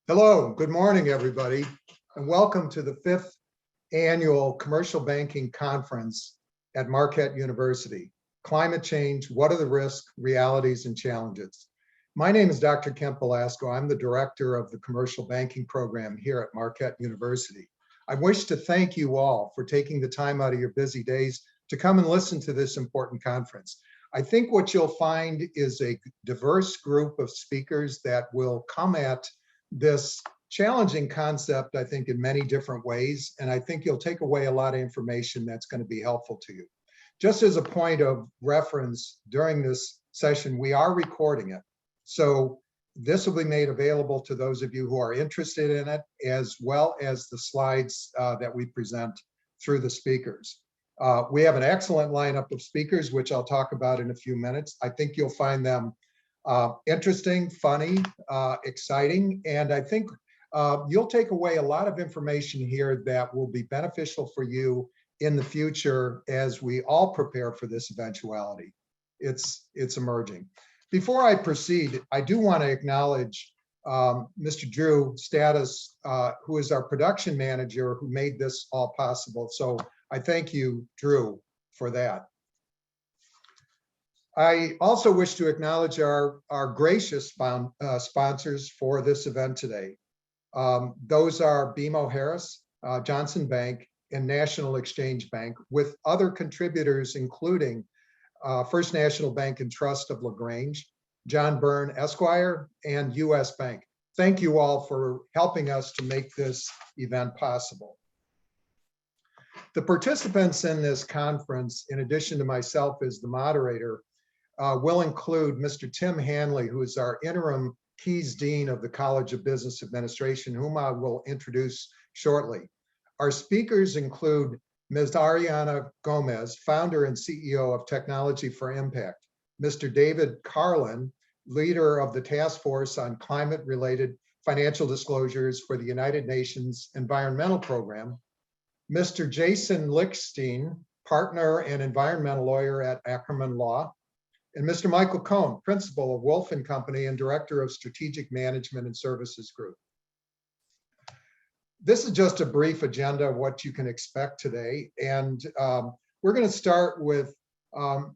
Hello, good morning, everybody, and welcome to the fifth annual Commercial Banking Conference at Marquette University. Climate change, what are the risks, realities, and challenges? My name is Dr. Kent Velasco. I'm the director of the Commercial Banking Program here at Marquette University. I wish to thank you all for taking the time out of your busy days to come and listen to this important conference. I think what you'll find is a diverse group of speakers that will come at this challenging concept, I think, in many different ways. And I think you'll take away a lot of information that's going to be helpful to you. Just as a point of reference, during this session, we are recording it. So this will be made available to those of you who are interested in it, as well as the slides that we present through the speakers. We have an excellent lineup of speakers, which I'll talk about in a few minutes. I think you'll find them interesting, funny, exciting, and I think you'll take away a lot of information here that will be beneficial for you in the future as we all prepare for this eventuality. It's emerging. Before I proceed, I do want to acknowledge Mr. Drew Status, who is our production manager, who made this all possible. So I thank you, Drew, for that. I also wish to acknowledge our gracious sponsors for this event today. Those are BMO Harris, Johnson Bank, and National Exchange Bank, with other contributors including First National Bank and Trust of LaGrange, John Byrne Esquire, and US Bank. Thank you all for helping us to make this event possible. The participants in this conference, in addition to myself as the moderator, will include Mr. Tim Hanley, who is our interim Keys Dean of the College of Business Administration, whom I will introduce shortly. Our speakers include Ms. Ariana Gomez, founder and CEO of Technology for Impact, Mr. David Carlin, leader of the Task Force on Climate-Related Financial Disclosures for the United Nations Environmental Program, Mr. Jason Lichtenstein, partner and environmental lawyer at Ackerman Law, and Mr. Michael Cohn, principal of Wolf & Company and director of Strategic Management and Services Group. This is just a brief agenda of what you can expect today. And we're going to start with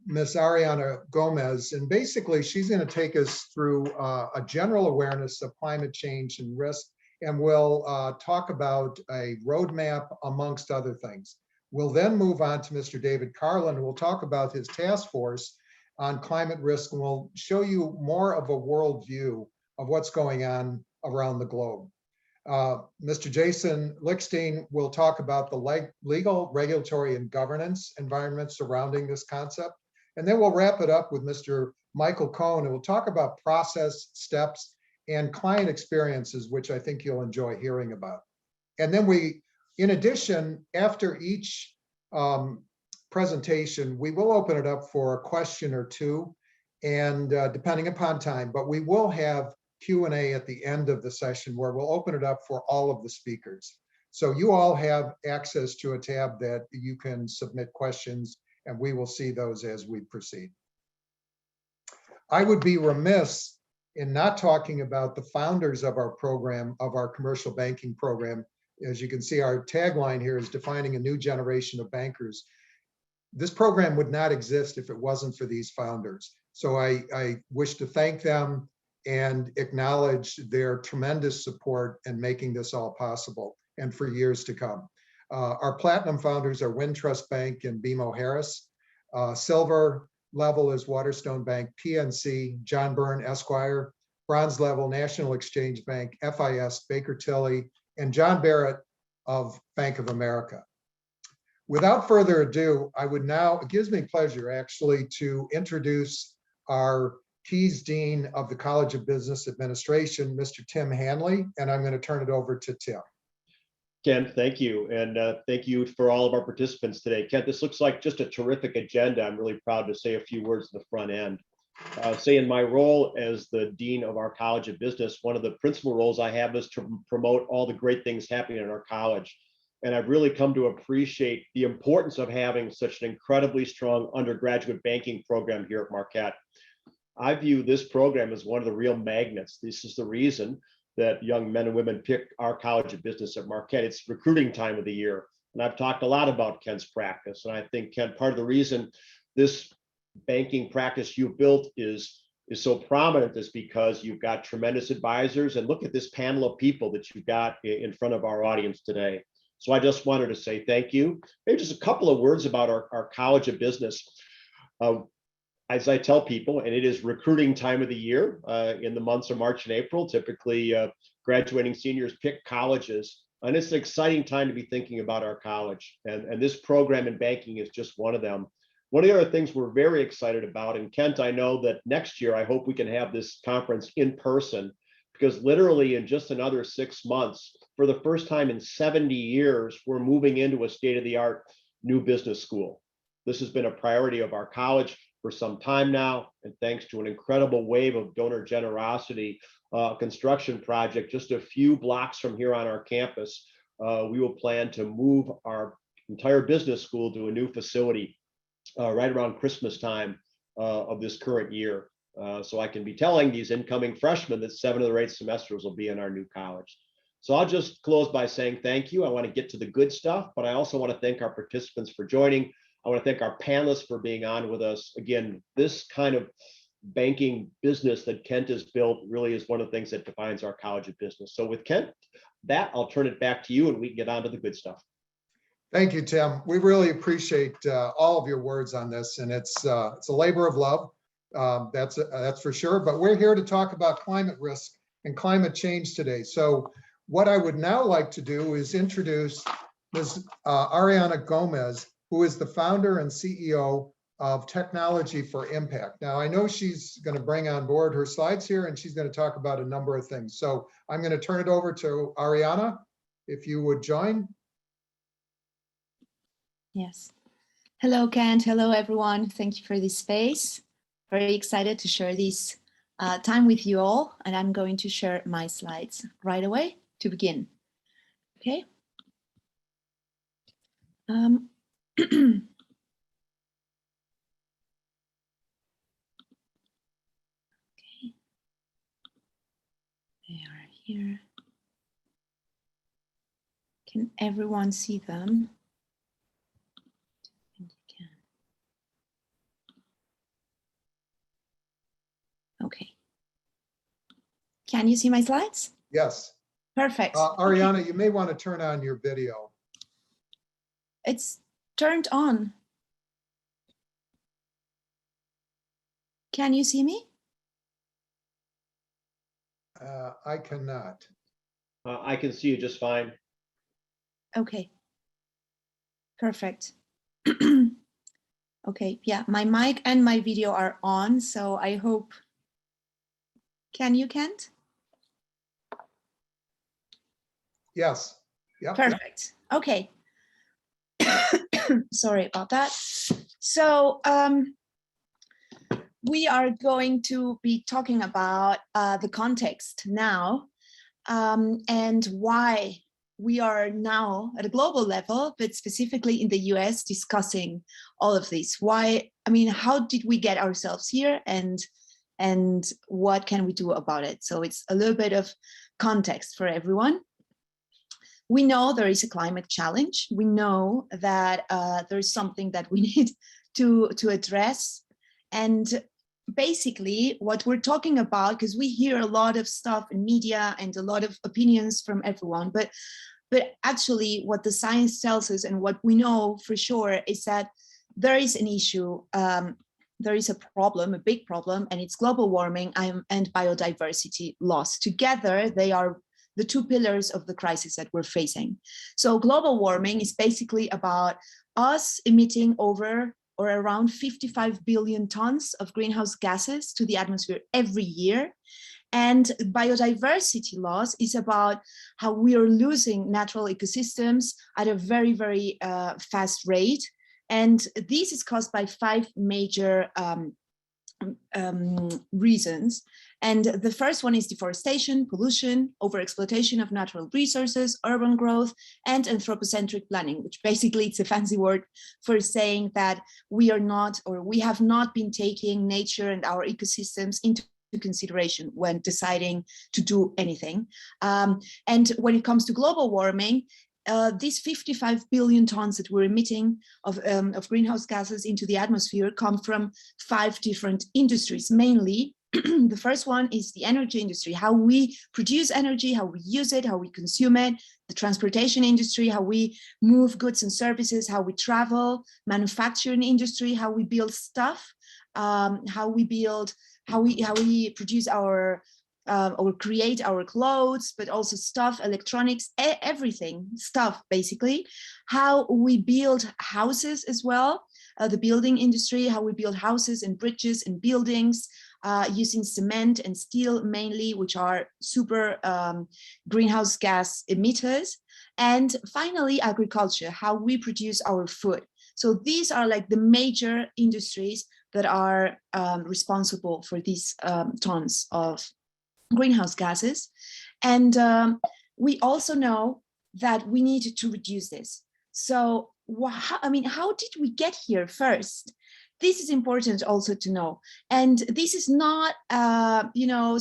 Ms. Ariana Gomez. And basically, she's going to take us through a general awareness of climate change and risk. And we'll talk about a roadmap, amongst other things. We'll then move on to Mr. David Carlin, who will talk about his task force on climate risk, and we'll show you more of a worldview of what's going on around the globe. Mr. Jason Lichtenstein will talk about the legal, regulatory, and governance environment surrounding this concept. And then we'll wrap it up with Mr. Michael Cohn, who will talk about process, steps, and client experiences, which I think you'll enjoy hearing about. And then we, in addition, after each presentation, we will open it up for a question or two, and depending upon time, but we will have Q&A at the end of the session where we'll open it up for all of the speakers. So you all have access to a tab that you can submit questions, and we will see those as we proceed. I would be remiss in not talking about the founders of our program, of our commercial banking program. As you can see, our tagline here is defining a new generation of bankers. This program would not exist if it wasn't for these founders. So I wish to thank them and acknowledge their tremendous support in making this all possible and for years to come. Our platinum founders are Wintrust Bank and BMO Harris. Silver level is Waterstone Bank, PNC, John Byrne Esquire. Bronze level, National Exchange Bank, FIS, Baker Tilly, and John Barrett of Bank of America. Without further ado, I would now, it gives me pleasure actually to introduce our Keys Dean of the College of Business Administration, Mr. Tim Hanley, and I'm going to turn it over to Tim. Kent, thank you. And thank you for all of our participants today. Kent, this looks like just a terrific agenda. I'm really proud to say a few words at the front end. Say in my role as the Dean of our College of Business, one of the principal roles I have is to promote all the great things happening in our college. And I've really come to appreciate the importance of having such an incredibly strong undergraduate banking program here at Marquette. I view this program as one of the real magnets. This is the reason that young men and women pick our College of Business at Marquette. It's recruiting time of the year. And I've talked a lot about Kent's practice. And I think, Kent, part of the reason this banking practice you built is so prominent is because you've got tremendous advisors. And look at this panel of people that you've got in front of our audience today. So I just wanted to say thank you. Maybe just a couple of words about our College of Business. As I tell people, and it is recruiting time of the year in the months of March and April, typically graduating seniors pick colleges. And it's an exciting time to be thinking about our college. And this program in banking is just one of them. One of the other things we're very excited about, and Kent, I know that next year, I hope we can have this conference in person, because literally in just another 6 months, for the first time in 70 years, we're moving into a state-of-the-art new business school. This has been a priority of our college for some time now, and thanks to an incredible wave of donor generosity, construction project just a few blocks from here on our campus, we will plan to move our entire business school to a new facility right around Christmas time of this current year. So I can be telling these incoming freshmen that 7 of their 8 semesters will be in our new college. So I'll just close by saying thank you. I want to get to the good stuff, but I also want to thank our participants for joining. I want to thank our panelists for being on with us. Again, this kind of banking business that Kent has built really is one of the things that defines our College of Business. So with Kent, I'll turn it back to you and we can get on to the good stuff. Thank you, Tim. We really appreciate all of your words on this, and it's a labor of love. That's for sure. But we're here to talk about climate risk and climate change today. So what I would now like to do is introduce Ms. Ariana Gomez, who is the founder and CEO of Technology for Impact. Now, I know she's going to bring on board her slides here, and she's going to talk about a number of things. So I'm going to turn it over to Ariana, if you would join. Yes. Hello, Kent. Hello, everyone. Thank you for this space. Very excited to share this time with you all. And I'm going to share my slides right away to begin. Okay. Okay. They are here. Can everyone see them? Okay. Can you see my slides? Yes. Perfect. Ariana, you may want to turn on your video. It's turned on. Can you see me? I cannot. I can see you just fine. Okay. Perfect. Okay, yeah, my mic and my video are on, so I hope. Can you, Kent? Yes. Yeah. Perfect. Okay. Sorry about that. So we are going to be talking about the context now and why we are now at a global level, but specifically in the US, discussing all of this. Why, I mean, how did we get ourselves here, and what can we do about it? So it's a little bit of context for everyone. We know there is a climate challenge. We know that there's something that we need to address. And basically what we're talking about, because we hear a lot of stuff in media and a lot of opinions from everyone, but actually what the science tells us and what we know for sure is that there is an issue, there is a problem, a big problem, and it's global warming and biodiversity loss. Together, they are the two pillars of the crisis that we're facing. So global warming is basically about us emitting over or around 55 billion tons of greenhouse gases to the atmosphere every year. And biodiversity loss is about how we are losing natural ecosystems at a very, very fast rate. And this is caused by 5 major reasons. And the first one is deforestation, pollution, overexploitation of natural resources, urban growth, and anthropocentric planning, which basically it's a fancy word for saying that we are not, or we have not been taking nature and our ecosystems into consideration when deciding to do anything. And when it comes to global warming, these 55 billion tons that we're emitting of greenhouse gases into the atmosphere come from 5 different industries, mainly. The first one is the energy industry, how we produce energy, how we use it, how we consume it, the transportation industry, how we move goods and services, how we travel, manufacturing industry, how we build stuff, how we produce our or create our clothes, but also stuff, electronics, everything, stuff basically. How we build houses as well, the building industry, how we build houses and bridges and buildings, using cement and steel mainly, which are super greenhouse gas emitters. And finally, agriculture, how we produce our food. So these are like the major industries that are responsible for these tons of greenhouse gases. And we also know that we need to reduce this. So how did we get here first? This is important also to know. And this is not,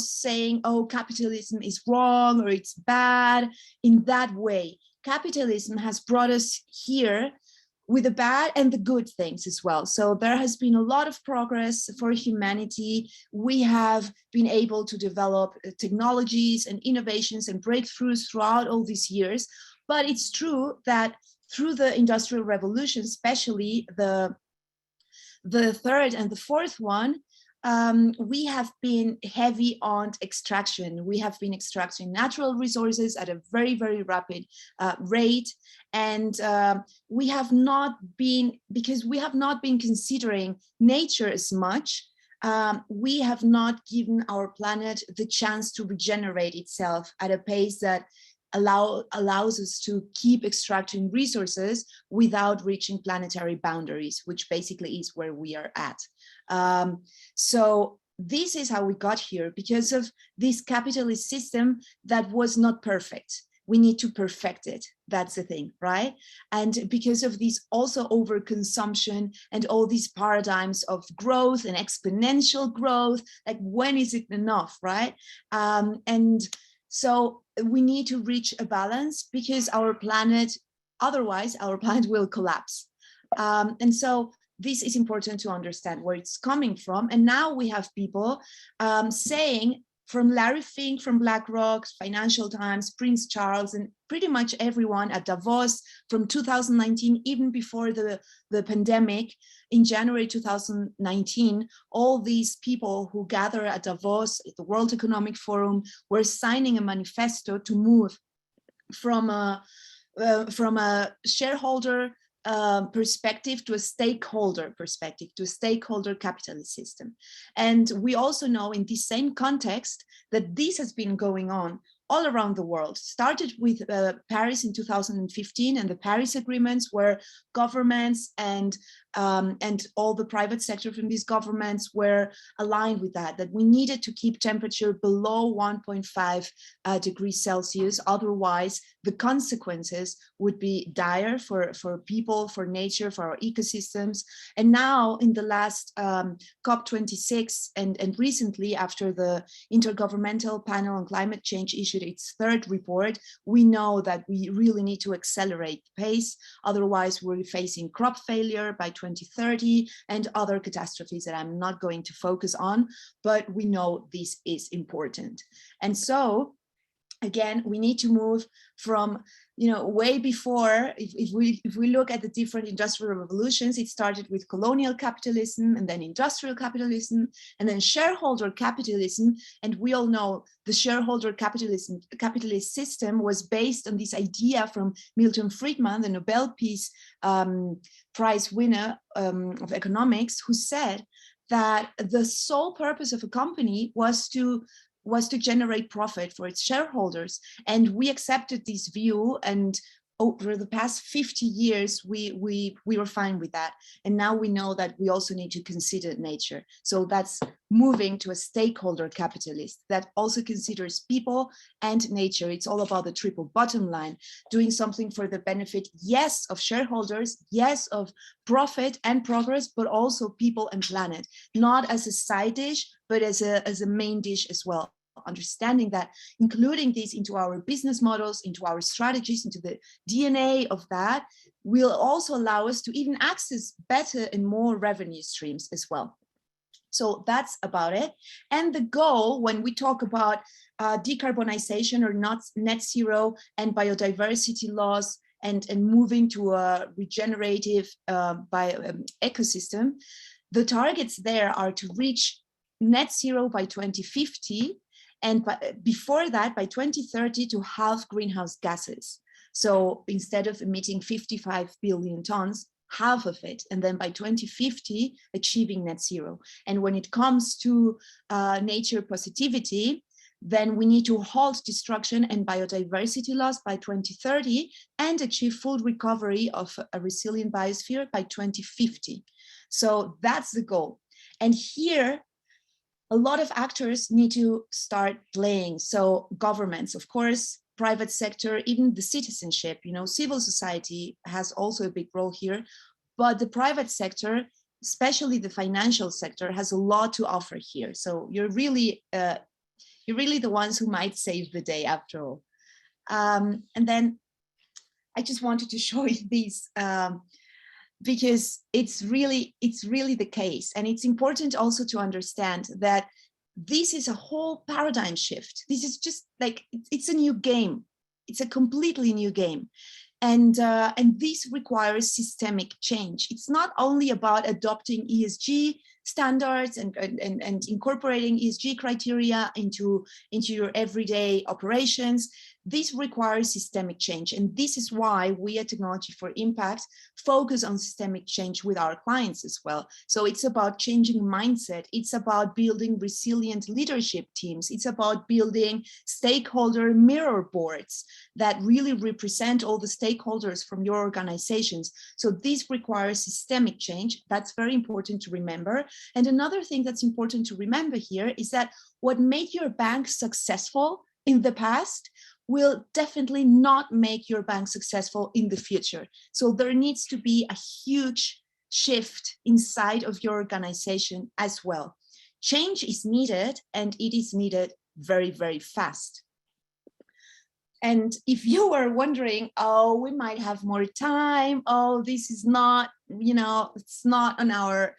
saying, oh, capitalism is wrong or it's bad in that way. Capitalism has brought us here with the bad and the good things as well. So there has been a lot of progress for humanity. We have been able to develop technologies and innovations and breakthroughs throughout all these years. But it's true that through the Industrial Revolution, especially the third and the fourth one, we have been heavy on extraction. We have been extracting natural resources at a very, very rapid rate. And we have not been, because we have not been considering nature as much, we have not given our planet the chance to regenerate itself at a pace that allows us to keep extracting resources without reaching planetary boundaries, which basically is where we are at. So this is how we got here, because of this capitalist system that was not perfect. We need to perfect it. That's the thing, right? And because of this also overconsumption and all these paradigms of growth and exponential growth, like when is it enough, right? And so we need to reach a balance, because otherwise our planet will collapse. And so this is important to understand where it's coming from. And now we have people saying, from Larry Fink from BlackRock, Financial Times, Prince Charles, and pretty much everyone at Davos from 2019, even before the pandemic, in January 2019, all these people who gather at Davos, at the World Economic Forum, were signing a manifesto to move from a shareholder perspective to a stakeholder perspective, to a stakeholder capitalist system. And we also know in this same context that this has been going on all around the world. Started with Paris in 2015 and the Paris agreements, where governments and all the private sector from these governments were aligned with that we needed to keep temperature below 1.5 degrees Celsius. Otherwise, the consequences would be dire for people, for nature, for our ecosystems. And now in the last COP26 and recently, after the Intergovernmental Panel on Climate Change issued its third report, we know that we really need to accelerate the pace. Otherwise, we're facing crop failure by 2030 and other catastrophes that I'm not going to focus on, but we know this is important. And so, again, we need to move from, way before, if we look at the different industrial revolutions, it started with colonial capitalism and then industrial capitalism and then shareholder capitalism. And we all know the shareholder capitalist system was based on this idea from Milton Friedman, the Nobel Peace Prize winner of economics, who said that the sole purpose of a company was to generate profit for its shareholders. And we accepted this view, and over the past 50 years, we were fine with that. And now we know that we also need to consider nature. So that's moving to a stakeholder capitalist that also considers people and nature. It's all about the triple bottom line, doing something for the benefit, yes, of shareholders, yes, of profit and progress, but also people and planet, not as a side dish, but as a main dish as well. Understanding that, including this into our business models, into our strategies, into the DNA of that, will also allow us to even access better and more revenue streams as well. So that's about it. And the goal, when we talk about decarbonization or not net zero and biodiversity loss and moving to a regenerative ecosystem, the targets there are to reach net zero by 2050. And before that, by 2030, to halve greenhouse gases. So instead of emitting 55 billion tons, half of it, and then by 2050, achieving net zero. And when it comes to nature positivity, then we need to halt destruction and biodiversity loss by 2030 and achieve full recovery of a resilient biosphere by 2050. So that's the goal. And here, a lot of actors need to start playing. So governments, of course, private sector, even the citizenship, civil society has also a big role here, but the private sector, especially the financial sector, has a lot to offer here. So you're really the ones who might save the day after all. And then I just wanted to show you these because it's really the case. And it's important also to understand that this is a whole paradigm shift. This is just like, it's a new game. It's a completely new game. And this requires systemic change. It's not only about adopting ESG standards and incorporating ESG criteria into your everyday operations. This requires systemic change. And this is why we at Technology for Impact focus on systemic change with our clients as well. So it's about changing mindset. It's about building resilient leadership teams. It's about building stakeholder mirror boards that really represent all the stakeholders from your organizations. So this requires systemic change. That's very important to remember. And another thing that's important to remember here is that what made your bank successful in the past will definitely not make your bank successful in the future. So there needs to be a huge shift inside of your organization as well. Change is needed, and it is needed very, very fast. And if you were wondering, oh, we might have more time, oh, this is not, it's not on our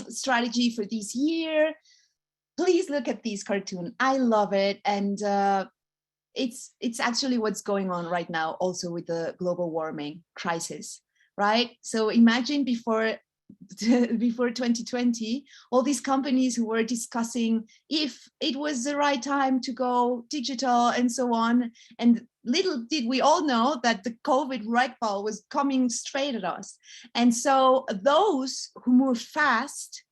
strategy for this year, please look at this cartoon. I love it. And it's actually what's going on right now also with the global warming crisis, right? So imagine before 2020, all these companies who were discussing if it was the right time to go digital and so on. And little did we all know that the COVID rag ball was coming straight at us. And so those who moved fast,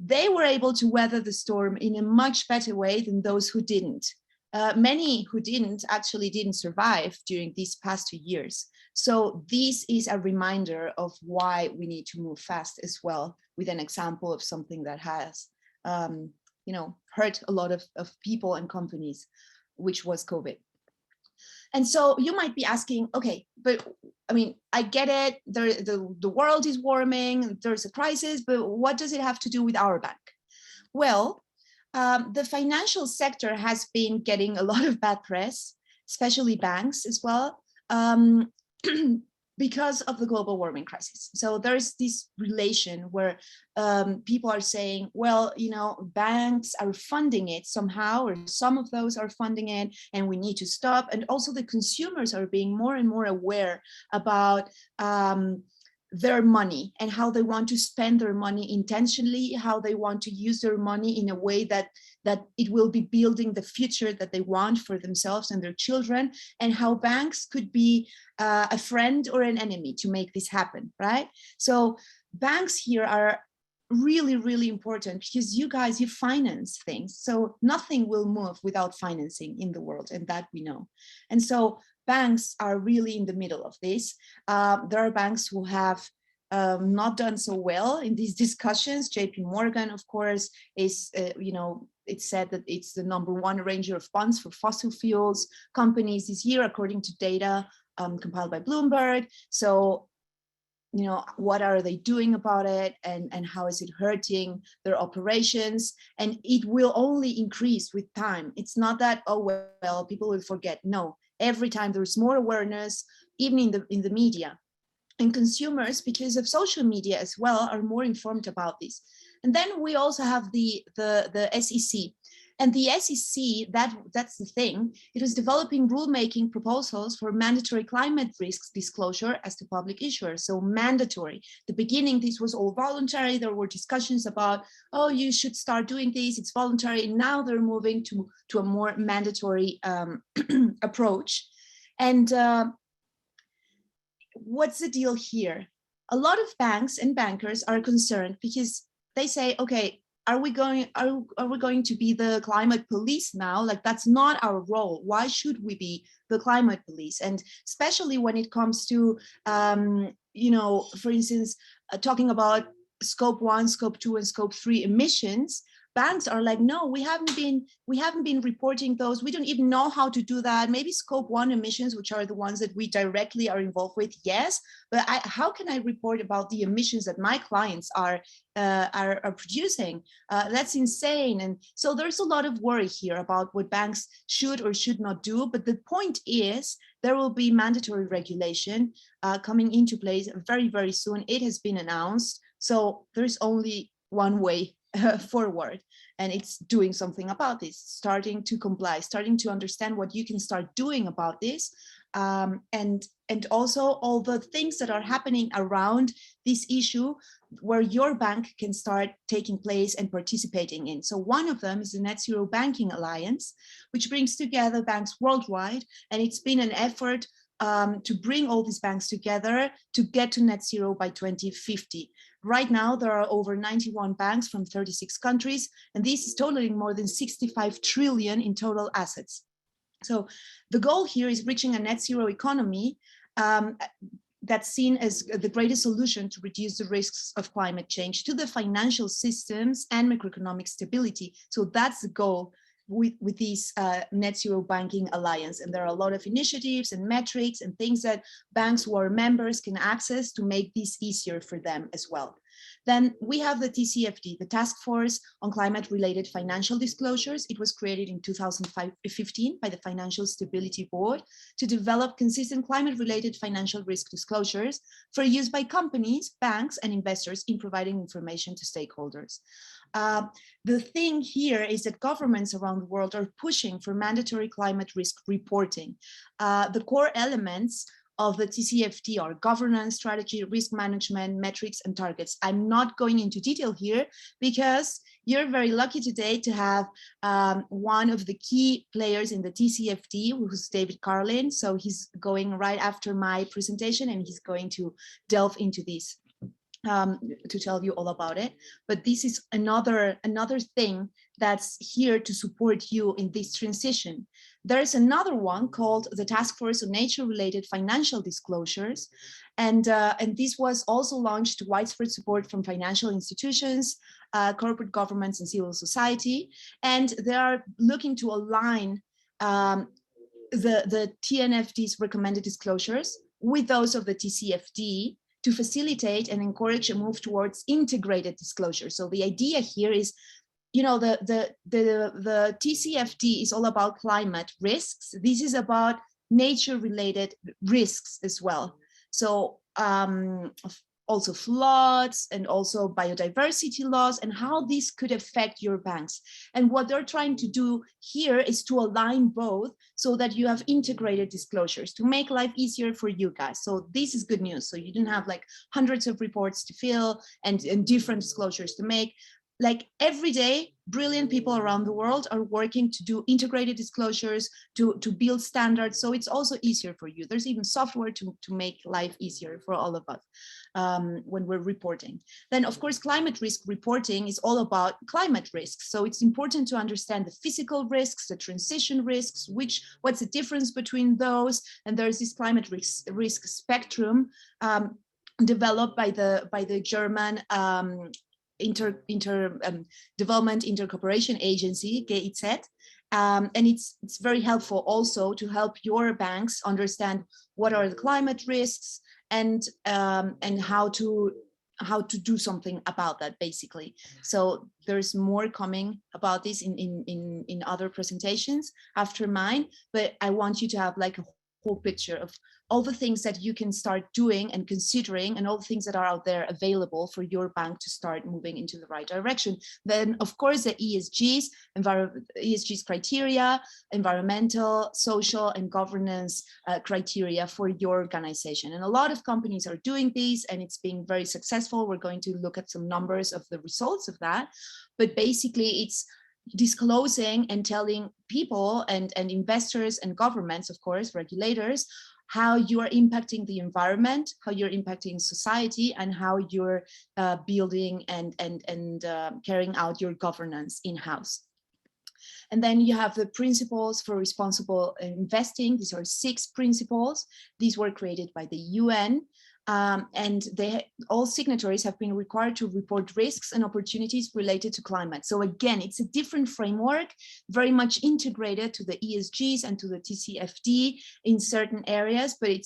they were able to weather the storm in a much better way than those who didn't. Many who didn't survive during these past 2 years. So this is a reminder of why we need to move fast as well, with an example of something that has, hurt a lot of people and companies, which was COVID. And so you might be asking, okay, but I mean, I get it. The world is warming. There's a crisis, but what does it have to do with our bank? Well, the financial sector has been getting a lot of bad press, especially banks as well, because of the global warming crisis. So there's this relation where people are saying, well, banks are funding it somehow, or some of those are funding it, and we need to stop. And also the consumers are being more and more aware about their money and how they want to spend their money intentionally, how they want to use their money in a way that it will be building the future that they want for themselves and their children, and how banks could be a friend or an enemy to make this happen, right? So banks here are really, really important because you guys, you finance things. So nothing will move without financing in the world, and that we know. And so banks are really in the middle of this. There are banks who have not done so well in these discussions. JP Morgan, of course, is, it's said that it's the #1 arranger of funds for fossil fuels companies this year, according to data compiled by Bloomberg. So, what are they doing about it, and how is it hurting their operations? And it will only increase with time. It's not that, oh, well, people will forget. No, every time there's more awareness, even in the media. And consumers, because of social media as well, are more informed about this. And then we also have the SEC. And the SEC, that's the thing, it was developing rulemaking proposals for mandatory climate risks disclosure as to public issuers. So mandatory. The beginning, this was all voluntary. There were discussions about, oh, you should start doing this, it's voluntary. And now they're moving to a more mandatory approach. And what's the deal here? A lot of banks and bankers are concerned because they say, okay, are we going to be the climate police now? Like, that's not our role. Why should we be the climate police? And especially when it comes to, for instance, talking about scope 1, scope 2, and scope 3 emissions, banks are like, no, we haven't been reporting those. We don't even know how to do that. Maybe scope 1 emissions, which are the ones that we directly are involved with, yes. But how can I report about the emissions that my clients are producing? That's insane. And so there's a lot of worry here about what banks should or should not do. But the point is, there will be mandatory regulation coming into place very, very soon. It has been announced. So there's only one way forward, and it's doing something about this, starting to comply, starting to understand what you can start doing about this, and also all the things that are happening around this issue where your bank can start taking place and participating in. So one of them is the Net Zero Banking Alliance, which brings together banks worldwide, and it's been an effort to bring all these banks together to get to net zero by 2050. Right now, there are over 91 banks from 36 countries, and this is totaling more than 65 trillion in total assets. So the goal here is reaching a net zero economy that's seen as the greatest solution to reduce the risks of climate change to the financial systems and macroeconomic stability. So that's the goal with this Net Zero Banking Alliance. And there are a lot of initiatives and metrics and things that banks who are members can access to make this easier for them as well. Then we have the TCFT, the Task Force on Climate-Related Financial Disclosures. It was created in 2015 by the Financial Stability Board to develop consistent climate-related financial risk disclosures for use by companies, banks, and investors in providing information to stakeholders. The thing here is that governments around the world are pushing for mandatory climate risk reporting. The core elements of the TCFT are governance, strategy, risk management, metrics, and targets. I'm not going into detail here because you're very lucky today to have one of the key players in the TCFT, who's David Carlin. So he's going right after my presentation, and he's going to delve into this. To tell you all about it. But this is another thing that's here to support you in this transition. There's another one called the Task Force on Nature-Related Financial Disclosures. And this was also launched to widespread support from financial institutions, corporate governments, and civil society. And they are looking to align the TNFD's recommended disclosures with those of the TCFD to facilitate and encourage a move towards integrated disclosure. So the idea here is, the TCFD is all about climate risks. This is about nature-related risks as well. So also floods and also biodiversity loss and how this could affect your banks. And what they're trying to do here is to align both so that you have integrated disclosures to make life easier for you guys. So this is good news. So you didn't have like hundreds of reports to fill and different disclosures to make. like every day, brilliant people around the world are working to do integrated disclosures, to build standards. So it's also easier for you. There's even software to make life easier for all of us when we're reporting. Then, of course, climate risk reporting is all about climate risks. So it's important to understand the physical risks, the transition risks, what's the difference between those. And there's this climate risk spectrum developed by the German Development Intercooperation Agency, GIZ. And it's very helpful also to help your banks understand what are the climate risks and how to do something about that, basically. So there's more coming about this in other presentations after mine, but I want you to have like a whole picture of all the things that you can start doing and considering, and all the things that are out there available for your bank to start moving into the right direction. Then, of course, the ESG's criteria, environmental, social, and governance criteria for your organization. And a lot of companies are doing these, and it's being very successful. We're going to look at some numbers of the results of that. But basically, it's disclosing and telling people and investors and governments, of course, regulators, how you are impacting the environment, how you're impacting society, and how you're building and carrying out your governance in-house. And then you have the principles for responsible investing. These are 6 principles. These were created by the UN. And all signatories have been required to report risks and opportunities related to climate. So again, it's a different framework, very much integrated to the ESGs and to the TCFT in certain areas, but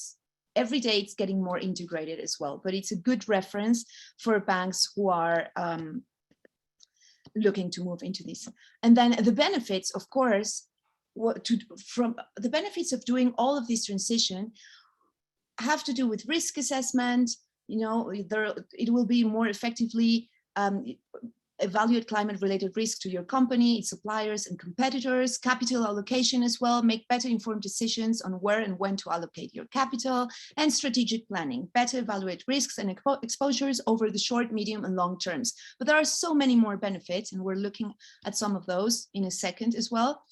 every day it's getting more integrated as well. But it's a good reference for banks who are looking to move into this. And then the benefits, of course, from the benefits of doing all of this transition have to do with risk assessment. You know, it will be more effectively evaluate climate-related risk to your company, its suppliers and competitors, capital allocation as well, make better informed decisions on where and when to allocate your capital, and strategic planning, better evaluate risks and exposures over the short, medium, and long terms. But there are so many more benefits, and we're looking at some of those in a second as well.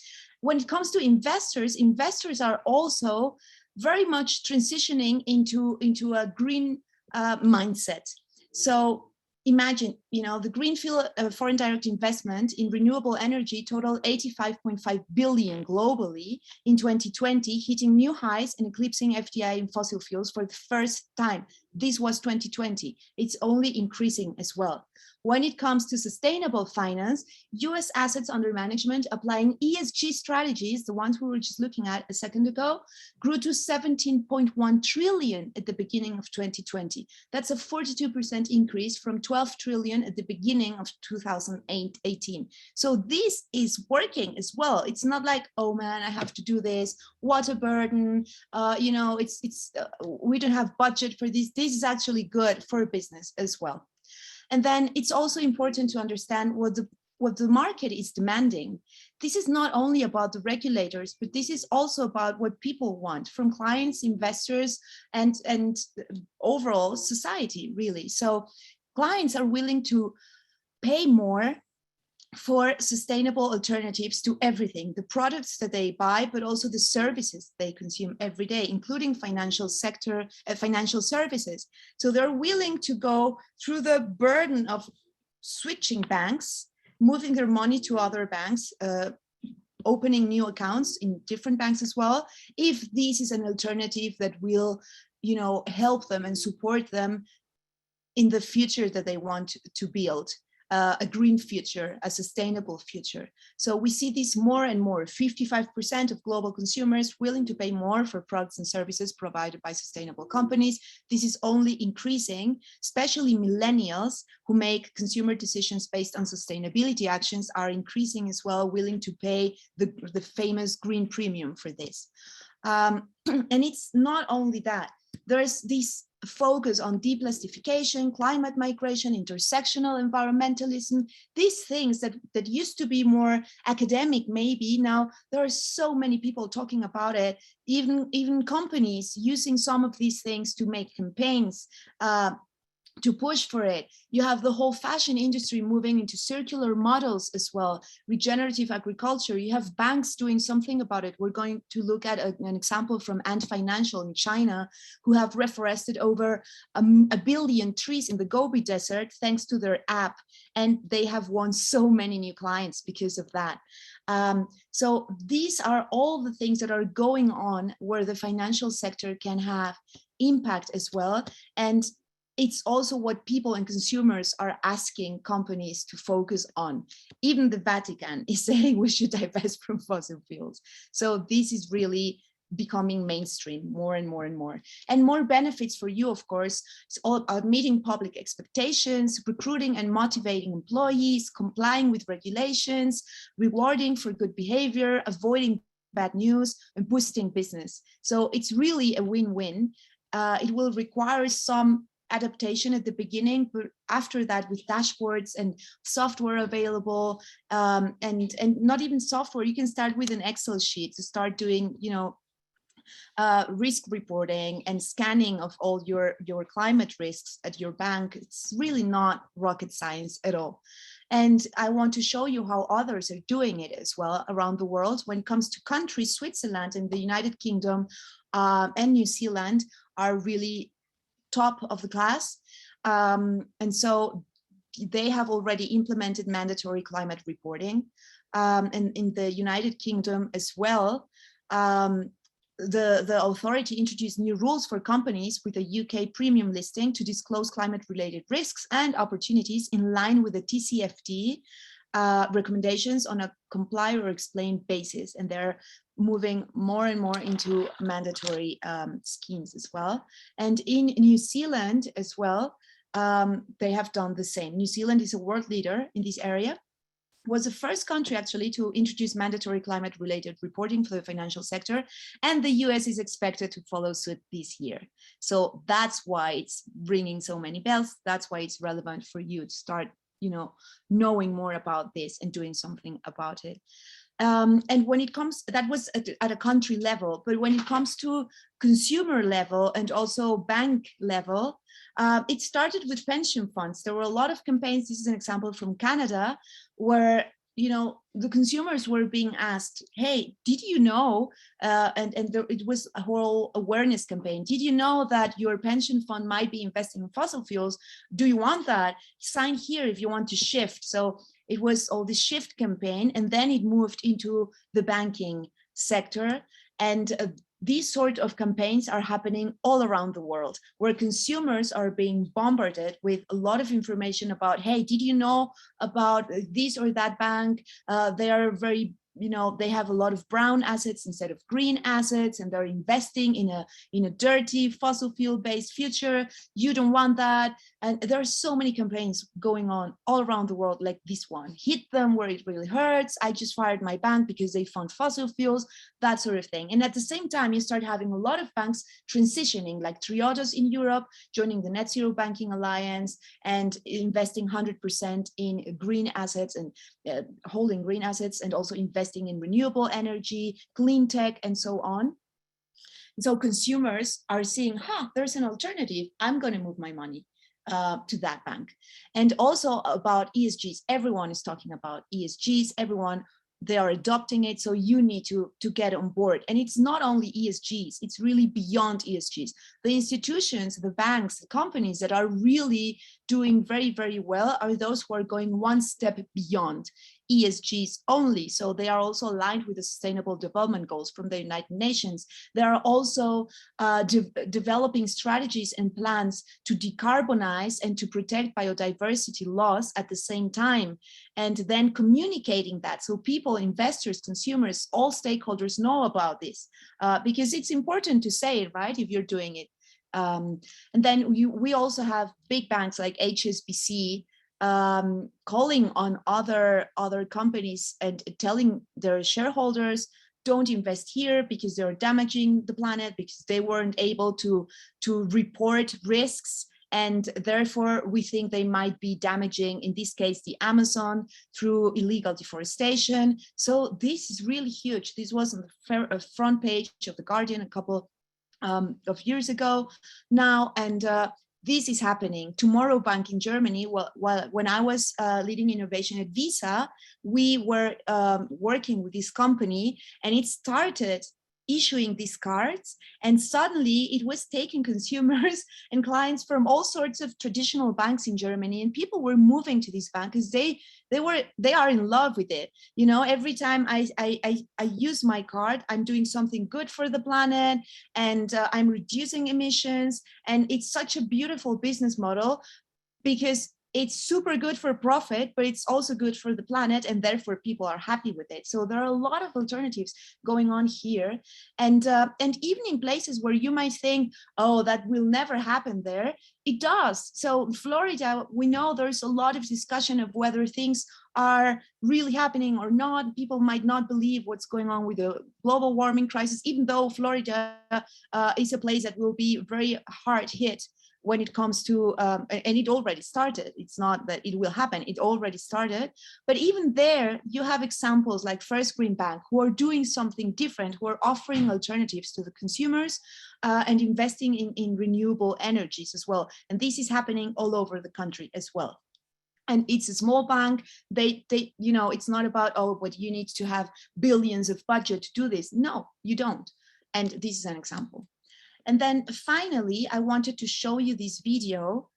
When it comes to investors, investors are also very much transitioning into a green mindset. So imagine, you know, the greenfield foreign direct investment in renewable energy totaled 85.5 billion globally in 2020, hitting new highs and eclipsing FDI in fossil fuels for the first time. This was 2020. It's only increasing as well. When it comes to sustainable finance, US assets under management applying ESG strategies, the ones we were just looking at a second ago, grew to 17.1 trillion at the beginning of 2020. That's a 42% increase from 12 trillion at the beginning of 2018. So this is working as well. It's not like, oh man, I have to do this, what a burden, you know, we don't have budget for this. This is actually good for business as well. And then it's also important to understand what the market is demanding. This is not only about the regulators, but this is also about what people want from clients, investors, and overall society, really. So clients are willing to pay more for sustainable alternatives to everything, the products that they buy, but also the services they consume every day, including financial sector, financial services. So they're willing to go through the burden of switching banks, moving their money to other banks, opening new accounts in different banks as well, if this is an alternative that will, you know, help them and support them in the future that they want to build. A green future, a sustainable future. So we see this more and more, 55% of global consumers willing to pay more for products and services provided by sustainable companies. This is only increasing, especially millennials who make consumer decisions based on sustainability actions are increasing as well, willing to pay the famous green premium for this. And it's not only that, there's this focus on deplastification, climate migration, intersectional environmentalism, these things that used to be more academic, maybe now there are so many people talking about it, even companies using some of these things to make campaigns to push for it. You have the whole fashion industry moving into circular models as well, regenerative agriculture. You have banks doing something about it. We're going to look at an example from Ant Financial in China, who have reforested over a billion trees in the Gobi Desert thanks to their app. And they have won so many new clients because of that. So these are all the things that are going on where the financial sector can have impact as well. And it's also what people and consumers are asking companies to focus on. Even the Vatican is saying we should divest from fossil fuels. So this is really becoming mainstream more and more and more. And more benefits for you, of course. It's all about meeting public expectations, recruiting and motivating employees, complying with regulations, rewarding for good behavior, avoiding bad news, and boosting business. So it's really a win-win. It will require some adaptation at the beginning, but after that, with dashboards and software available, and not even software, you can start with an Excel sheet to start doing, risk reporting and scanning of all your climate risks at your bank. It's really not rocket science at all. And I want to show you how others are doing it as well around the world. When it comes to countries, Switzerland and the United Kingdom and New Zealand are really top of the class. And so they have already implemented mandatory climate reporting. And in the United Kingdom as well, the authority introduced new rules for companies with a UK premium listing to disclose climate-related risks and opportunities in line with the TCFT recommendations on a comply or explain basis. And they're moving more and more into mandatory schemes as well. And in New Zealand as well, they have done the same. New Zealand is a world leader in this area, was the first country actually to introduce mandatory climate-related reporting for the financial sector, and the US is expected to follow suit this year. So that's why it's ringing so many bells. That's why it's relevant for you to start, knowing more about this and doing something about it. And when it comes, that was at a country level, but when it comes to consumer level and also bank level, it started with pension funds. There were a lot of campaigns. This is an example from Canada, where the consumers were being asked, hey, did you know, it was a whole awareness campaign. Did you know that your pension fund might be investing in fossil fuels? Do you want that? Sign here if you want to shift. So it was all this shift campaign, and then it moved into the banking sector. And these sort of campaigns are happening all around the world, where consumers are being bombarded with a lot of information about, hey, did you know about this or that bank? They are very, they have a lot of brown assets instead of green assets, and they're investing in a dirty fossil fuel based future. You don't want that. And there are so many campaigns going on all around the world, like this one. Hit them where it really hurts. I just fired my bank because they fund fossil fuels, that sort of thing. And at the same time, you start having a lot of banks transitioning, like Triodos in Europe, joining the Net Zero Banking Alliance and investing 100% in green assets and holding green assets, and also investing in renewable energy, clean tech, and so on. So consumers are seeing, there's an alternative. I'm going to move my money to that bank. And also about ESGs. Everyone is talking about ESGs. They are adopting it. So you need to get on board. And it's not only ESGs, it's really beyond ESGs. The institutions, the banks, the companies that are really doing very, very well are those who are going one step beyond ESGs only. So they are also aligned with the Sustainable Development Goals from the United Nations. They are also developing strategies and plans to decarbonize and to protect biodiversity loss at the same time, and then communicating that so people, investors, consumers, all stakeholders know about this, because it's important to say it, right, if you're doing it. And then we also have big banks like HSBC calling on other companies and telling their shareholders, don't invest here because they're damaging the planet, because they weren't able to report risks. And therefore, we think they might be damaging, in this case, the Amazon through illegal deforestation. So this is really huge. This was on the front page of The Guardian a couple of years ago now. And this is happening. Tomorrow Bank in Germany, when I was leading innovation at Visa, we were working with this company, and it started issuing these cards, and suddenly it was taking consumers and clients from all sorts of traditional banks in Germany, and people were moving to this bank because they are in love with it. You know, every time I use my card, I'm doing something good for the planet, and I'm reducing emissions, and it's such a beautiful business model because it's super good for profit, but it's also good for the planet, and therefore people are happy with it. So there are a lot of alternatives going on here, and even in places where you might think, oh, that will never happen there, it does. So Florida, we know there's a lot of discussion of whether things are really happening or not. People might not believe what's going on with the global warming crisis, even though Florida is a place that will be very hard hit when it comes to, and it already started. It's not that it will happen, it already started. But even there, you have examples like First Green Bank, who are doing something different, who are offering alternatives to the consumers and investing in renewable energies as well. And this is happening all over the country as well. And it's a small bank. They, you know, it's not about, oh, but you need to have billions of budget to do this. No, you don't. And this is an example. And then finally, I wanted to show you this video.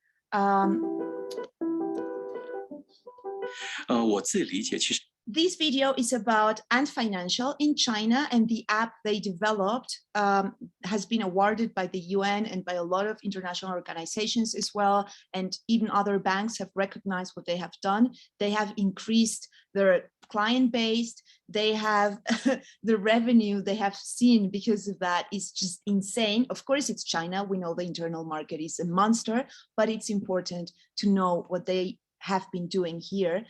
我自己理解，其实 This video is about Ant Financial in China, and the app they developed has been awarded by the UN and by a lot of international organizations as well. And even other banks have recognized what they have done. They have increased their client base. They have the revenue they have seen because of that is just insane. Of course, it's China. We know the internal market is a monster, but it's important to know what they have been doing here.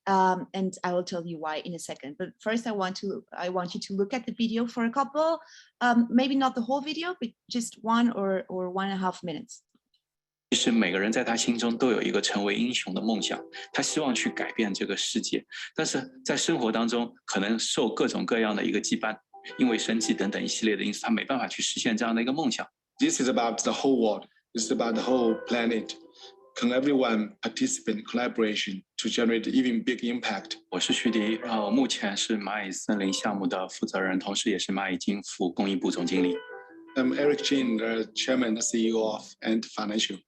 And I will tell you why in a second. But first, I want you to look at the video for a couple, maybe not the whole video, but just 1 or 1.5 minutes. 其实每个人在他心中都有一个成为英雄的梦想，他希望去改变这个世界，但是在生活当中可能受各种各样的一个羁绊，因为生计等等一系列的因素，他没办法去实现这样的一个梦想。This is about the whole world. It's about the whole planet. Can everyone participate in collaboration to generate even big impact? 我是徐迪，我目前是蚂蚁森林项目的负责人，同时也是蚂蚁金服公益部总经理。I'm Eric Jin, the chairman and CEO of Ant Financial.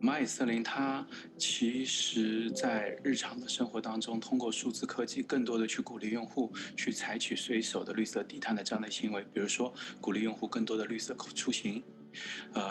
蚂蚁森林它其实在日常的生活当中，通过数字科技，更多的去鼓励用户去采取随手的绿色低碳的这样的行为，比如说鼓励用户更多的绿色出行，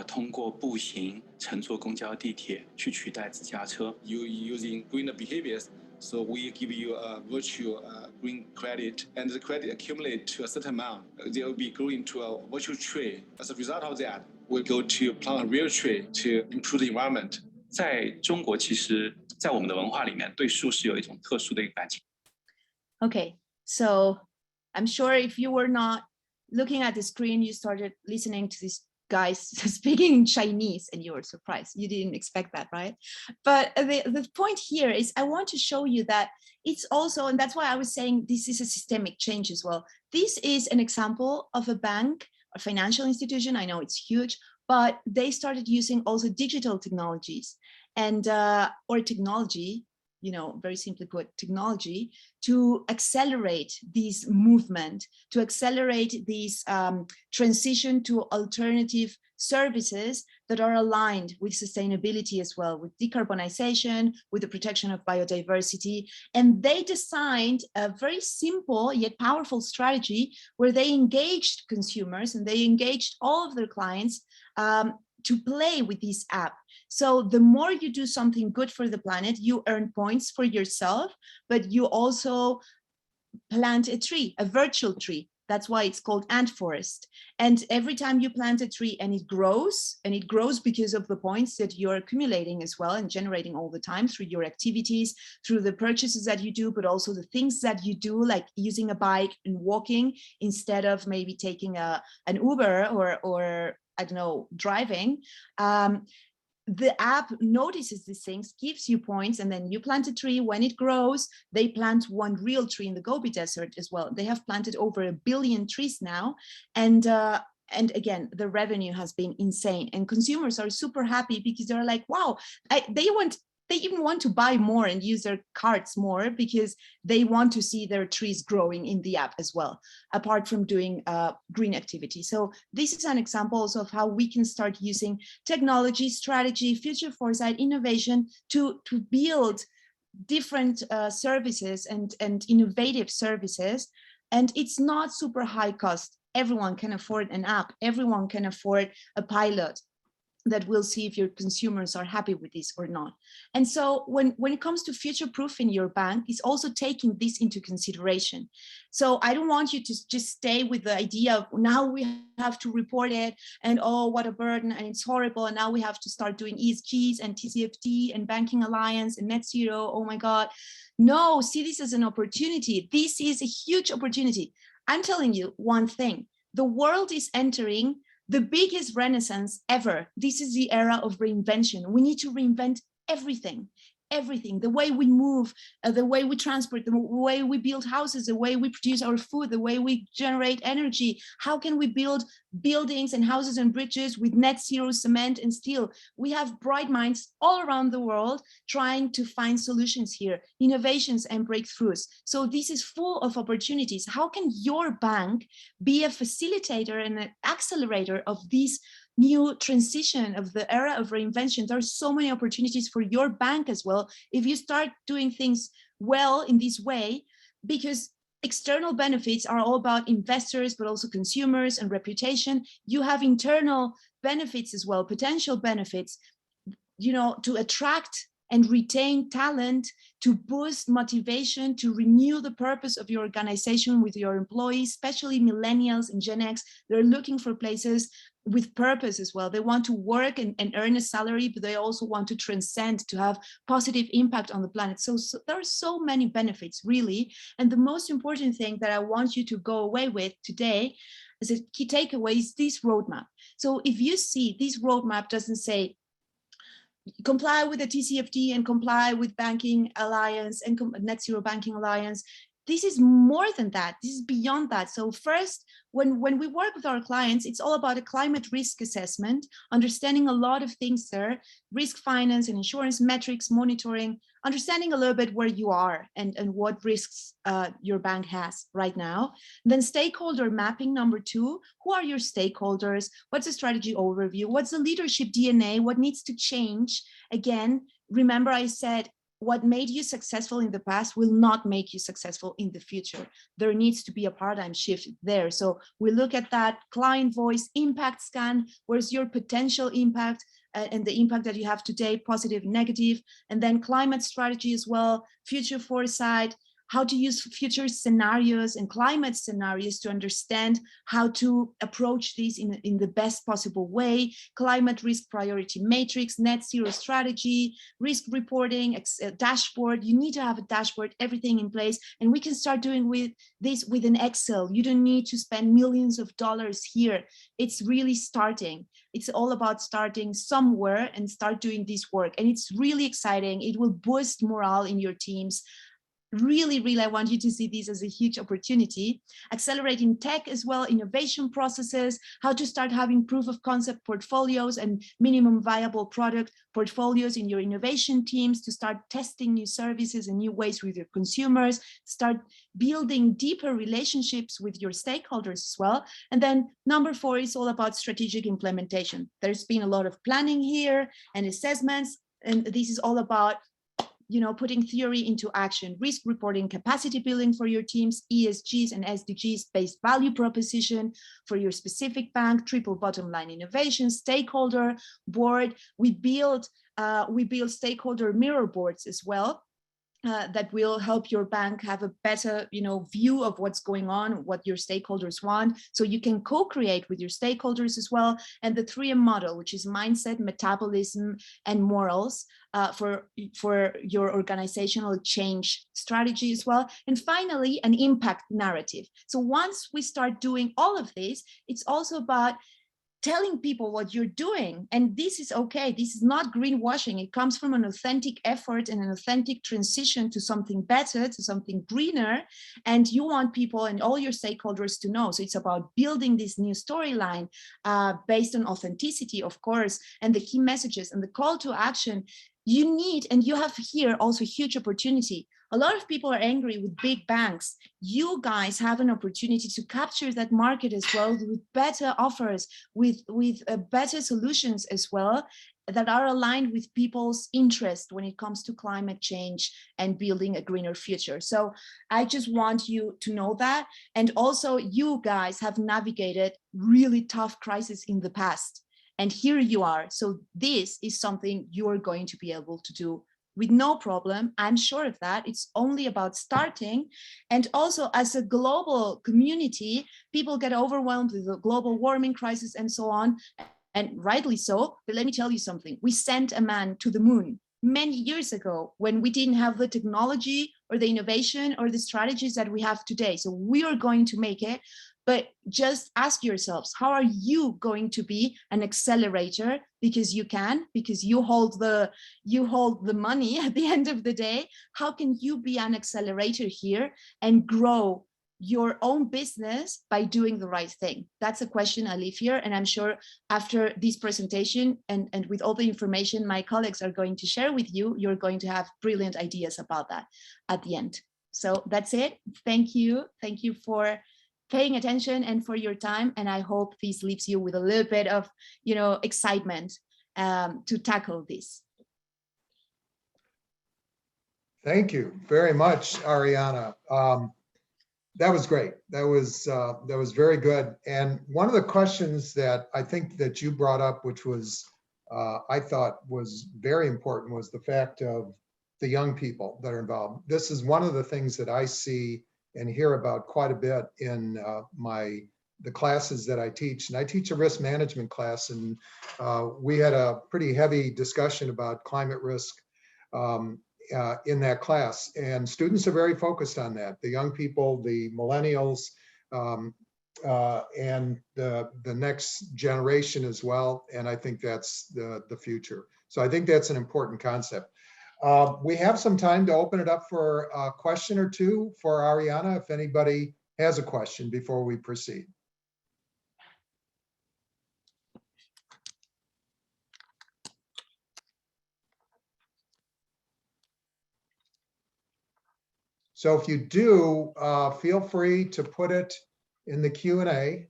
通过步行、乘坐公交、地铁去取代自家车。You using green behaviors, so we give you a virtual green credit, and the credit accumulate to a certain amount. They will be growing to a virtual tree. As a result of that, we go to plant a real tree to improve the environment. 在中国，其实，在我们的文化里面，对树是有一种特殊的一个感情。Okay, so I'm sure if you were not looking at the screen, you started listening to these guys speaking in Chinese and you were surprised. You didn't expect that, right? But the point here is I want to show you that it's also, and that's why I was saying this is a systemic change as well. This is an example of a bank, a financial institution. I know it's huge, but they started using also digital technologies and or technology, you know, very simply put, technology to accelerate this movement, to accelerate this transition to alternative services that are aligned with sustainability as well, with decarbonization, with the protection of biodiversity. And they designed a very simple yet powerful strategy where they engaged consumers and they engaged all of their clients to play with this app. So the more you do something good for the planet, you earn points for yourself, but you also plant a tree, a virtual tree. That's why it's called Ant Forest. And every time you plant a tree and it grows because of the points that you're accumulating as well and generating all the time through your activities, through the purchases that you do, but also the things that you do, like using a bike and walking instead of maybe taking an Uber or I don't know, driving. the app notices these things, gives you points, and then you plant a tree. When it grows, they plant one real tree in the Gobi Desert as well. They have planted over 1 billion trees now. And again, the revenue has been insane. And consumers are super happy because they're like, wow, they even want to buy more and use their carts more because they want to see their trees growing in the app as well, apart from doing green activity. So this is an example also of how we can start using technology, strategy, future foresight, innovation to build different services and innovative services. And it's not super high cost. Everyone can afford an app. Everyone can afford a pilot that will see if your consumers are happy with this or not. And so when it comes to future-proofing your bank, it's also taking this into consideration. So I don't want you to just stay with the idea of now we have to report it and oh, what a burden and it's horrible. And now we have to start doing ESGs and TCFT and Banking Alliance and net zero. Oh my God. No, see this as an opportunity. This is a huge opportunity. I'm telling you one thing, the world is entering the biggest renaissance ever. This is the era of reinvention. We need to reinvent everything, the way we move, the way we transport, the way we build houses, the way we produce our food, the way we generate energy. How can we build buildings and houses and bridges with net zero cement and steel? We have bright minds all around the world trying to find solutions here, innovations and breakthroughs. So this is full of opportunities. How can your bank be a facilitator and an accelerator of these new transition of the era of reinvention? There are so many opportunities for your bank as well if you start doing things well in this way, because external benefits are all about investors, but also consumers and reputation. You have internal benefits as well, potential benefits, to attract and retain talent, to boost motivation, to renew the purpose of your organization with your employees, especially millennials and Gen X. They're looking for places with purpose as well. They want to work and earn a salary, but they also want to transcend, to have positive impact on the planet. So there are so many benefits, really. And the most important thing that I want you to go away with today as a key takeaway is this roadmap. So if you see this roadmap doesn't say, comply with the TCFT and comply with Banking Alliance and Net Zero Banking Alliance. This is more than that. This is beyond that. So first, when we work with our clients, it's all about a climate risk assessment, understanding a lot of things there, risk finance and insurance metrics, monitoring, understanding a little bit where you are and what risks your bank has right now. Then stakeholder mapping, number 2, who are your stakeholders? What's the strategy overview? What's the leadership DNA? What needs to change? Again, remember I said, what made you successful in the past will not make you successful in the future. There needs to be a paradigm shift there. So we look at that client voice impact scan. Where's your potential impact and the impact that you have today, positive, negative, and then climate strategy as well, future foresight, how to use future scenarios and climate scenarios to understand how to approach these in the best possible way, climate risk priority matrix, net zero strategy, risk reporting, dashboard. You need to have a dashboard, everything in place, and we can start doing this with an Excel. You don't need to spend millions of dollars here. It's really starting. It's all about starting somewhere and start doing this work. And it's really exciting. It will boost morale in your teams. Really, I want you to see this as a huge opportunity. Accelerating tech as well, innovation processes, how to start having proof of concept portfolios and minimum viable product portfolios in your innovation teams, to start testing new services and new ways with your consumers, start building deeper relationships with your stakeholders as well. And then number 4 is all about strategic implementation. There's been a lot of planning here and assessments, and this is all about putting theory into action, risk reporting, capacity building for your teams, ESGs and SDGs based value proposition for your specific bank, triple bottom line innovation, stakeholder board. We build stakeholder mirror boards as well. That will help your bank have a better, view of what's going on, what your stakeholders want, so you can co-create with your stakeholders as well. And the 3M model, which is mindset, metabolism, and morals for your organizational change strategy as well. And finally, an impact narrative. So once we start doing all of this, it's also about telling people what you're doing. And this is okay. This is not greenwashing. It comes from an authentic effort and an authentic transition to something better, to something greener. And you want people and all your stakeholders to know. So it's about building this new storyline based on authenticity, of course, and the key messages and the call to action. You need, and you have here also a huge opportunity. A lot of people are angry with big banks. You guys have an opportunity to capture that market as well with better offers, with better solutions as well, that are aligned with people's interest when it comes to climate change and building a greener future. So I just want you to know that. And also you guys have navigated really tough crises in the past. And here you are. So this is something you're going to be able to do with no problem. I'm sure of that. It's only about starting. And also as a global community, people get overwhelmed with the global warming crisis and so on, and rightly so. But let me tell you something. We sent a man to the moon many years ago when we didn't have the technology or the innovation or the strategies that we have today. So we are going to make it. But just ask yourselves, how are you going to be an accelerator? Because you can, because you hold the money at the end of the day. How can you be an accelerator here and grow your own business by doing the right thing? That's a question I leave here. And I'm sure after this presentation and with all the information my colleagues are going to share with you, you're going to have brilliant ideas about that at the end. So that's it. Thank you. Thank you for paying attention and for your time. And I hope this leaves you with a little bit of, excitement to tackle this. Thank you very much, Ariana. That was great. That was very good. And one of the questions that I think that you brought up, which was, I thought was very important, was the fact of the young people that are involved. This is one of the things that I see and hear about quite a bit in the classes that I teach. And I teach a risk management class, and we had a pretty heavy discussion about climate risk in that class. And students are very focused on that. The young people, the millennials, and the next generation as well. And I think that's the future. So I think that's an important concept. We have some time to open it up for a question or two for Ariana, if anybody has a question before we proceed. So if you do, feel free to put it in the Q&A.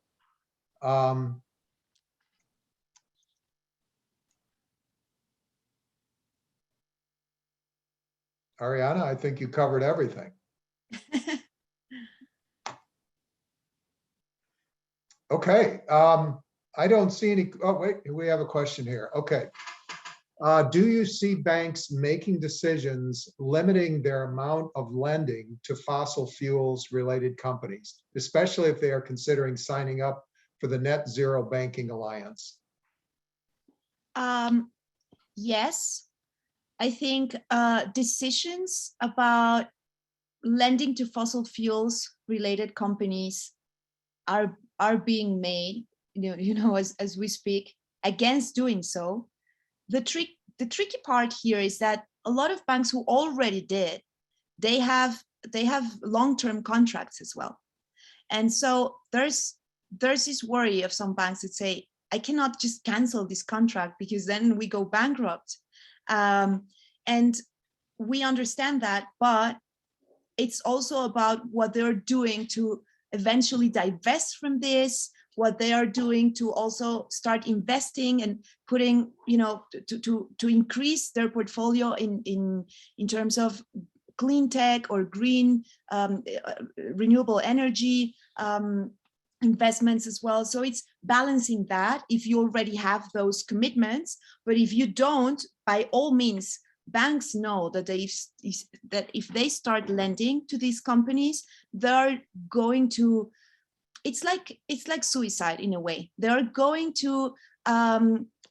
Ariana, I think you covered everything. Okay, I don't see any, oh wait, we have a question here. Okay. Do you see banks making decisions limiting their amount of lending to fossil fuels related companies, especially if they are considering signing up for the Net Zero Banking Alliance? Yes. I think decisions about lending to fossil fuels related companies are being made, as we speak, against doing so. The tricky part here is that a lot of banks who already did, they have long-term contracts as well. And so there's this worry of some banks that say, I cannot just cancel this contract because then we go bankrupt. And we understand that, but it's also about what they're doing to eventually divest from this, what they are doing to also start investing and putting, to increase their portfolio in terms of clean tech or green renewable energy investments as well. So it's balancing that if you already have those commitments, but if you don't, by all means, banks know that if they start lending to these companies, they're going to, it's like suicide in a way. They're going to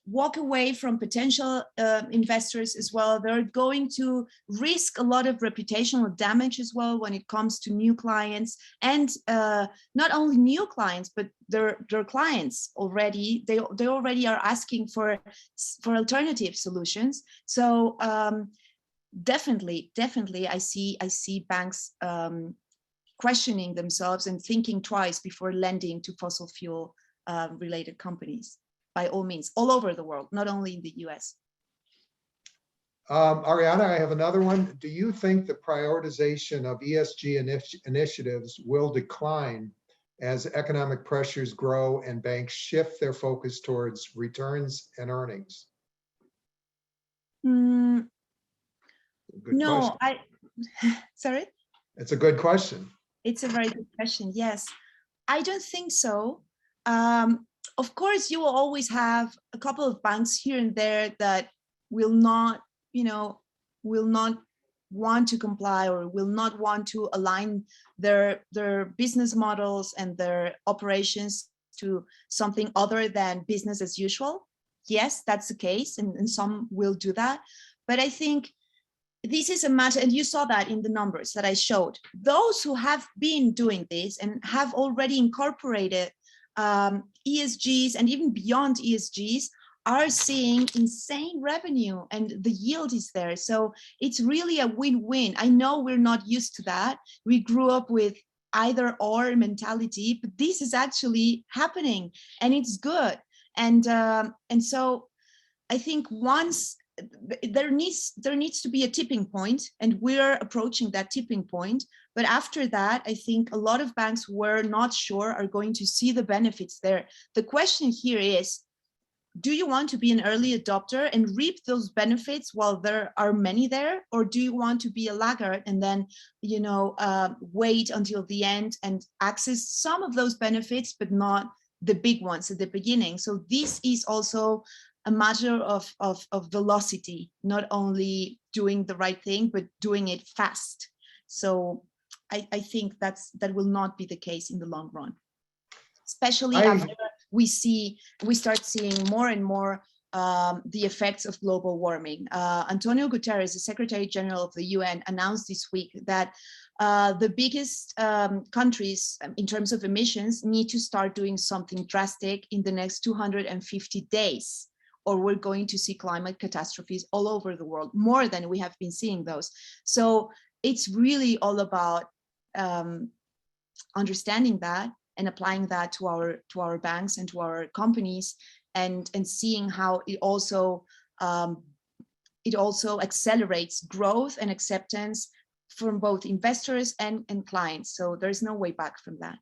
walk away from potential investors as well. They're going to risk a lot of reputational damage as well when it comes to new clients, and not only new clients, but their clients already. They already are asking for alternative solutions. So definitely, I see banks questioning themselves and thinking twice before lending to fossil fuel related companies. By all means, all over the world, not only in the US. Ariana, I have another one. Do you think the prioritization of ESG initiatives will decline as economic pressures grow and banks shift their focus towards returns and earnings? Good No, question. sorry? It's a good question. It's a very good question, yes. I don't think so. Of course, you will always have a couple of banks here and there that will not, will not want to comply or will not want to align their business models and their operations to something other than business as usual. Yes, that's the case, and some will do that. But I think this is a matter, and you saw that in the numbers that I showed. Those who have been doing this and have already incorporated ESGs and even beyond ESGs are seeing insane revenue, and the yield is there. So it's really a win-win. I know we're not used to that. We grew up with either or mentality, but this is actually happening, and it's good. And so I think once there needs to be a tipping point, and we're approaching that tipping point. But after that, I think a lot of banks who were not sure are going to see the benefits there. The question here is, do you want to be an early adopter and reap those benefits while there are many there, or do you want to be a laggard and then, wait until the end and access some of those benefits, but not the big ones at the beginning? So this is also a matter of velocity, not only doing the right thing, but doing it fast. So I think that will not be the case in the long run, especially after we start seeing more and more the effects of global warming. Antonio Guterres, the Secretary General of the UN, announced this week that the biggest countries in terms of emissions need to start doing something drastic in the next 250 days. Or we're going to see climate catastrophes all over the world, more than we have been seeing those. So it's really all about understanding that and applying that to our banks and to our companies, and seeing how it also accelerates growth and acceptance from both investors and clients. So there's no way back from that.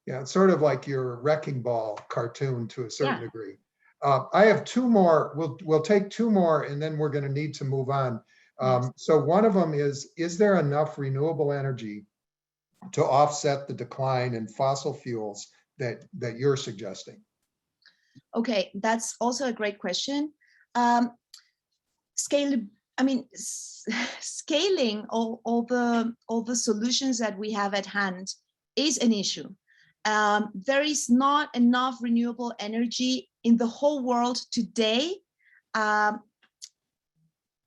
Yeah, it's sort of like your wrecking ball cartoon to a certain degree. I have two more. We'll take two more, and then we're going to need to move on. So one of them is there enough renewable energy to offset the decline in fossil fuels that you're suggesting? Okay, that's also a great question. Scaling all the solutions that we have at hand is an issue. There is not enough renewable energy in the whole world today.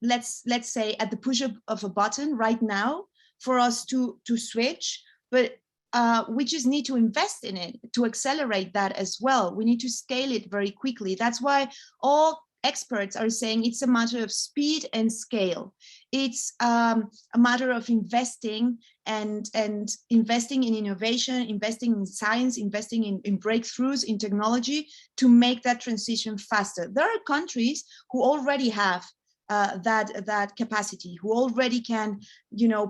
Let's say at the push of a button right now for us to switch, but we just need to invest in it to accelerate that as well. We need to scale it very quickly. That's why all experts are saying it's a matter of speed and scale. It's a matter of investing and investing in innovation, investing in science, investing in breakthroughs in technology to make that transition faster. There are countries who already have that capacity, who already can,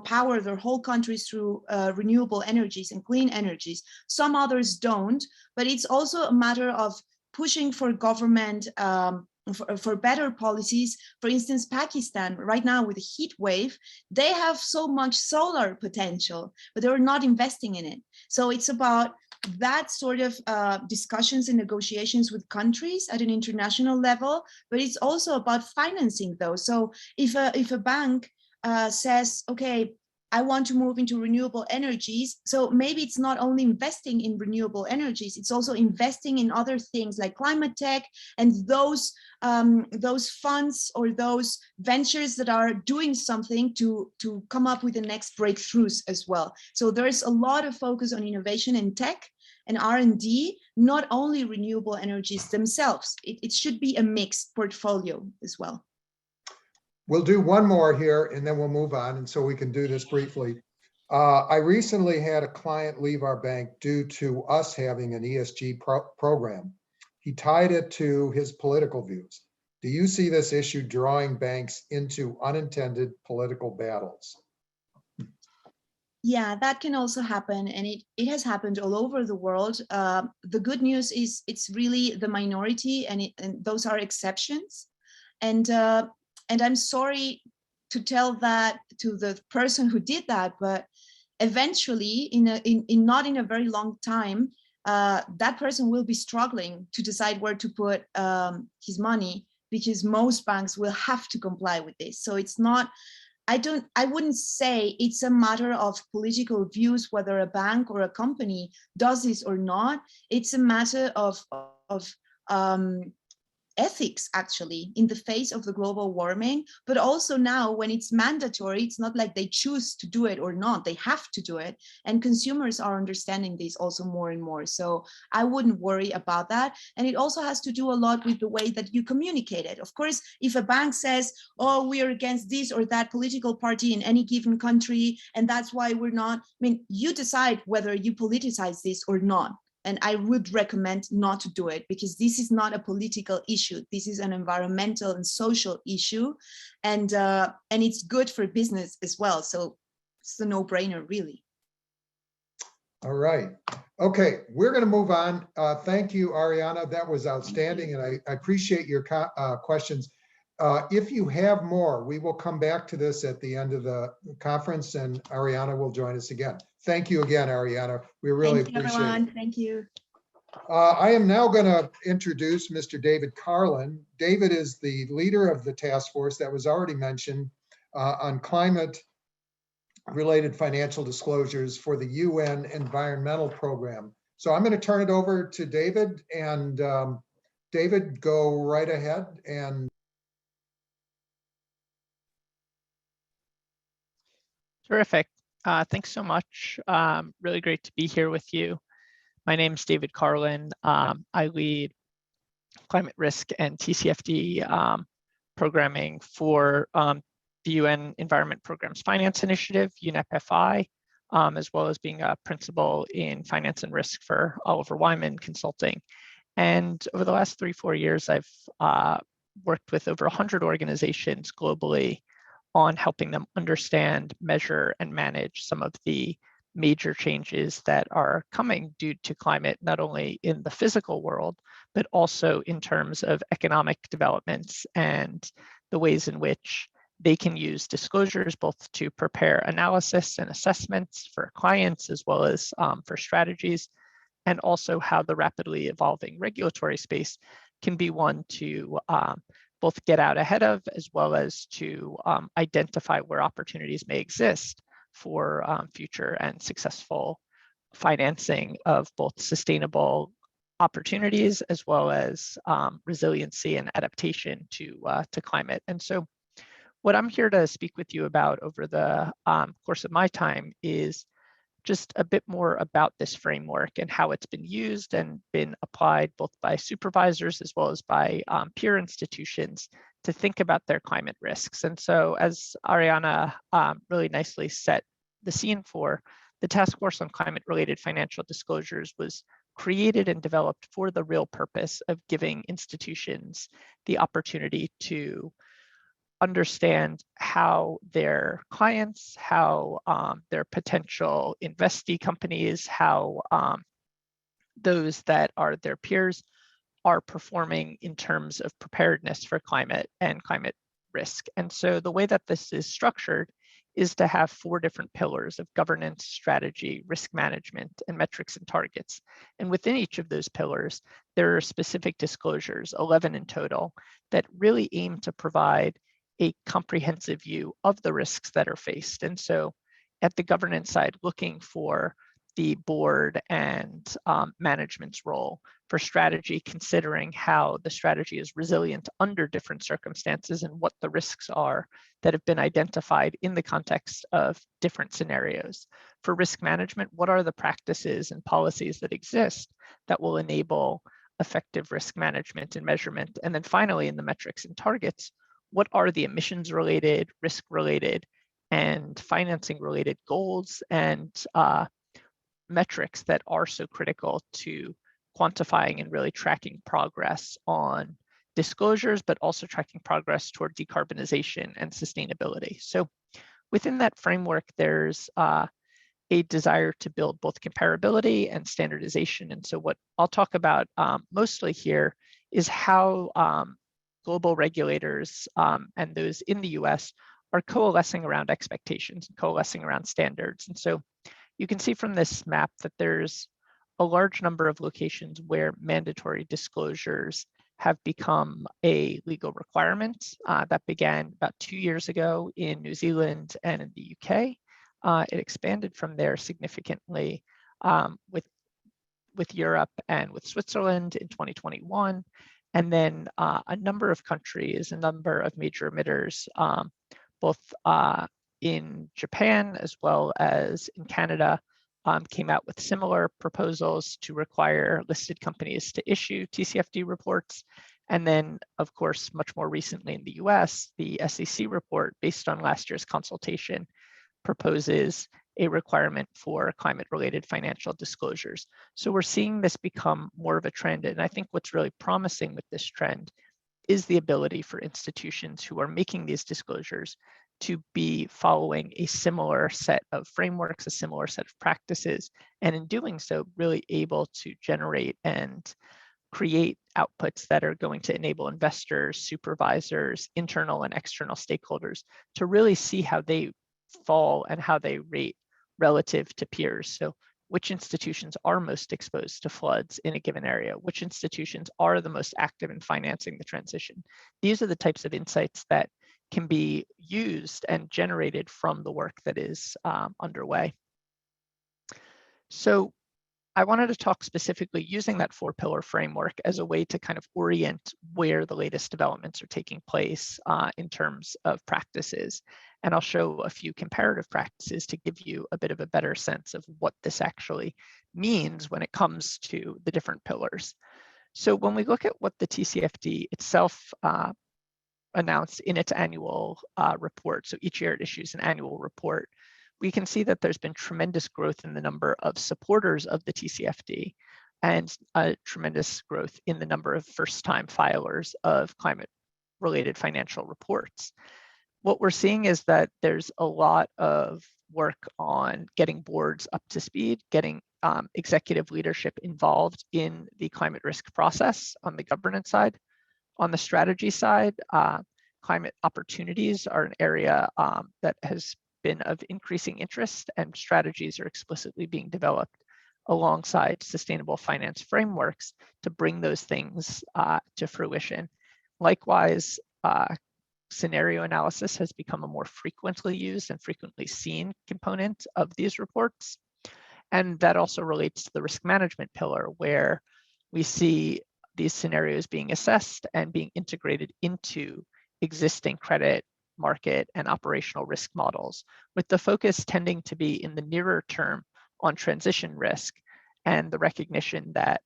power their whole countries through renewable energies and clean energies. Some others don't, but it's also a matter of pushing for government for better policies. For instance, Pakistan right now with the heat wave, they have so much solar potential, but they're not investing in it. So it's about that sort of discussions and negotiations with countries at an international level, but it's also about financing those. So if a bank says, okay, I want to move into renewable energies. So maybe it's not only investing in renewable energies, it's also investing in other things like climate tech and those funds or those ventures that are doing something to come up with the next breakthroughs as well. So there's a lot of focus on innovation and tech and R&D, not only renewable energies themselves. It should be a mixed portfolio as well. We'll do one more here and then we'll move on. And so we can do this briefly. I recently had a client leave our bank due to us having an ESG program. He tied it to his political views. Do you see this issue drawing banks into unintended political battles? Yeah, that can also happen, and it has happened all over the world. The good news is it's really the minority, and those are exceptions. And I'm sorry to tell that to the person who did that, but eventually, not in a very long time, that person will be struggling to decide where to put his money, because most banks will have to comply with this. So it's not. I wouldn't say it's a matter of political views whether a bank or a company does this or not. It's a matter of ethics, actually, in the face of the global warming. But also now, when it's mandatory, it's not like they choose to do it or not. They have to do it. And consumers are understanding this also more and more. So I wouldn't worry about that. And it also has to do a lot with the way that you communicate it. Of course, if a bank says, oh, we are against this or that political party in any given country, and that's why we're not, I mean, you decide whether you politicize this or not. And I would recommend not to do it, because this is not a political issue. This is an environmental and social issue, and it's good for business as well. So it's a no-brainer, really. All right. Okay, we're going to move on. Thank you, Ariana. That was outstanding, and I appreciate your questions. If you have more, we will come back to this at the end of the conference, and Ariana will join us again. Thank you again, Ariana. We really appreciate it. Thank you. I am now going to introduce Mr. David Carlin. David is the leader of the task force that was already mentioned on climate-related financial disclosures for the UN Environmental Program. So I'm going to turn it over to David, and David, go right ahead. And terrific. Thanks so much. Really great to be here with you. My name is David Carlin. I lead climate risk and TCFT programming for the UN Environment Programs Finance Initiative, UNEP-FI, as well as being a principal in finance and risk for Oliver Wyman Consulting. And over the last 3-4 years, I've worked with over 100 organizations globally on helping them understand, measure, and manage some of the major changes that are coming due to climate, not only in the physical world, but also in terms of economic developments and the ways in which they can use disclosures both to prepare analysis and assessments for clients, as well as for strategies, and also how the rapidly evolving regulatory space can be one to both get out ahead of, as well as to identify where opportunities may exist for future and successful financing of both sustainable opportunities, as well as resiliency and adaptation to climate. And so what I'm here to speak with you about over the course of my time is just a bit more about this framework and how it's been used and been applied both by supervisors as well as by peer institutions to think about their climate risks. And so, as Ariana really nicely set the scene for, the Task Force on Climate-Related Financial Disclosures was created and developed for the real purpose of giving institutions the opportunity to understand how their clients, how their potential investee companies, how those that are their peers are performing in terms of preparedness for climate and climate risk. And so the way that this is structured is to have 4 different pillars of governance, strategy, risk management, and metrics and targets. And within each of those pillars, there are specific disclosures, 11 in total, that really aim to provide a comprehensive view of the risks that are faced. And so at the governance side, looking for the board and management's role for strategy, considering how the strategy is resilient under different circumstances and what the risks are that have been identified in the context of different scenarios. For risk management, what are the practices and policies that exist that will enable effective risk management and measurement? And then finally, in the metrics and targets, what are the emissions related, risk related, and financing related goals and metrics that are so critical to quantifying and really tracking progress on disclosures, but also tracking progress toward decarbonization and sustainability. So within that framework, there's a desire to build both comparability and standardization. And so what I'll talk about mostly here is how global regulators and those in the US are coalescing around expectations and coalescing around standards. And so you can see from this map that there's a large number of locations where mandatory disclosures have become a legal requirement. That began about 2 years ago in New Zealand and in the UK. It expanded from there significantly with Europe and with Switzerland in 2021. And then a number of countries, a number of major emitters, both in Japan as well as in Canada, came out with similar proposals to require listed companies to issue TCFD reports. And then, of course, much more recently in the US, the SEC report, based on last year's consultation, proposes a requirement for climate-related financial disclosures. So we're seeing this become more of a trend. And I think what's really promising with this trend is the ability for institutions who are making these disclosures to be following a similar set of frameworks, a similar set of practices, and in doing so, really able to generate and create outputs that are going to enable investors, supervisors, internal and external stakeholders to really see how they fall and how they rate relative to peers. So which institutions are most exposed to floods in a given area, which institutions are the most active in financing the transition. These are the types of insights that can be used and generated from the work that is underway. So I wanted to talk specifically using that 4-pillar framework as a way to kind of orient where the latest developments are taking place in terms of practices. And I'll show a few comparative practices to give you a bit of a better sense of what this actually means when it comes to the different pillars. So when we look at what the TCFD itself announced in its annual report, so each year it issues an annual report, we can see that there's been tremendous growth in the number of supporters of the TCFD and a tremendous growth in the number of first-time filers of climate-related financial reports. What we're seeing is that there's a lot of work on getting boards up to speed, getting executive leadership involved in the climate risk process on the governance side. On the strategy side, climate opportunities are an area that has been of increasing interest, and strategies are explicitly being developed alongside sustainable finance frameworks to bring those things to fruition. Likewise, scenario analysis has become a more frequently used and frequently seen component of these reports. And that also relates to the risk management pillar, where we see these scenarios being assessed and being integrated into existing credit, market, and operational risk models, with the focus tending to be in the nearer term on transition risk and the recognition that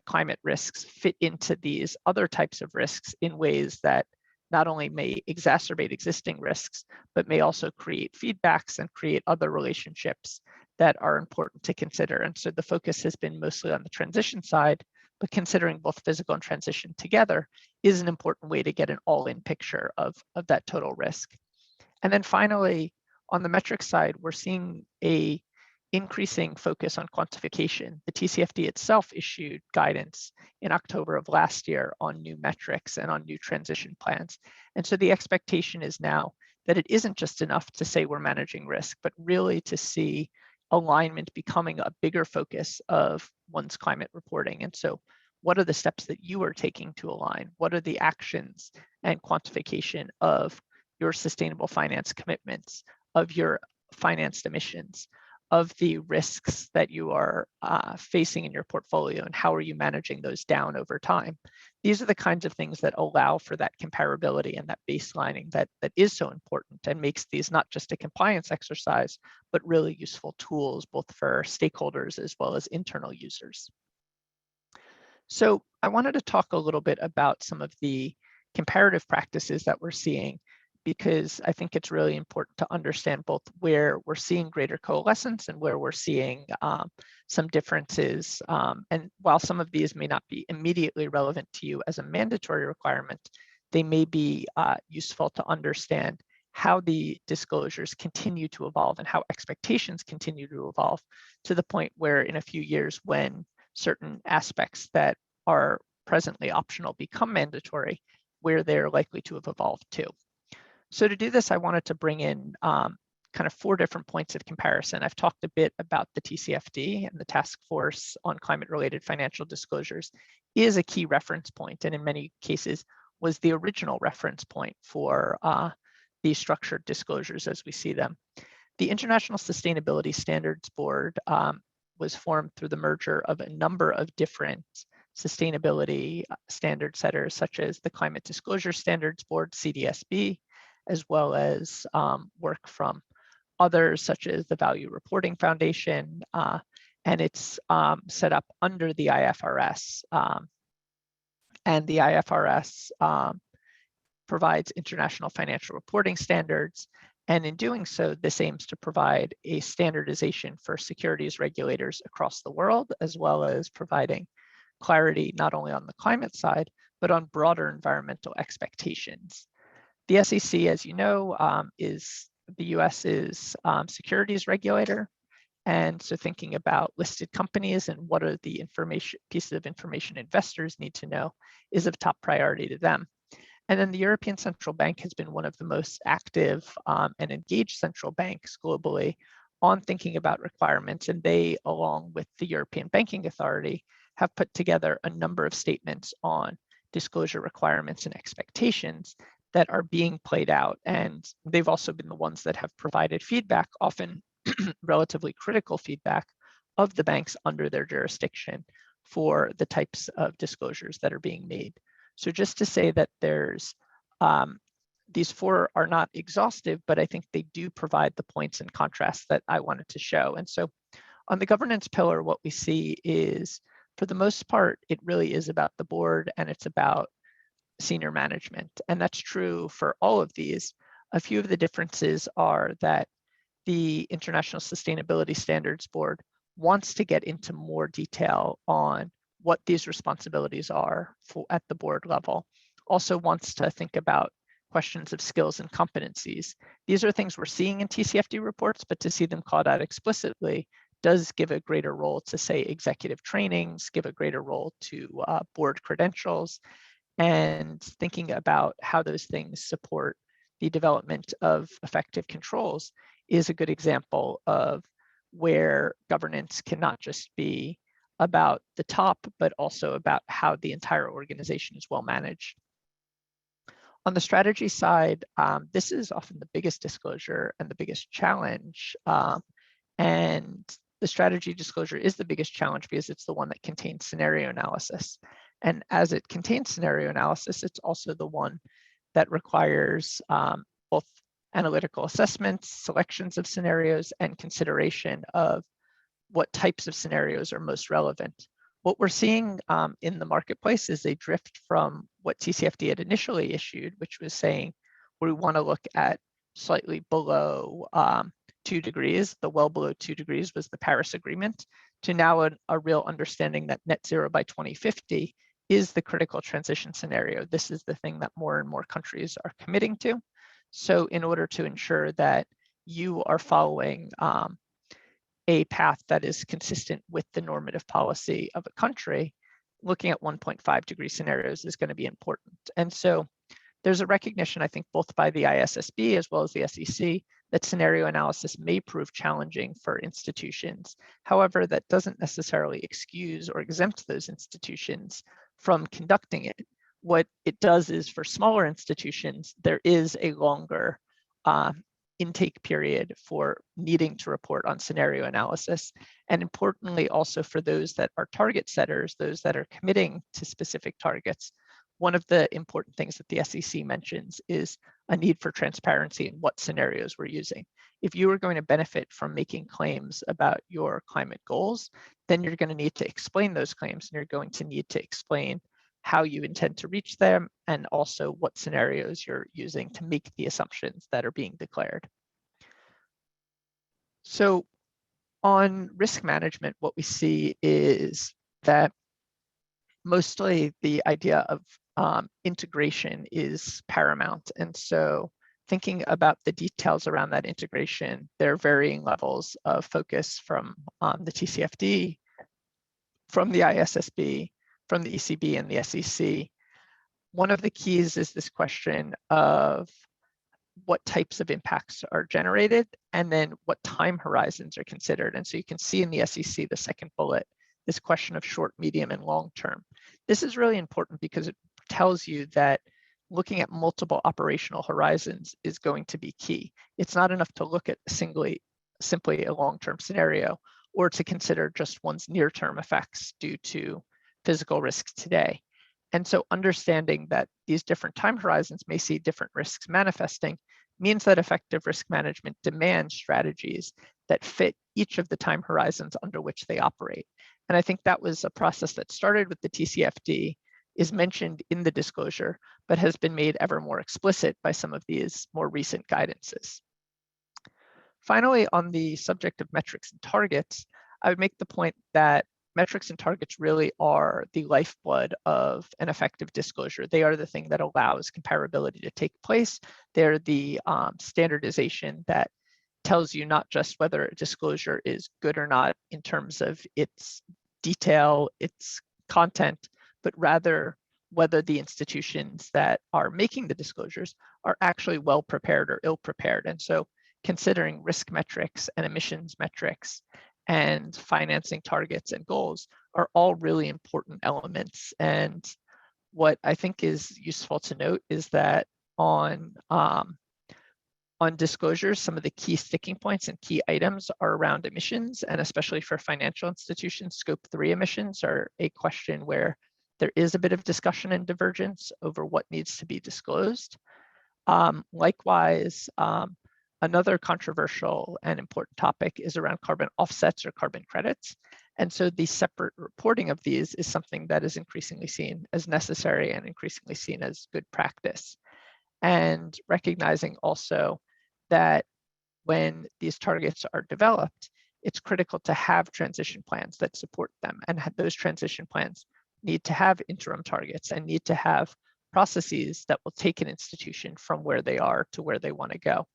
climate risks fit into these other types of risks in ways that not only may exacerbate existing risks, but may also create feedbacks and create other relationships that are important to consider. And so the focus has been mostly on the transition side, but considering both physical and transition together is an important way to get an all-in picture of that total risk. And then finally, on the metrics side, we're seeing a increasing focus on quantification. The TCFD itself issued guidance in October of last year on new metrics and on new transition plans. And so the expectation is now that it isn't just enough to say we're managing risk, but really to see alignment becoming a bigger focus of one's climate reporting. And so what are the steps that you are taking to align? What are the actions and quantification of your sustainable finance commitments, of your financed emissions, of the risks that you are facing in your portfolio, and how are you managing those down over time. These are the kinds of things that allow for that comparability and that baselining that is so important, and makes these not just a compliance exercise, but really useful tools both for stakeholders as well as internal users. So I wanted to talk a little bit about some of the comparative practices that we're seeing, because I think it's really important to understand both where we're seeing greater coalescence and where we're seeing some differences. And while some of these may not be immediately relevant to you as a mandatory requirement, they may be useful to understand how the disclosures continue to evolve and how expectations continue to evolve, to the point where in a few years, when certain aspects that are presently optional become mandatory, where they're likely to have evolved to. So to do this, I wanted to bring in kind of 4 different points of comparison. I've talked a bit about the TCFT, and the Task Force on Climate-Related Financial Disclosures is a key reference point, and in many cases was the original reference point for these structured disclosures as we see them. The International Sustainability Standards Board was formed through the merger of a number of different sustainability standard setters, such as the Climate Disclosure Standards Board, CDSB, as well as work from others such as the Value Reporting Foundation, and it's set up under the IFRS. And the IFRS provides international financial reporting standards, and in doing so, this aims to provide a standardization for securities regulators across the world, as well as providing clarity not only on the climate side, but on broader environmental expectations. The SEC, as you know, is the US's securities regulator. And so thinking about listed companies and what are the pieces of information investors need to know is of top priority to them. And then the European Central Bank has been one of the most active and engaged central banks globally on thinking about requirements. And they, along with the European Banking Authority, have put together a number of statements on disclosure requirements and expectations that are being played out. And they've also been the ones that have provided feedback, often relatively critical feedback, of the banks under their jurisdiction for the types of disclosures that are being made. So just to say that there's, these 4 are not exhaustive, but I think they do provide the points and contrasts that I wanted to show. And so on the governance pillar, what we see is, for the most part, it really is about the board and it's about senior management. And that's true for all of these. A few of the differences are that the International Sustainability Standards Board wants to get into more detail on what these responsibilities are at the board level, also wants to think about questions of skills and competencies. These are things we're seeing in TCFD reports, but to see them called out explicitly does give a greater role to, say, executive trainings, give a greater role to board credentials, and thinking about how those things support the development of effective controls is a good example of where governance can not just be about the top, but also about how the entire organization is well managed. On the strategy side, this is often the biggest disclosure and the biggest challenge. And the strategy disclosure is the biggest challenge because it's the one that contains scenario analysis. And as it contains scenario analysis, it's also the one that requires both analytical assessments, selections of scenarios, and consideration of what types of scenarios are most relevant. What we're seeing in the marketplace is a drift from what TCFD had initially issued, which was saying we want to look at slightly below 2 degrees. The well below 2 degrees was the Paris Agreement, to now a real understanding that net zero by 2050 is the critical transition scenario. This is the thing that more and more countries are committing to. So in order to ensure that you are following a path that is consistent with the normative policy of a country, looking at 1.5 degree scenarios is going to be important. And so there's a recognition, I think, both by the ISSB as well as the SEC, that scenario analysis may prove challenging for institutions. However, that doesn't necessarily excuse or exempt those institutions from conducting it. What it does is, for smaller institutions, there is a longer intake period for needing to report on scenario analysis. And importantly, also for those that are target setters, those that are committing to specific targets, one of the important things that the SEC mentions is a need for transparency in what scenarios we're using. If you are going to benefit from making claims about your climate goals, then you're going to need to explain those claims, and you're going to need to explain how you intend to reach them, and also what scenarios you're using to make the assumptions that are being declared. So on risk management, what we see is that mostly the idea of integration is paramount. And so thinking about the details around that integration, there are varying levels of focus from the TCFD, from the ISSB, from the ECB and the SEC. One of the keys is this question of what types of impacts are generated, and then what time horizons are considered. And so you can see in the SEC, the second bullet, this question of short, medium, and long term. This is really important because it tells you that looking at multiple operational horizons is going to be key. It's not enough to look at simply a long-term scenario, or to consider just one's near-term effects due to physical risks today. And so understanding that these different time horizons may see different risks manifesting means that effective risk management demands strategies that fit each of the time horizons under which they operate. And I think that was a process that started with the TCFD, is mentioned in the disclosure, but has been made ever more explicit by some of these more recent guidances. Finally, on the subject of metrics and targets, I would make the point that metrics and targets really are the lifeblood of an effective disclosure. They are the thing that allows comparability to take place. They're the standardization that tells you not just whether a disclosure is good or not in terms of its detail, its content, but rather whether the institutions that are making the disclosures are actually well prepared or ill prepared. And so considering risk metrics and emissions metrics and financing targets and goals are all really important elements. And what I think is useful to note is that on disclosures, some of the key sticking points and key items are around emissions, and especially for financial institutions, scope 3 emissions are a question where there is a bit of discussion and divergence over what needs to be disclosed. Likewise, another controversial and important topic is around carbon offsets or carbon credits. And so the separate reporting of these is something that is increasingly seen as necessary and increasingly seen as good practice. And recognizing also that when these targets are developed, it's critical to have transition plans that support them. And those transition plans need to have interim targets and need to have processes that will take an institution from where they are to where they want to go.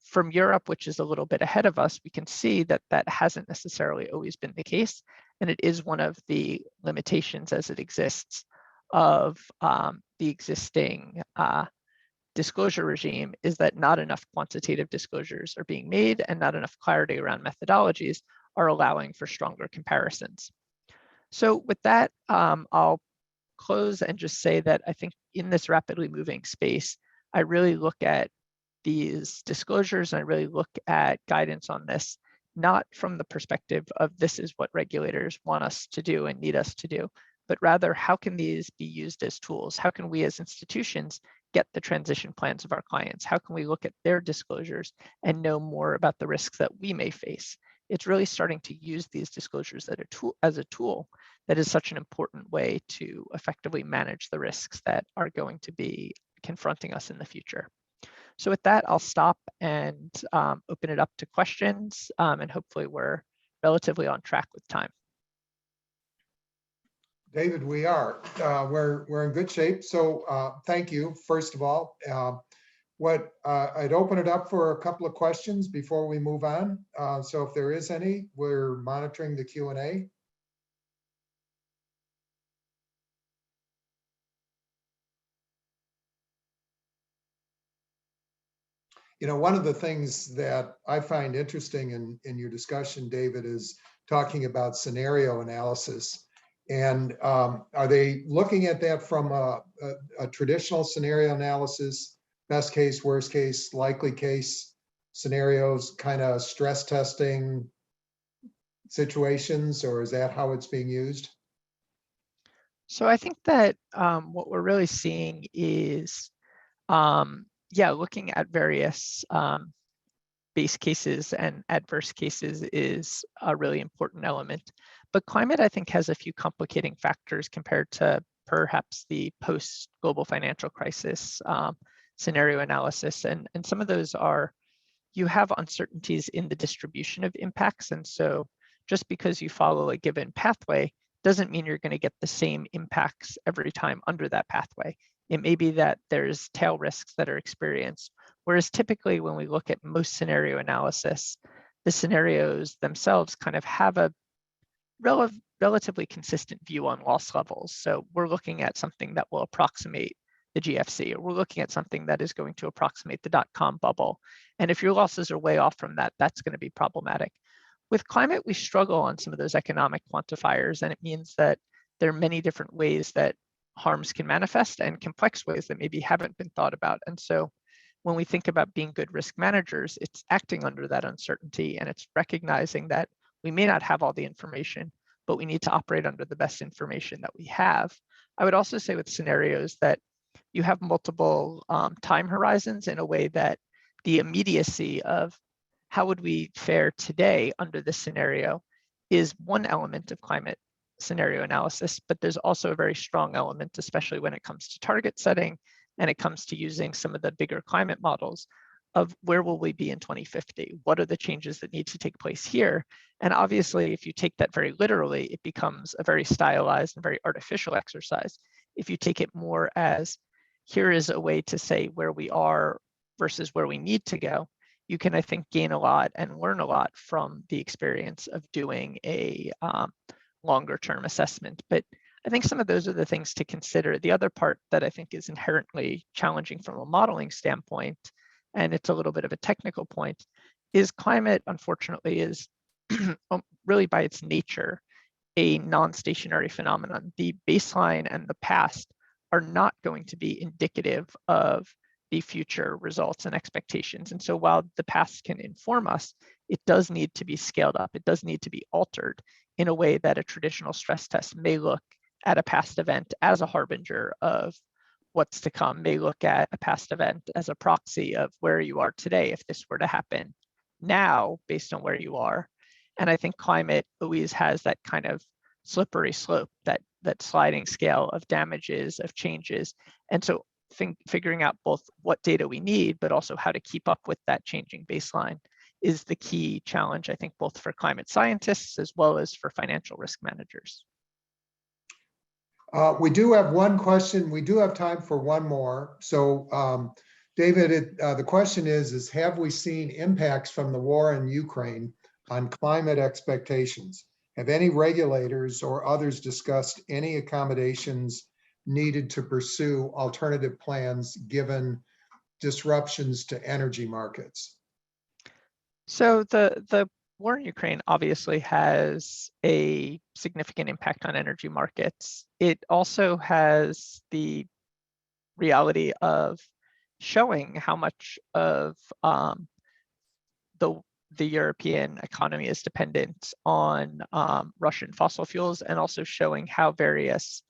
From Europe, which is a little bit ahead of us, we can see that that hasn't necessarily always been the case. And it is one of the limitations as it exists of the existing disclosure regime, is that not enough quantitative disclosures are being made and not enough clarity around methodologies are allowing for stronger comparisons. So with that, I'll close and just say that I think in this rapidly moving space, I really look at these disclosures and I really look at guidance on this, not from the perspective of this is what regulators want us to do and need us to do, but rather how can these be used as tools? How can we as institutions get the transition plans of our clients? How can we look at their disclosures and know more about the risks that we may face? It's really starting to use these disclosures as a tool that is such an important way to effectively manage the risks that are going to be confronting us in the future. So with that, I'll stop and open it up to questions, and hopefully we're relatively on track with time. David, we are. We're in good shape. So thank you, first of all. I'd open it up for a couple of questions before we move on. So if there is any, we're monitoring the Q&A. You know, one of the things that I find interesting in your discussion, David, is talking about scenario analysis. And are they looking at that from a traditional scenario analysis, best case, worst case, likely case scenarios, kind of stress testing situations, or is that how it's being used? So I think that what we're really seeing is, looking at various base cases and adverse cases is a really important element. But climate, I think, has a few complicating factors compared to perhaps the post-global financial crisis scenario analysis. And some of those are, you have uncertainties in the distribution of impacts. And so just because you follow a given pathway doesn't mean you're going to get the same impacts every time under that pathway. It may be that there's tail risks that are experienced. Whereas typically when we look at most scenario analysis, the scenarios themselves kind of have a relatively consistent view on loss levels. So we're looking at something that will approximate the GFC, or we're looking at something that is going to approximate the dot-com bubble. And if your losses are way off from that, that's going to be problematic. With climate, we struggle on some of those economic quantifiers, and it means that there are many different ways that harms can manifest and complex ways that maybe haven't been thought about. And so when we think about being good risk managers, it's acting under that uncertainty, and it's recognizing that we may not have all the information, but we need to operate under the best information that we have. I would also say with scenarios that you have multiple time horizons in a way that the immediacy of how would we fare today under this scenario is one element of climate scenario analysis, but there's also a very strong element, especially when it comes to target setting and it comes to using some of the bigger climate models of where will we be in 2050? What are the changes that need to take place here? And obviously, if you take that very literally, it becomes a very stylized and very artificial exercise. If you take it more as, here is a way to say where we are versus where we need to go, you can, I think, gain a lot and learn a lot from the experience of doing a longer term assessment. But I think some of those are the things to consider. The other part that I think is inherently challenging from a modeling standpoint, and it's a little bit of a technical point, is climate, unfortunately, is really by its nature a non-stationary phenomenon. The baseline and the past are not going to be indicative of the future results and expectations. And so while the past can inform us, it does need to be scaled up. It does need to be altered in a way that a traditional stress test may look at a past event as a harbinger of what's to come, may look at a past event as a proxy of where you are today if this were to happen now based on where you are. And I think climate always has that kind of slippery slope, that sliding scale of damages, of changes. And so figuring out both what data we need, but also how to keep up with that changing baseline is the key challenge, I think, both for climate scientists as well as for financial risk managers. We do have one question. We do have time for one more. So David, the question is have we seen impacts from the war in Ukraine on climate expectations? Have any regulators or others discussed any accommodations needed to pursue alternative plans given disruptions to energy markets? So the war in Ukraine obviously has a significant impact on energy markets. It also has the reality of showing how much of the European economy is dependent on Russian fossil fuels, and also showing how various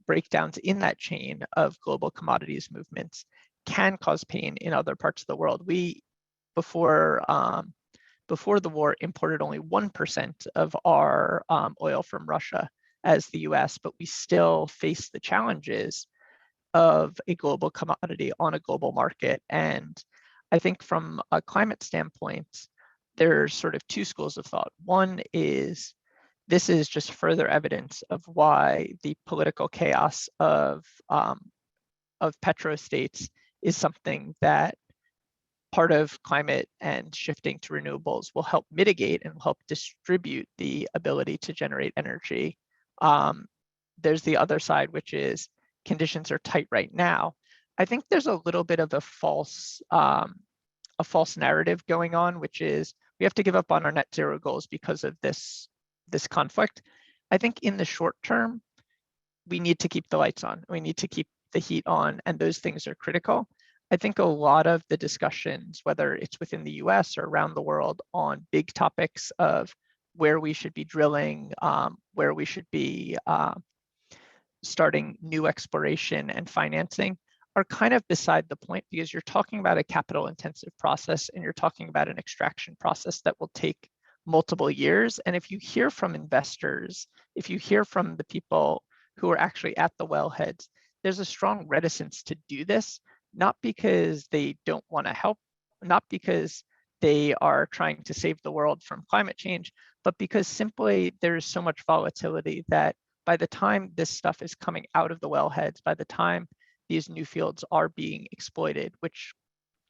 breakdowns in that chain of global commodities movements can cause pain in other parts of the world. We, before the war, imported only 1% of our oil from Russia as the US, but we still face the challenges of a global commodity on a global market. And I think from a climate standpoint, there's sort of two schools of thought. One is, this is just further evidence of why the political chaos of petrostates is something that part of climate and shifting to renewables will help mitigate and will help distribute the ability to generate energy. There's the other side, which is conditions are tight right now. I think there's a little bit of a false narrative going on, which is we have to give up on our net zero goals because of this conflict. I think in the short term, we need to keep the lights on. We need to keep the heat on, and those things are critical. I think a lot of the discussions, whether it's within the US or around the world, on big topics of where we should be drilling, where we should be starting new exploration and financing, are kind of beside the point, because you're talking about a capital intensive process and you're talking about an extraction process that will take multiple years. And if you hear from investors, if you hear from the people who are actually at the wellheads, there's a strong reticence to do this, not because they don't want to help, not because they are trying to save the world from climate change, but because simply there's so much volatility that by the time this stuff is coming out of the wellheads, by the time these new fields are being exploited, which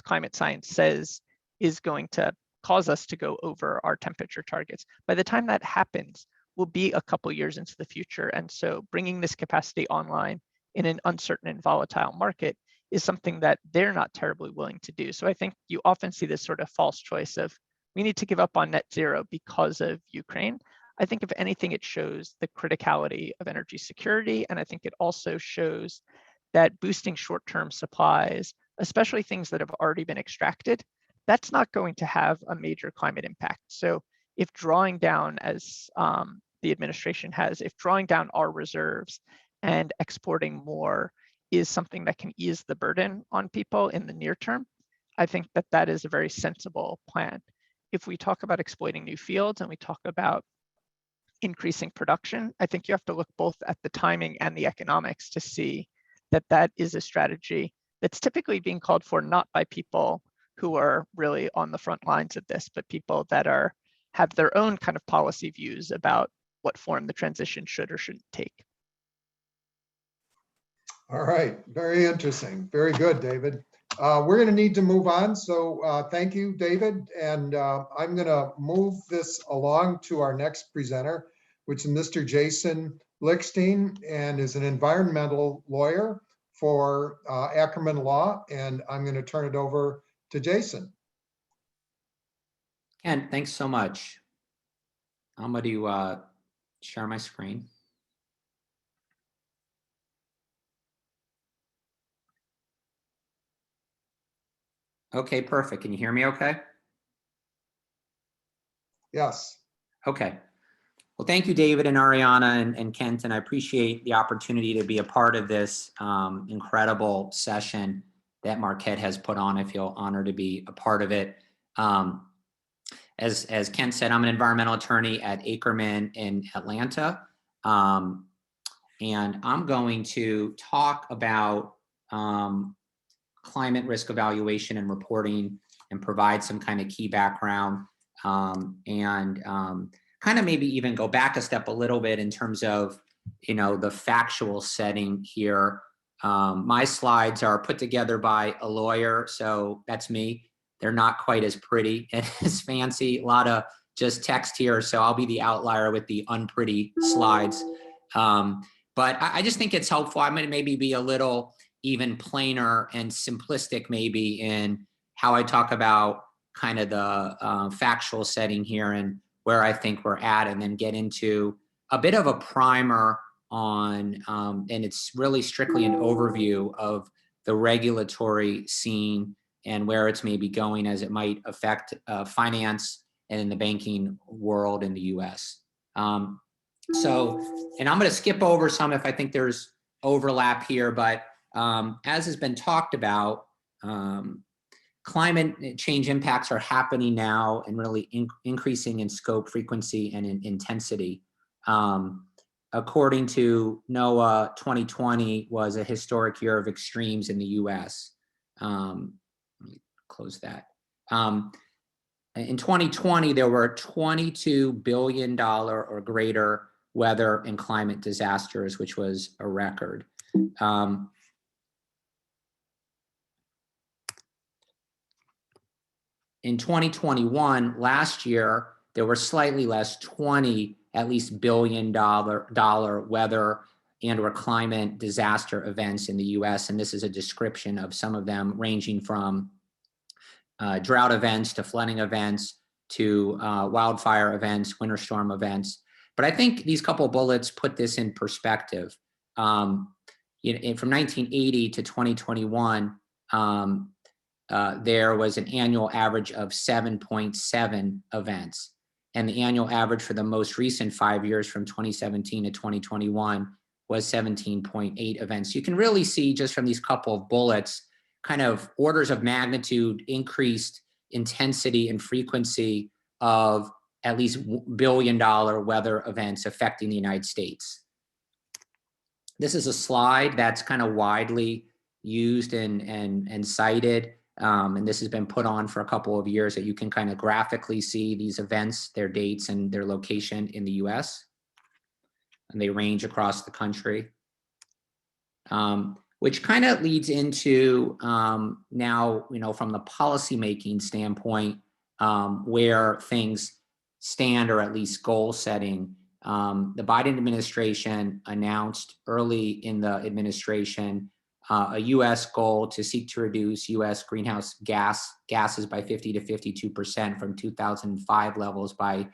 climate science says is going to cause us to go over our temperature targets, by the time that happens, we'll be a couple years into the future. And so bringing this capacity online in an uncertain and volatile market is something that they're not terribly willing to do. So I think you often see this sort of false choice of, we need to give up on net zero because of Ukraine. I think if anything, it shows the criticality of energy security. And I think it also shows that boosting short-term supplies, especially things that have already been extracted, that's not going to have a major climate impact. So if drawing down, as the administration has, if drawing down our reserves and exporting more is something that can ease the burden on people in the near term, I think that that is a very sensible plan. If we talk about exploiting new fields and we talk about increasing production, I think you have to look both at the timing and the economics to see that that is a strategy that's typically being called for not by people who are really on the front lines of this, but people that have their own kind of policy views about what form the transition should or shouldn't take. All right, very interesting. Very good, David. We're going to need to move on. So thank you, David. And I'm going to move this along to our next presenter, which is Mr. Jason Lickstein, and is an environmental lawyer for Ackerman Law. And I'm going to turn it over to Jason. Ken, thanks so much. I'm going to share my screen. Okay, perfect. Can you hear me okay? Yes. Okay. Well, thank you, David and Ariana and Kent, and I appreciate the opportunity to be a part of this incredible session that Marquette has put on. I feel honored to be a part of it. As Kent said, I'm an environmental attorney at Ackerman in Atlanta, and I'm going to talk about climate risk evaluation and reporting and provide some kind of key background and kind of maybe even go back a step a little bit in terms of, the factual setting here. My slides are put together by a lawyer, so that's me. They're not quite as pretty and as fancy, a lot of just text here, so I'll be the outlier with the unpretty slides. But I just think it's helpful. I'm going to maybe be a little even plainer and simplistic maybe in how I talk about kind of the factual setting here and where I think we're at, and then get into a bit of a primer on, and it's really strictly an overview of the regulatory scene and where it's maybe going as it might affect finance and in the banking world in the US. And I'm going to skip over some if I think there's overlap here, but as has been talked about, climate change impacts are happening now and really increasing in scope, frequency, and in intensity. According to NOAA, 2020 was a historic year of extremes in the US. Let me close that. In 2020, there were $22 billion or greater weather and climate disasters, which was a record. In 2021, last year, there were slightly less, 20 at least $billion weather and or climate disaster events in the US. And this is a description of some of them, ranging from drought events to flooding events to wildfire events, winter storm events. But I think these couple bullets put this in perspective. From 1980 to 2021, there was an annual average of 7.7 events. And the annual average for the most recent 5 years from 2017 to 2021 was 17.8 events. You can really see just from these couple of bullets, kind of orders of magnitude increased intensity and frequency of at least $1 billion weather events affecting the United States. This is a slide that's kind of widely used and cited. And this has been put on for a couple of years, that you can kind of graphically see these events, their dates and their location in the US. And they range across the country. Which kind of leads into now, from the policymaking standpoint, where things stand, or at least goal setting. The Biden administration announced early in the administration a U.S. goal to seek to reduce U.S. greenhouse gases by 50 to 52% from 2005 levels by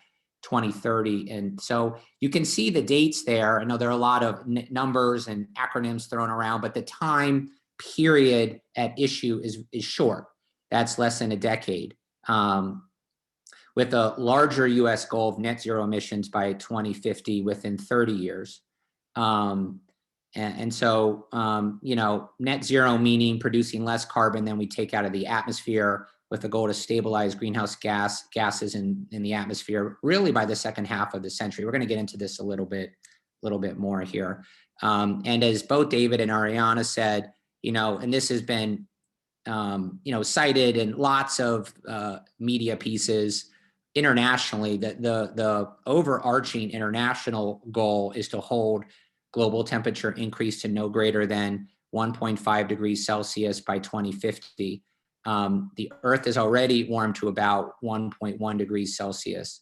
2030. And so you can see the dates there. I know there are a lot of numbers and acronyms thrown around, but the time period at issue is short. That's less than a decade. With a larger US goal of net zero emissions by 2050 within 30 years. So, net zero meaning producing less carbon than we take out of the atmosphere, with the goal to stabilize greenhouse gases in the atmosphere, really by the second half of the century. We're going to get into this a little bit more here. And as both David and Ariana said, and this has been, cited in lots of media pieces internationally, that the overarching international goal is to hold global temperature increase to no greater than 1.5 degrees Celsius by 2050. The Earth is already warmed to about 1.1 degrees Celsius.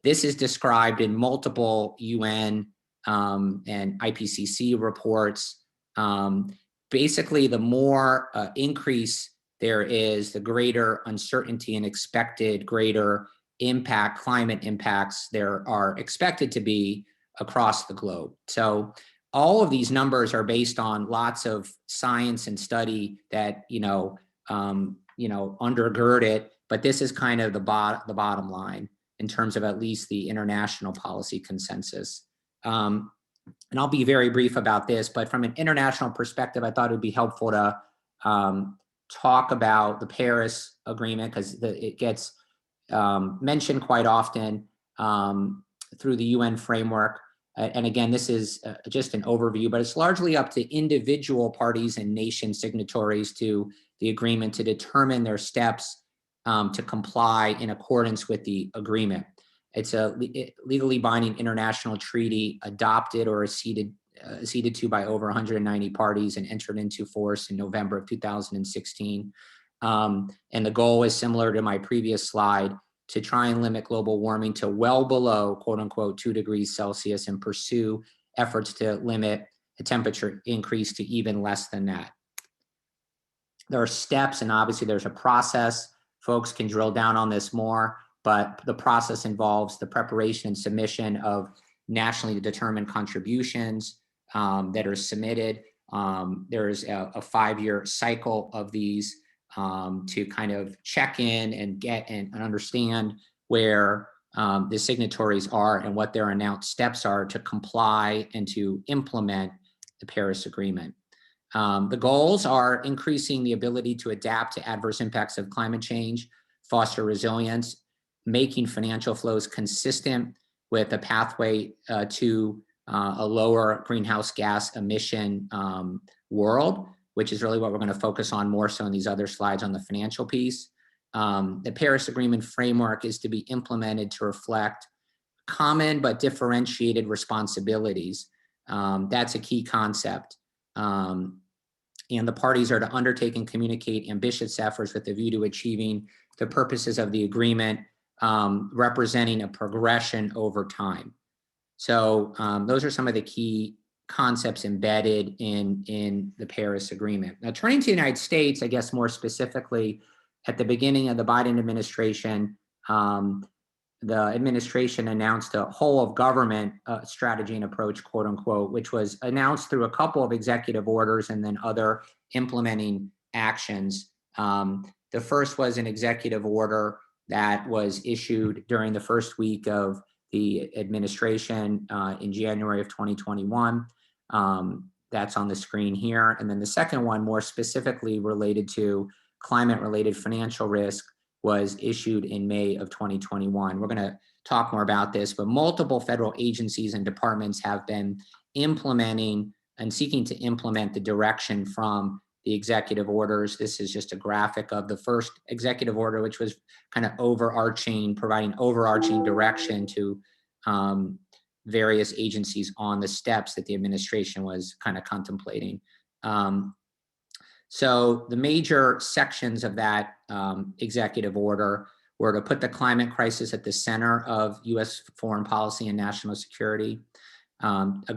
This is described in multiple UN and IPCC reports. Basically, the more increase there is, the greater uncertainty and expected greater climate impacts there are expected to be across the globe. So all of these numbers are based on lots of science and study that, undergird it, but this is kind of the bottom line in terms of at least the international policy consensus. And I'll be very brief about this, but from an international perspective, I thought it would be helpful to talk about the Paris Agreement, because it gets mentioned quite often through the UN framework. And again, this is just an overview, but it's largely up to individual parties and nation signatories to the agreement to determine their steps to comply in accordance with the agreement. It's a legally binding international treaty adopted or acceded to by over 190 parties and entered into force in November of 2016. And the goal is similar to my previous slide, to try and limit global warming to well below, quote unquote, 2 degrees Celsius, and pursue efforts to limit the temperature increase to even less than that. There are steps, and obviously there's a process. Folks can drill down on this more, but the process involves the preparation and submission of nationally determined contributions that are submitted. There's a 5-year cycle of these to kind of check in and get and understand where the signatories are and what their announced steps are to comply and to implement the Paris Agreement. The goals are increasing the ability to adapt to adverse impacts of climate change, foster resilience, making financial flows consistent with a pathway to a lower greenhouse gas emission world, which is really what we're going to focus on more so in these other slides on the financial piece. The Paris Agreement framework is to be implemented to reflect common but differentiated responsibilities. That's a key concept. And the parties are to undertake and communicate ambitious efforts with a view to achieving the purposes of the agreement, representing a progression over time. So those are some of the key concepts embedded in the Paris Agreement. Now, turning to the United States, I guess more specifically, at the beginning of the Biden administration, the administration announced a whole of government strategy and approach, quote unquote, which was announced through a couple of executive orders and then other implementing actions. The first was an executive order that was issued during the first week of the administration in January of 2021. That's on the screen here. And then the second one, more specifically related to climate-related financial risk, was issued in May of 2021. We're going to talk more about this, but multiple federal agencies and departments have been implementing and seeking to implement the direction from the executive orders. This is just a graphic of the first executive order, which was kind of overarching, providing overarching direction to various agencies on the steps that the administration was kind of contemplating. So the major sections of that executive order were to put the climate crisis at the center of U.S. foreign policy and national security,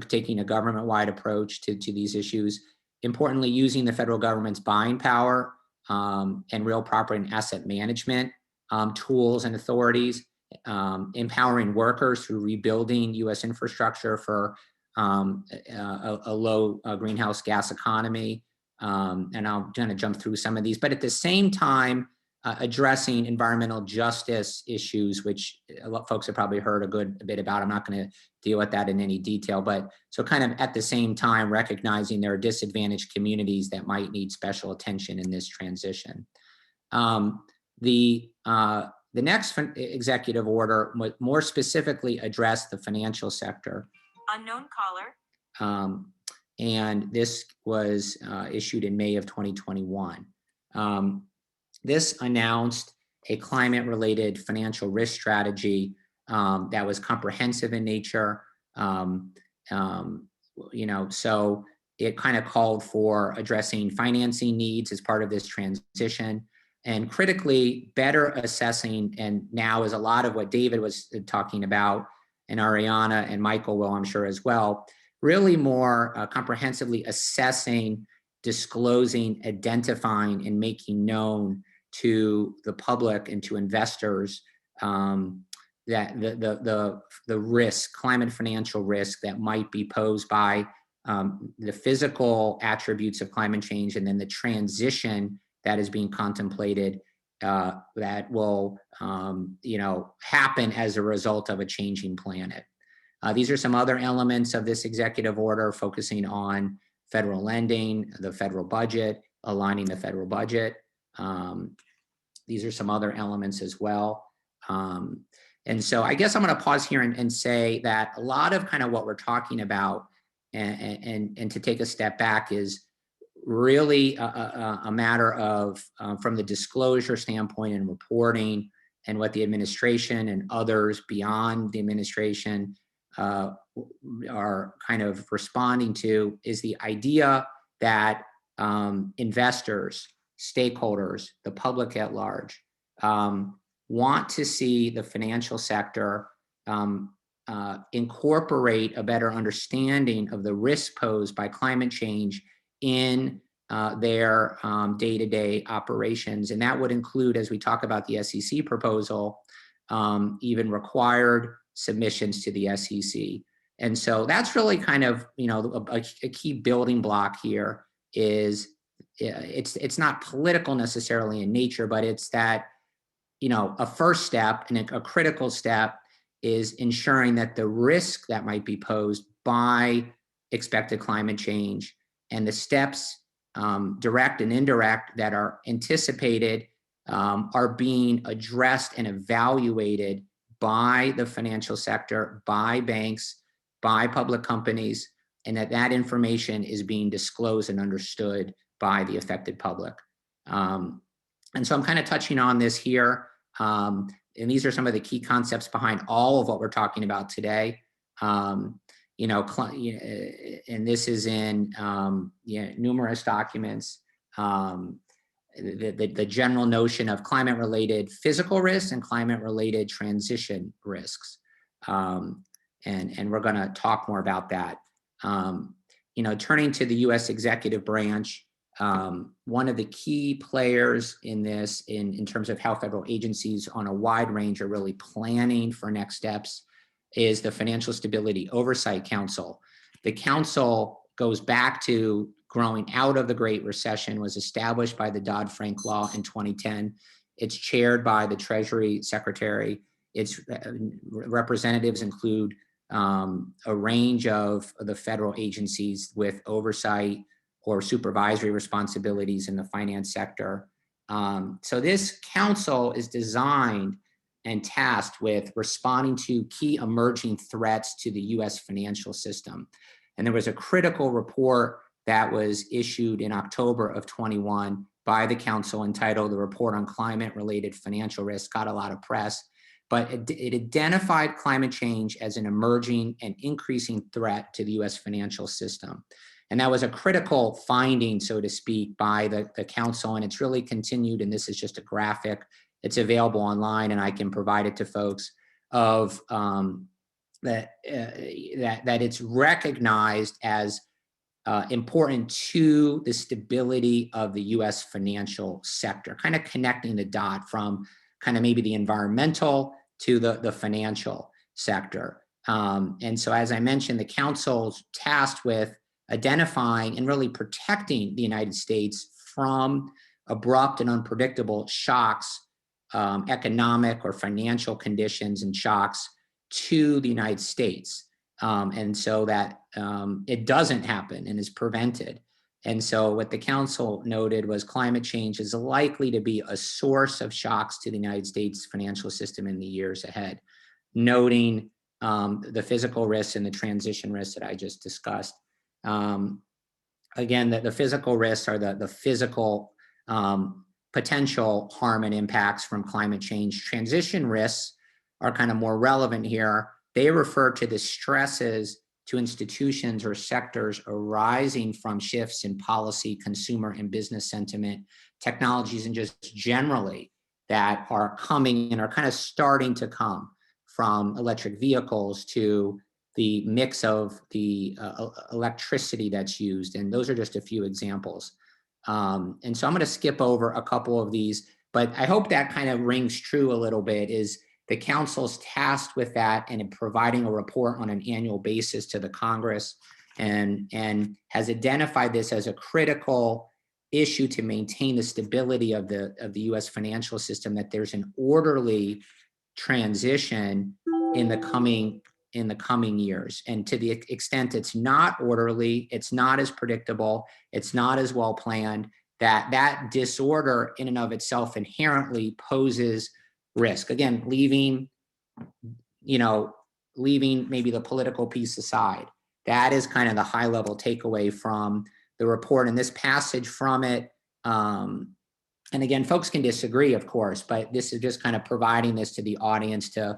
taking a government-wide approach to these issues. Importantly, using the federal government's buying power and real property and asset management tools and authorities, empowering workers through rebuilding U.S. infrastructure for a low greenhouse gas economy. And I'll kind of jump through some of these, but at the same time, addressing environmental justice issues, which a lot of folks have probably heard a bit about. I'm not going to deal with that in any detail, but so kind of at the same time, recognizing there are disadvantaged communities that might need special attention in this transition. The next executive order more specifically addressed the financial sector. Unknown caller. And this was issued in May of 2021. This announced a climate-related financial risk strategy that was comprehensive in nature. So it kind of called for addressing financing needs as part of this transition, and critically better assessing, and now is a lot of what David was talking about, and Ariana and Michael will, I'm sure, as well, really more comprehensively assessing, disclosing, identifying, and making known to the public and to investors that the risk, climate financial risk that might be posed by the physical attributes of climate change, and then the transition that is being contemplated that will happen as a result of a changing planet. These are some other elements of this executive order focusing on federal lending, the federal budget, aligning the federal budget. These are some other elements as well. And so I guess I'm going to pause here and say that a lot of kind of what we're talking about and to take a step back is really a matter of from the disclosure standpoint and reporting, and what the administration and others beyond the administration are kind of responding to is the idea that investors, stakeholders, the public at large, want to see the financial sector incorporate a better understanding of the risk posed by climate change in their day-to-day operations. And that would include, as we talk about the SEC proposal, even required submissions to the SEC. And so that's really kind of, a key building block here is it's not political necessarily in nature, but it's that, a first step and a critical step is ensuring that the risk that might be posed by expected climate change and the steps, direct and indirect, that are anticipated are being addressed and evaluated by the financial sector, by banks, by public companies, and that information is being disclosed and understood by the affected public. And so I'm kind of touching on this here. And these are some of the key concepts behind all of what we're talking about today. And this is in numerous documents. The general notion of climate-related physical risks and climate-related transition risks. And we're going to talk more about that. Turning to the U.S. executive branch, one of the key players in this, in terms of how federal agencies on a wide range are really planning for next steps, is the Financial Stability Oversight Council. The council goes back to growing out of the Great Recession was established by the Dodd-Frank law in 2010. It's chaired by the Treasury Secretary. Its representatives include a range of the federal agencies with oversight or supervisory responsibilities in the finance sector. So this council is designed and tasked with responding to key emerging threats to the US financial system. And there was a critical report that was issued in October of 21 by the council entitled The Report on Climate-Related Financial Risk, got a lot of press, but it identified climate change as an emerging and increasing threat to the US financial system. And that was a critical finding, so to speak, by the council, and it's really continued, and this is just a graphic. It's available online, and I can provide it to folks, of that it's recognized as important to the stability of the US financial sector, kind of connecting the dot from kind of maybe the environmental to the financial sector. And so, as I mentioned, the council's tasked with identifying and really protecting the United States from abrupt and unpredictable shocks, economic or financial conditions and shocks to the United States. And so that it doesn't happen and is prevented. And so what the council noted was climate change is likely to be a source of shocks to the United States financial system in the years ahead, noting the physical risks and the transition risks that I just discussed. Again, the physical risks are the physical potential harm and impacts from climate change. Transition risks are kind of more relevant here. They refer to the stresses to institutions or sectors arising from shifts in policy, consumer and business sentiment, technologies, and just generally that are coming and are kind of starting to come, from electric vehicles to the mix of the electricity that's used. And those are just a few examples. And so I'm going to skip over a couple of these, but I hope that kind of rings true a little bit. Is the council's tasked with that and in providing a report on an annual basis to the Congress, and has identified this as a critical issue to maintain the stability of the US financial system, that there's an orderly transition in the coming years. And to the extent it's not orderly, it's not as predictable, it's not as well planned, that disorder in and of itself inherently poses risk. Again, leaving maybe the political piece aside, that is kind of the high level takeaway from the report and this passage from it. And again, folks can disagree, of course, but this is just kind of providing this to the audience to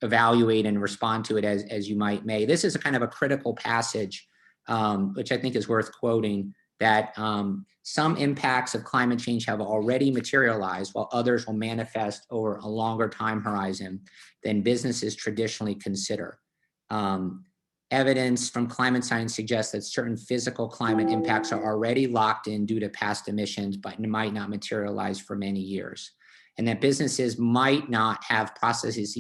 evaluate and respond to it as you may. This is a kind of a critical passage, which I think is worth quoting, that some impacts of climate change have already materialized, while others will manifest over a longer time horizon than businesses traditionally consider. Evidence from climate science suggests that certain physical climate impacts are already locked in due to past emissions, but might not materialize for many years. And that businesses might not have processes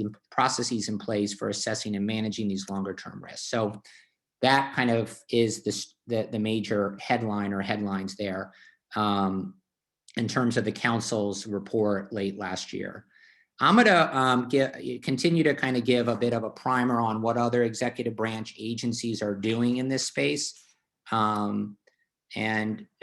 in place for assessing and managing these longer term risks. So that kind of is the major headline or headlines there in terms of the council's report late last year. I'm going to continue to kind of give a bit of a primer on what other executive branch agencies are doing in this space, and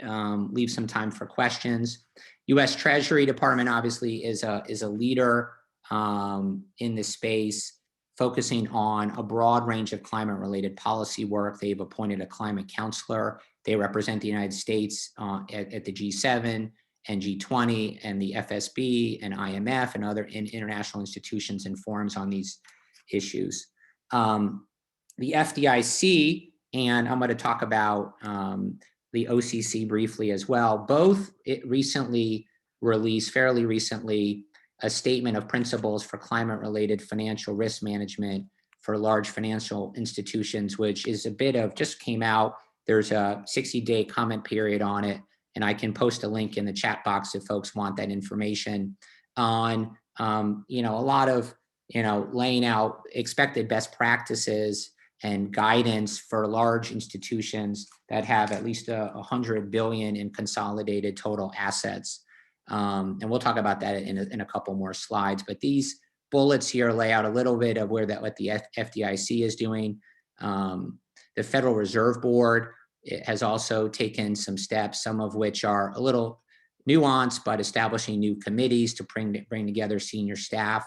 leave some time for questions. U.S. Treasury Department obviously is a leader in this space, focusing on a broad range of climate-related policy work. They've appointed a climate counselor. They represent the United States at the G7 and G20 and the FSB and IMF and other international institutions and forums on these issues. The FDIC, and I'm going to talk about the OCC briefly as well, both recently released, fairly recently, a statement of principles for climate-related financial risk management for large financial institutions, which is a bit of, just came out. There's a 60-day comment period on it, and I can post a link in the chat box if folks want that information on, a lot of, laying out expected best practices and guidance for large institutions that have at least 100 billion in consolidated total assets. And we'll talk about that in a couple more slides, but these bullets here lay out a little bit of what the FDIC is doing. The Federal Reserve Board has also taken some steps, some of which are a little nuanced, but establishing new committees to bring together senior staff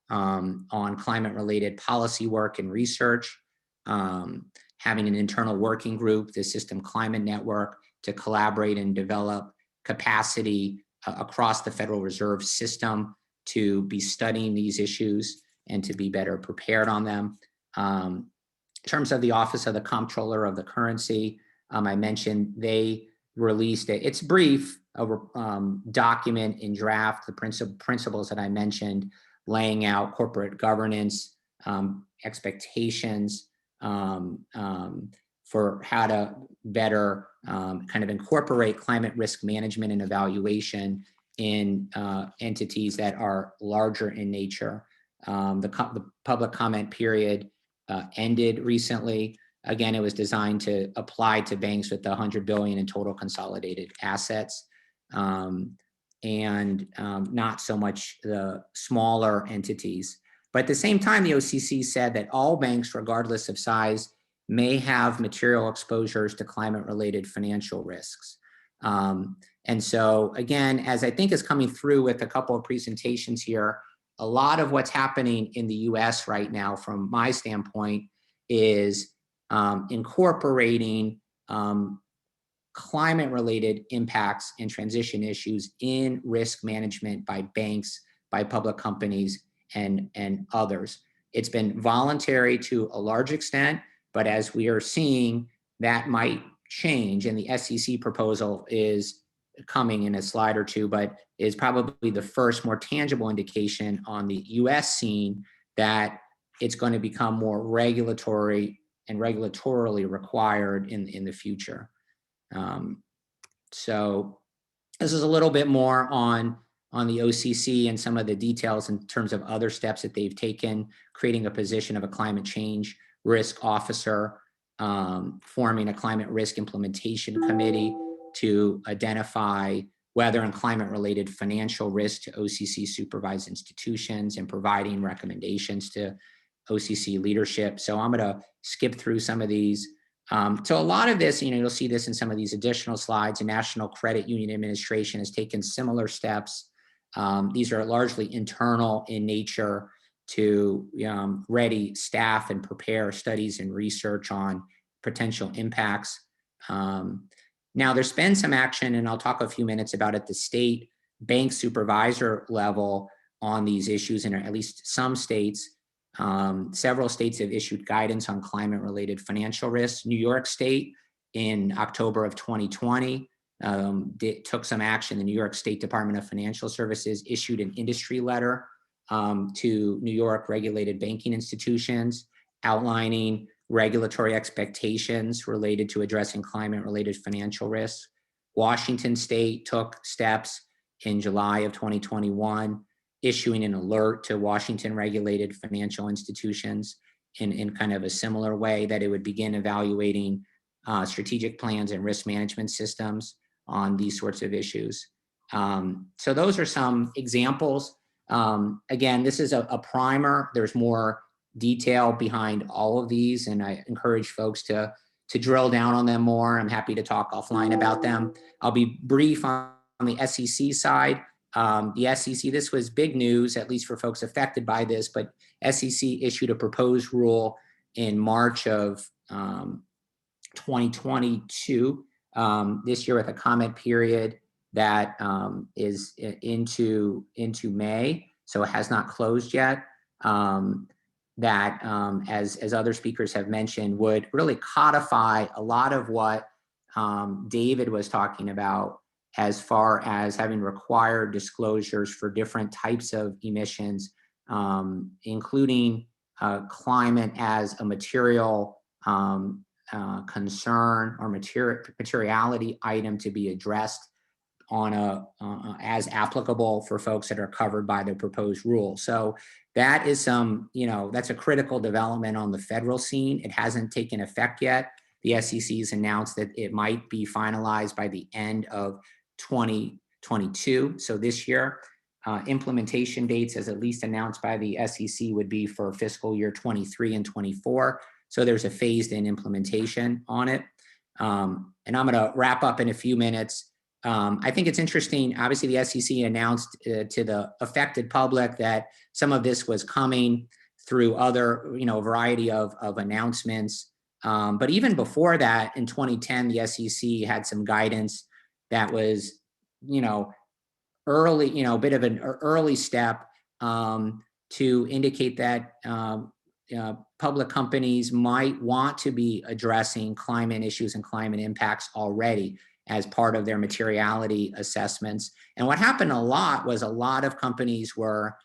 on climate-related policy work and research, having an internal working group, the System Climate Network, to collaborate and develop capacity across the Federal Reserve System to be studying these issues and to be better prepared on them. In terms of the Office of the Comptroller of the Currency, I mentioned they released it's brief, a document in draft, the principles that I mentioned, laying out corporate governance expectations for how to better kind of incorporate climate risk management and evaluation in entities that are larger in nature. The public comment period ended recently. Again, it was designed to apply to banks with 100 billion in total consolidated assets, and not so much the smaller entities. But at the same time, the OCC said that all banks, regardless of size, may have material exposures to climate-related financial risks. And so again, as I think is coming through with a couple of presentations here, a lot of what's happening in the US right now, from my standpoint, is incorporating climate-related impacts and transition issues in risk management by banks, by public companies, and others. It's been voluntary to a large extent, but as we are seeing, that might change, and the SEC proposal is coming in a slide or two, but is probably the first more tangible indication on the US scene that it's going to become more regulatory and regulatorily required in the future. So this is a little bit more on the OCC and some of the details in terms of other steps that they've taken, creating a position of a climate change risk officer, forming a climate risk implementation committee to identify weather and climate-related financial risk to OCC supervised institutions, and providing recommendations to OCC leadership. So I'm going to skip through some of these. So a lot of this, you'll see this in some of these additional slides. The National Credit Union Administration has taken similar steps. These are largely internal in nature to ready staff and prepare studies and research on potential impacts. Now, there's been some action, and I'll talk a few minutes about at the state bank supervisor level on these issues in at least some states. Several states have issued guidance on climate-related financial risks. New York State, in October of 2020, took some action. The New York State Department of Financial Services issued an industry letter to New York regulated banking institutions outlining regulatory expectations related to addressing climate-related financial risks. Washington State took steps in July of 2021, issuing an alert to Washington regulated financial institutions in kind of a similar way that it would begin evaluating strategic plans and risk management systems on these sorts of issues. So those are some examples. Again, this is a primer. There's more detail behind all of these, and I encourage folks to drill down on them more. I'm happy to talk offline about them. I'll be brief on the SEC side. The SEC, this was big news, at least for folks affected by this, but SEC issued a proposed rule in March of 2022, this year with a comment period that is into May, so it has not closed yet. That, as other speakers have mentioned, would really codify a lot of what David was talking about as far as having required disclosures for different types of emissions, including climate as a material concern or materiality item to be addressed on as applicable for folks that are covered by the proposed rule. So that is that's a critical development on the federal scene. It hasn't taken effect yet. The SEC has announced that it might be finalized by the end of 2022. So this year, implementation dates, as at least announced by the SEC, would be for fiscal year 23 and 24. So there's a phased in implementation on it. And I'm going to wrap up in a few minutes. I think it's interesting. Obviously, the SEC announced to the affected public that some of this was coming through other, variety of announcements. But even before that, in 2010, the SEC had some guidance that was, early, a bit of an early step to indicate that public companies might want to be addressing climate issues and climate impacts already as part of their materiality assessments. And what happened a lot was a lot of companies were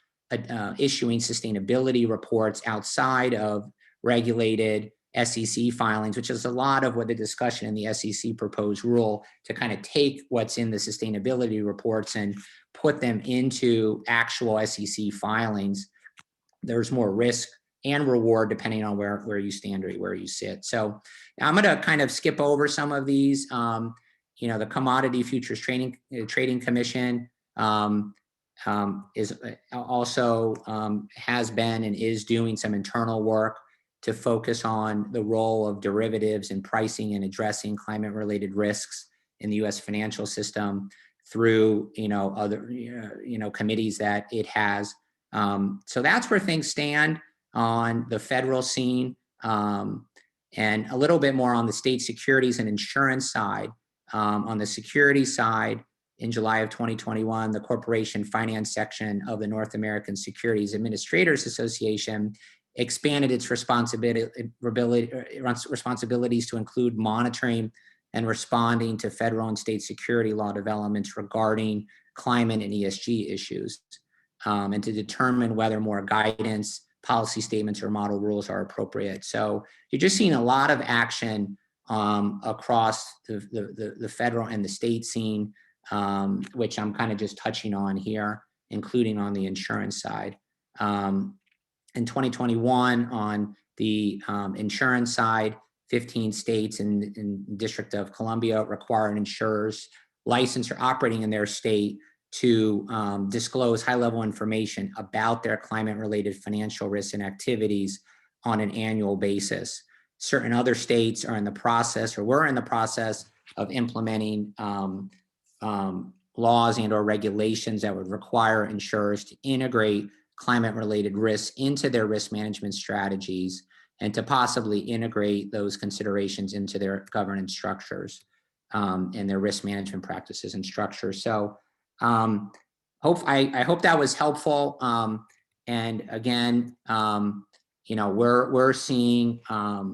issuing sustainability reports outside of regulated SEC filings, which is a lot of what the discussion in the SEC proposed rule, to kind of take what's in the sustainability reports and put them into actual SEC filings. There's more risk and reward depending on where you stand or where you sit. So I'm going to kind of skip over some of these. The Commodity Futures Trading Commission is also has been and is doing some internal work to focus on the role of derivatives in pricing and addressing climate-related risks in the U.S. financial system through other committees that it has. So that's where things stand on the federal scene, and a little bit more on the state securities and insurance side. On the security side, in July of 2021, the Corporation Finance section of the North American Securities Administrators Association expanded its responsibilities to include monitoring and responding to federal and state security law developments regarding climate and ESG issues, and to determine whether more guidance, policy statements, or model rules are appropriate. So you're just seeing a lot of action across the federal and the state scene, which I'm kind of just touching on here, including on the insurance side. In 2021, on the insurance side, 15 states and District of Columbia require insurers licensed or operating in their state to disclose high-level information about their climate-related financial risks and activities on an annual basis. Certain other states are in the process, or were in the process, of implementing laws and or regulations that would require insurers to integrate climate-related risks into their risk management strategies and to possibly integrate those considerations into their governance structures and their risk management practices and structures. So I hope that was helpful. And again, we're seeing, let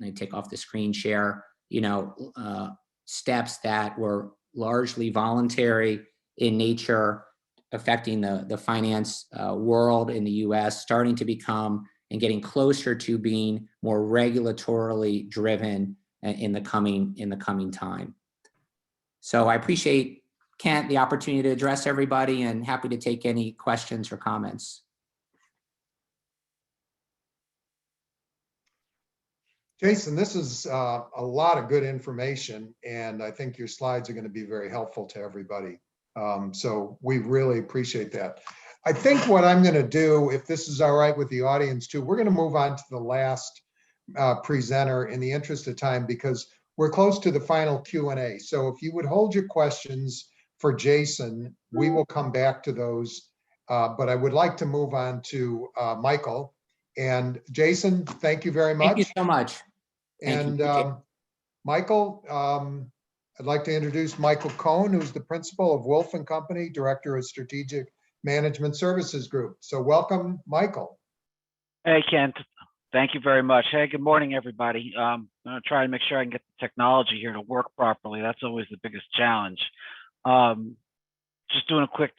me take off the screen share, steps that were largely voluntary in nature, affecting the finance world in the U.S., starting to become and getting closer to being more regulatorily driven in the coming time. So I appreciate, Kent, the opportunity to address everybody, and happy to take any questions or comments. Jason, this is a lot of good information, and I think your slides are going to be very helpful to everybody. So we really appreciate that. I think what I'm going to do, if this is all right with the audience too, we're going to move on to the last presenter in the interest of time, because we're close to the final Q&A. So if you would hold your questions for Jason, we will come back to those. But I would like to move on to Michael. And Jason, thank you very much. Thank you so much. And Michael, I'd like to introduce Michael Cohn, who's the principal of Wolf & Company, Director of Strategic Management Services Group. So welcome, Michael. Hey, Kent. Thank you very much. Hey, good morning, everybody. I'm going to try to make sure I can get the technology here to work properly. That's always the biggest challenge. Just doing a quick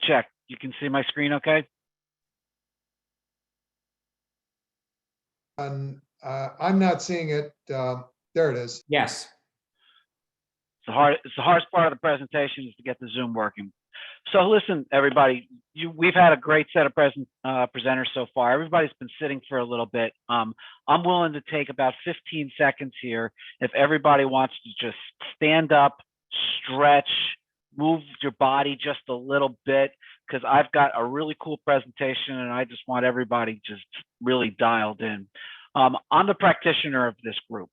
check. You can see my screen okay? And I'm not seeing it. There it is. Yes. It's the hardest part of the presentation is to get the Zoom working. So listen, everybody, we've had a great set of presenters so far. Everybody's been sitting for a little bit. I'm willing to take about 15 seconds here if everybody wants to just stand up, stretch, move your body just a little bit, because I've got a really cool presentation and I just want everybody just really dialed in. I'm the practitioner of this group.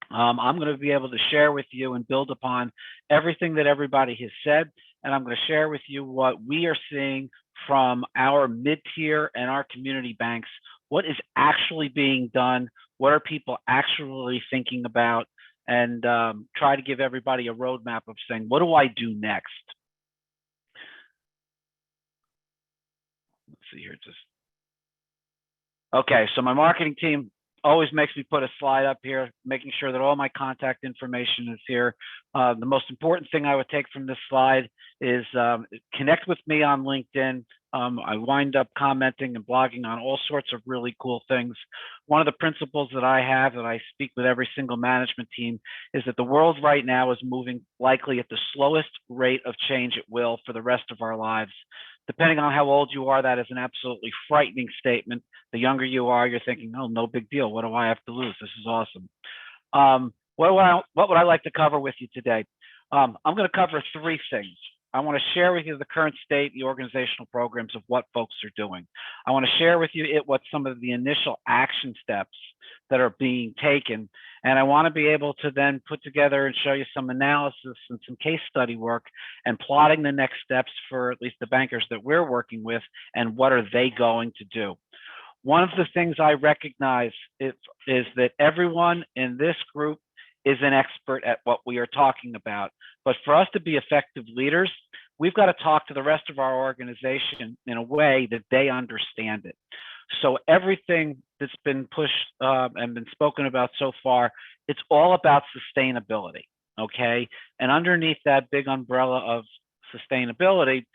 I'm going to be able to share with you and build upon everything that everybody has said. And I'm going to share with you what we are seeing from our mid-tier and our community banks. What is actually being done? What are people actually thinking about? And try to give everybody a roadmap of saying, what do I do next? Let's see here. Okay, so my marketing team always makes me put a slide up here, making sure that all my contact information is here. The most important thing I would take from this slide is connect with me on LinkedIn. I wind up commenting and blogging on all sorts of really cool things. One of the principles that I have that I speak with every single management team is that the world right now is moving likely at the slowest rate of change it will for the rest of our lives. Depending on how old you are, that is an absolutely frightening statement. The younger you are, you're thinking, oh, no big deal. What do I have to lose? This is awesome. What would I like to cover with you today? I'm going to cover three things. I want to share with you the current state, the organizational programs of what folks are doing. I want to share with you what some of the initial action steps that are being taken. And I want to be able to then put together and show you some analysis and some case study work and plotting the next steps for at least the bankers that we're working with and what are they going to do. One of the things I recognize is that everyone in this group is an expert at what we are talking about. But for us to be effective leaders, we've got to talk to the rest of our organization in a way that they understand it. So everything that's been pushed and been spoken about so far, it's all about sustainability, okay? And underneath that big umbrella of sustainability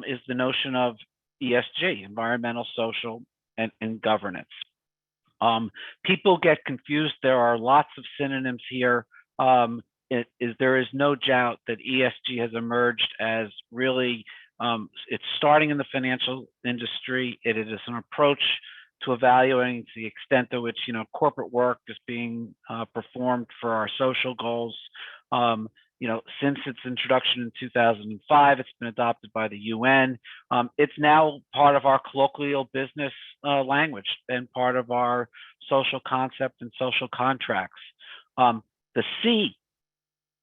is the notion of ESG, environmental, social, and governance. People get confused. There are lots of synonyms here. There is no doubt that ESG has emerged as really, it's starting in the financial industry. It is an approach to evaluating the extent to which, corporate work is being performed for our social goals. Since its introduction in 2005, it's been adopted by the UN. It's now part of our colloquial business language and part of our social concept and social contracts. The C,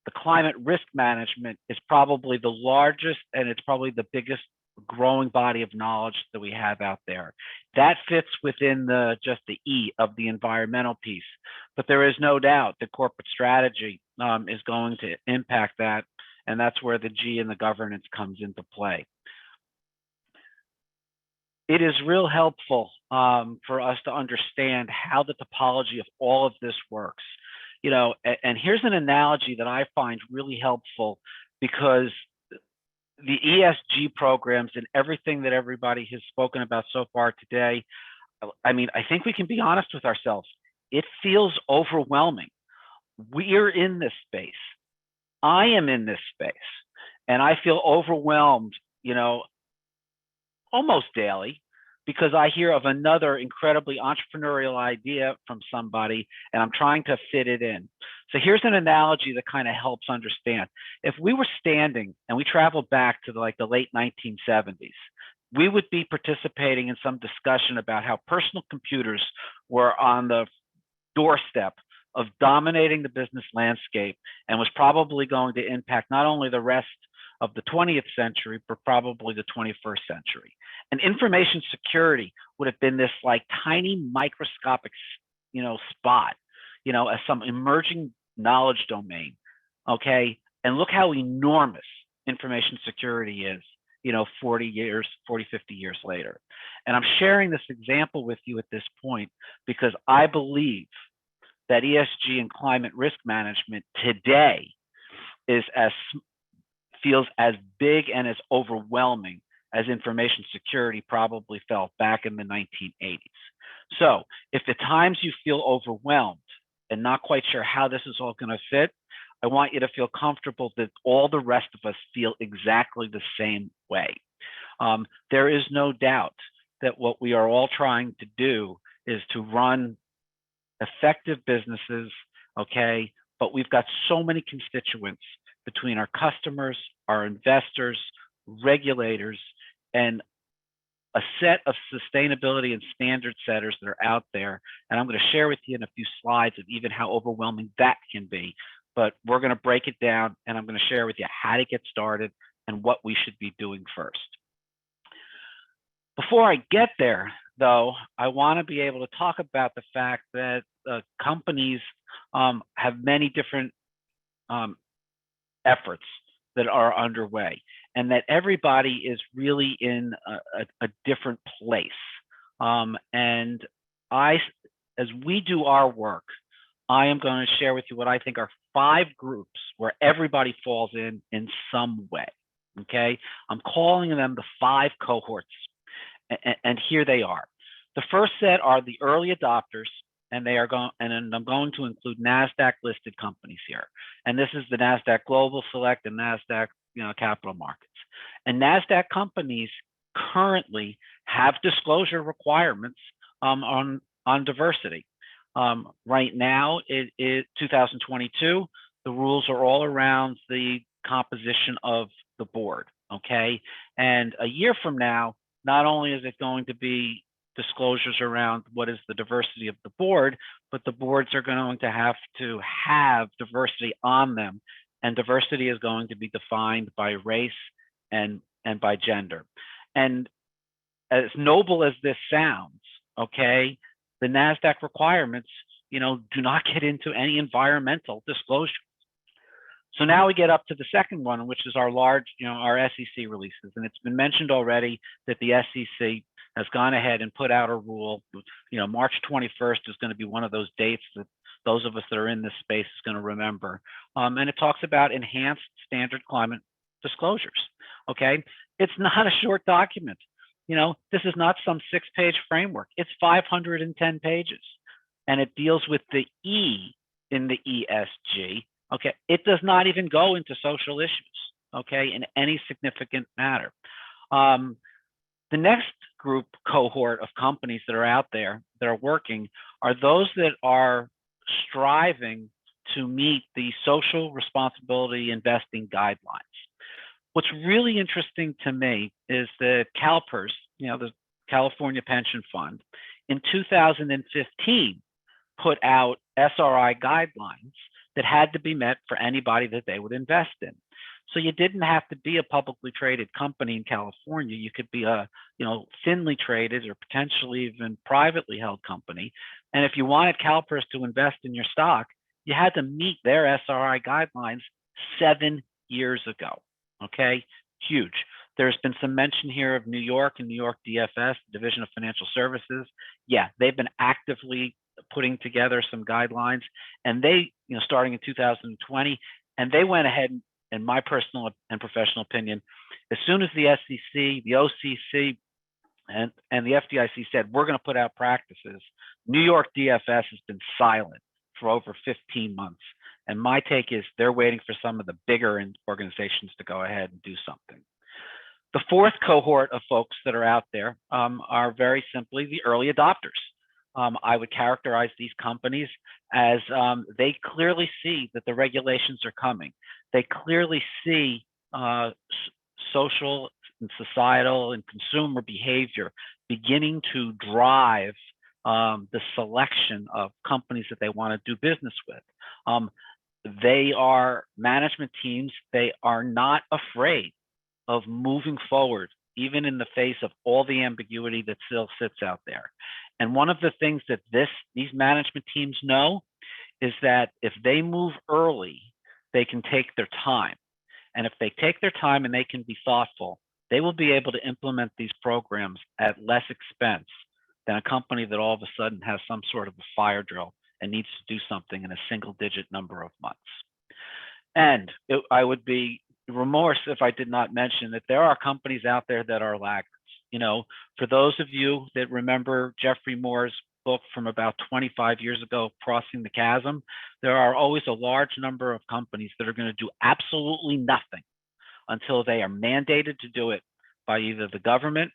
the climate risk management, is probably the largest and it's probably the biggest growing body of knowledge that we have out there. That fits within just the E of the environmental piece. But there is no doubt that corporate strategy is going to impact that, and that's where the G and the governance comes into play. It is real helpful for us to understand how the topology of all of this works. And here's an analogy that I find really helpful, because the ESG programs and everything that everybody has spoken about so far today, I think we can be honest with ourselves. It feels overwhelming. We're in this space. I am in this space, and I feel overwhelmed, almost daily, because I hear of another incredibly entrepreneurial idea from somebody, and I'm trying to fit it in. So here's an analogy that kind of helps understand. If we were standing and we traveled back to the late 1970s, we would be participating in some discussion about how personal computers were on the doorstep of dominating the business landscape and was probably going to impact not only the rest of the 20th century, but probably the 21st century. And information security would have been this tiny microscopic, spot, as some emerging knowledge domain, okay? And look how enormous information security is, 40, 50 years later. And I'm sharing this example with you at this point because I believe that ESG and climate risk management today feels as big and as overwhelming as information security probably felt back in the 1980s. So if at times you feel overwhelmed and not quite sure how this is all going to fit, I want you to feel comfortable that all the rest of us feel exactly the same way. There is no doubt that what we are all trying to do is to run effective businesses, okay? But we've got so many constituents between our customers, our investors, regulators, and a set of sustainability and standard setters that are out there. And I'm going to share with you in a few slides of even how overwhelming that can be. But we're going to break it down, and I'm going to share with you how to get started and what we should be doing first. Before I get there, though, I want to be able to talk about the fact that companies have many different efforts that are underway, and that everybody is really in a different place. And as we do our work, I am going to share with you what I think are 5 groups where everybody falls in some way. Okay, I'm calling them the 5 cohorts, and here they are. The first set are the early adopters, and they are going, and I'm going to include NASDAQ listed companies here. And this is the NASDAQ Global Select and NASDAQ, Capital Markets. And NASDAQ companies currently have disclosure requirements on diversity. Right now, it is 2022. The rules are all around the composition of the board. Okay, and a year from now, not only is it going to be disclosures around what is the diversity of the board, but the boards are going to have diversity on them, and diversity is going to be defined by race and by gender. And as noble as this sounds, okay, the NASDAQ requirements, do not get into any environmental disclosure. So now we get up to the second one, which is our large, our SEC releases. And it's been mentioned already that the SEC has gone ahead and put out a rule. March 21st is going to be one of those dates that those of us that are in this space is going to remember. And it talks about enhanced standard climate disclosures. Okay, it's not a short document. This is not some 6-page framework. It's 510 pages, and it deals with the E in the ESG. Okay, it does not even go into social issues, okay, in any significant matter. The next group cohort of companies that are out there that are working are those that are striving to meet the social responsibility investing guidelines. What's really interesting to me is that CalPERS, the California Pension Fund, in 2015 put out SRI guidelines that had to be met for anybody that they would invest in. So you didn't have to be a publicly traded company in California. You could be a, thinly traded or potentially even privately held company. And if you wanted CalPERS to invest in your stock, you had to meet their SRI guidelines 7 years ago. Okay, huge. There's been some mention here of New York and New York DFS, Division of Financial Services. Yeah, they've been actively putting together some guidelines, and they, starting in 2020, and they went ahead, in my personal and professional opinion, as soon as the SEC, the OCC, and the FDIC said, we're going to put out practices, New York DFS has been silent for over 15 months. And my take is they're waiting for some of the bigger organizations to go ahead and do something. The fourth cohort of folks that are out there are very simply the early adopters. I would characterize these companies as they clearly see that the regulations are coming. They clearly see social and societal and consumer behavior beginning to drive the selection of companies that they want to do business with. They are management teams. They are not afraid of moving forward, even in the face of all the ambiguity that still sits out there. And one of the things that these management teams know is that if they move early, they can take their time. And if they take their time and they can be thoughtful, they will be able to implement these programs at less expense than a company that all of a sudden has some sort of a fire drill and needs to do something in a single-digit number of months. And I would be remiss if I did not mention that there are companies out there that are laggards. For those of you that remember Jeffrey Moore's book from about 25 years ago, Crossing the Chasm, there are always a large number of companies that are going to do absolutely nothing until they are mandated to do it by either the government,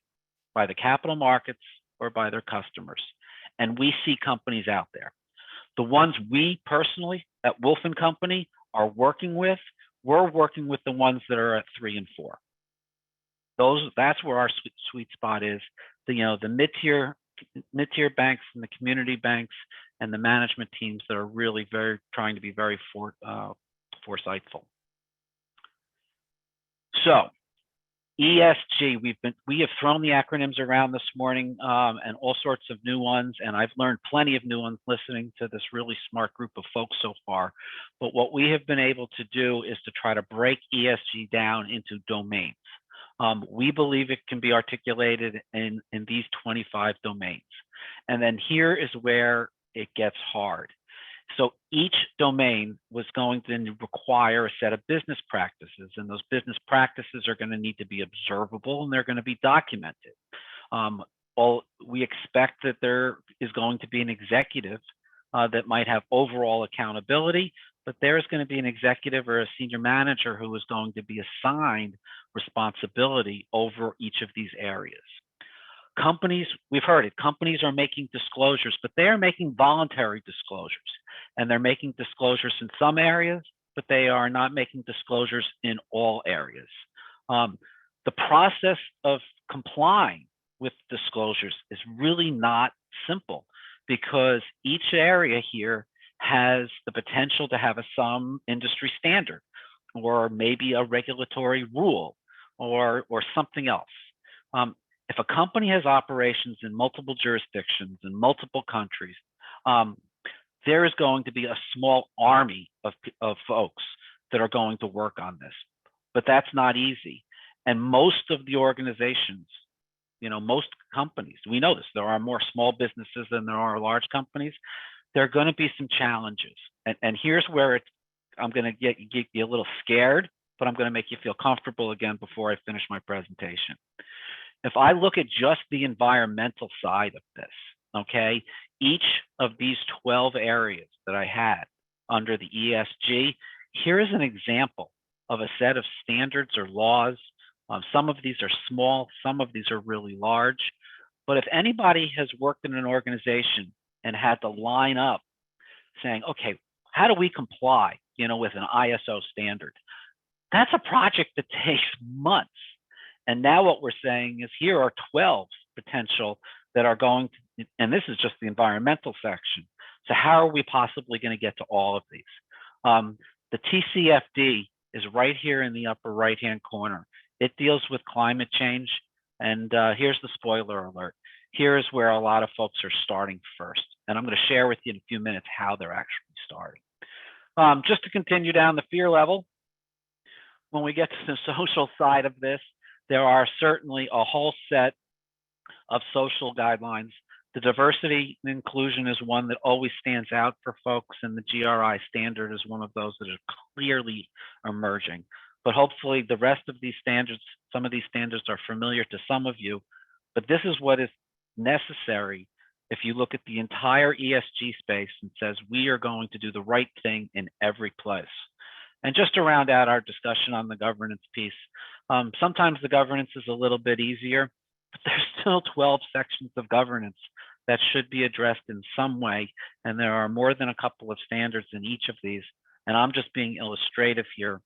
by the capital markets, or by their customers. And we see companies out there. The ones we personally at Wolf & Company are working with, we're working with the ones that are at 3 and 4. That's where our sweet spot is. The mid-tier banks and the community banks and the management teams that are really trying to be very foresightful. So ESG, we have thrown the acronyms around this morning and all sorts of new ones, and I've learned plenty of new ones listening to this really smart group of folks so far. But what we have been able to do is to try to break ESG down into domains. We believe it can be articulated in these 25 domains. And then here is where it gets hard. So each domain was going to require a set of business practices, and those business practices are going to need to be observable and they're going to be documented. We expect that there is going to be an executive that might have overall accountability, but there's going to be an executive or a senior manager who is going to be assigned responsibility over each of these areas. Companies, we've heard it, companies are making disclosures, but they are making voluntary disclosures. And they're making disclosures in some areas, but they are not making disclosures in all areas. The process of complying with disclosures is really not simple because each area here has the potential to have some industry standard or maybe a regulatory rule or something else. If a company has operations in multiple jurisdictions in multiple countries, there is going to be a small army of folks that are going to work on this, but that's not easy. And most of the organizations, most companies, we know this, there are more small businesses than there are large companies. There are going to be some challenges. And here's where I'm going to get you a little scared, but I'm going to make you feel comfortable again before I finish my presentation. If I look at just the environmental side of this, okay, each of these 12 areas that I had under the ESG, here is an example of a set of standards or laws. Some of these are small, some of these are really large. But if anybody has worked in an organization and had to line up saying, okay, how do we comply, with an ISO standard? That's a project that takes months. And now what we're saying is here are 12 potential that are going to, and this is just the environmental section. So how are we possibly going to get to all of these? The TCFD is right here in the upper right-hand corner. It deals with climate change. And here's the spoiler alert. Here is where a lot of folks are starting first. And I'm going to share with you in a few minutes how they're actually starting. Just to continue down the fear level, when we get to the social side of this, there are certainly a whole set of social guidelines. The diversity and inclusion is one that always stands out for folks, and the GRI standard is one of those that are clearly emerging. But hopefully the rest of these standards, some of these standards are familiar to some of you, but this is what is necessary if you look at the entire ESG space and says we are going to do the right thing in every place. And just to round out our discussion on the governance piece, sometimes the governance is a little bit easier, but there's still 12 sections of governance that should be addressed in some way. And there are more than a couple of standards in each of these. And I'm just being illustrative here,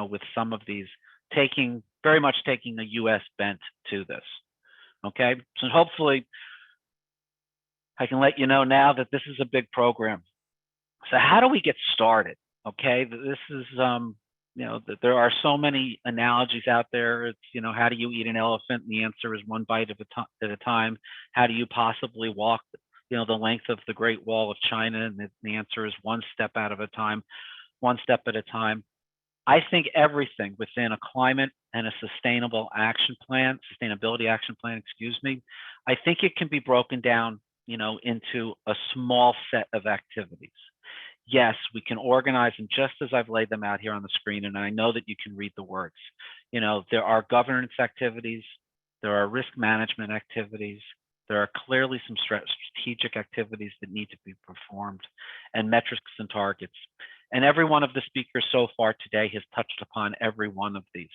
with some of these very much taking a US bent to this. Okay, so hopefully I can let you know now that this is a big program. So how do we get started? Okay, this is, there are so many analogies out there. It's, how do you eat an elephant? And the answer is one bite at a time. How do you possibly walk, the length of the Great Wall of China? And the answer is one step at a time. I think everything within a climate and a sustainability action plan, I think it can be broken down, into a small set of activities. Yes, we can organize them just as I've laid them out here on the screen, and I know that you can read the words. There are governance activities, there are risk management activities, There are clearly some strategic activities that need to be performed and metrics and targets. And every one of the speakers so far today has touched upon every one of these.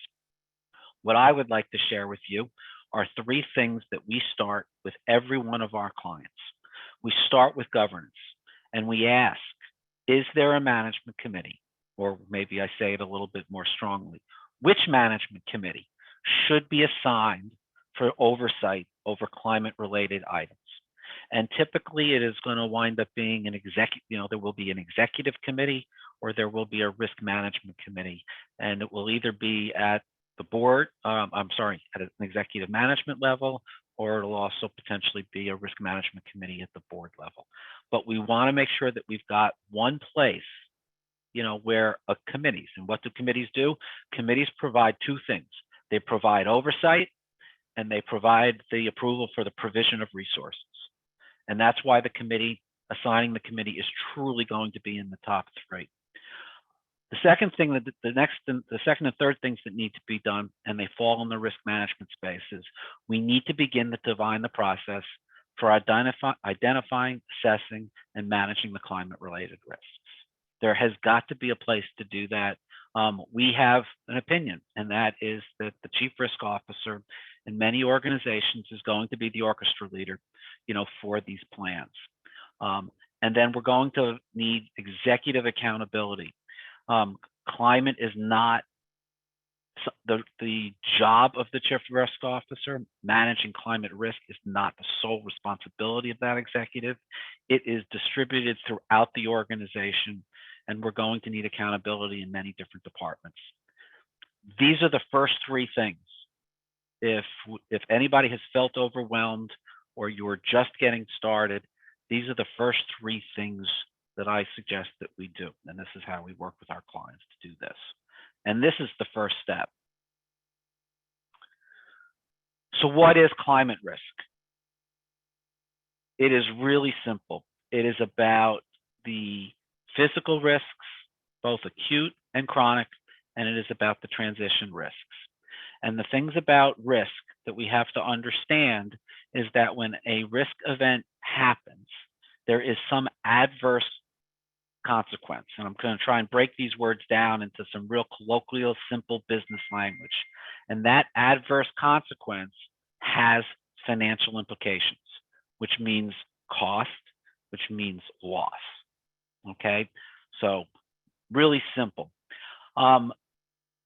What I would like to share with you are 3 things that we start with every one of our clients. We start with governance and we ask, is there a management committee? Or maybe I say it a little bit more strongly, which management committee should be assigned for oversight over climate-related items? And typically it is going to wind up being an there will be an executive committee or there will be a risk management committee. And it will either be at the board, at an executive management level, or it'll also potentially be a risk management committee at the board level. But we want to make sure that we've got one place, where committees, and what do committees do? Committees provide 2 things. They provide oversight and they provide the approval for the provision of resources. And that's why the committee, assigning the committee, is truly going to be in the top 3. The second thing that the second and third things that need to be done, and they fall in the risk management space, is we need to begin to define the process for identifying, assessing, and managing the climate-related risks. There has got to be a place to do that. We have an opinion, and that is that the chief risk officer in many organizations is going to be the orchestra leader, for these plans. And then we're going to need executive accountability. Climate is not the job of the chief risk officer. Managing climate risk is not the sole responsibility of that executive. It is distributed throughout the organization, and we're going to need accountability in many different departments. These are the first 3 things. If anybody has felt overwhelmed or you're just getting started, these are the first 3 things that I suggest that we do. And this is how we work with our clients to do this. And this is the first step. So what is climate risk? It is really simple. It is about the physical risks, both acute and chronic, and it is about the transition risks. And the things about risk that we have to understand is that when a risk event happens, there is some adverse consequence. And I'm going to try and break these words down into some real colloquial, simple business language. And that adverse consequence has financial implications, which means cost, which means loss. Okay, so really simple.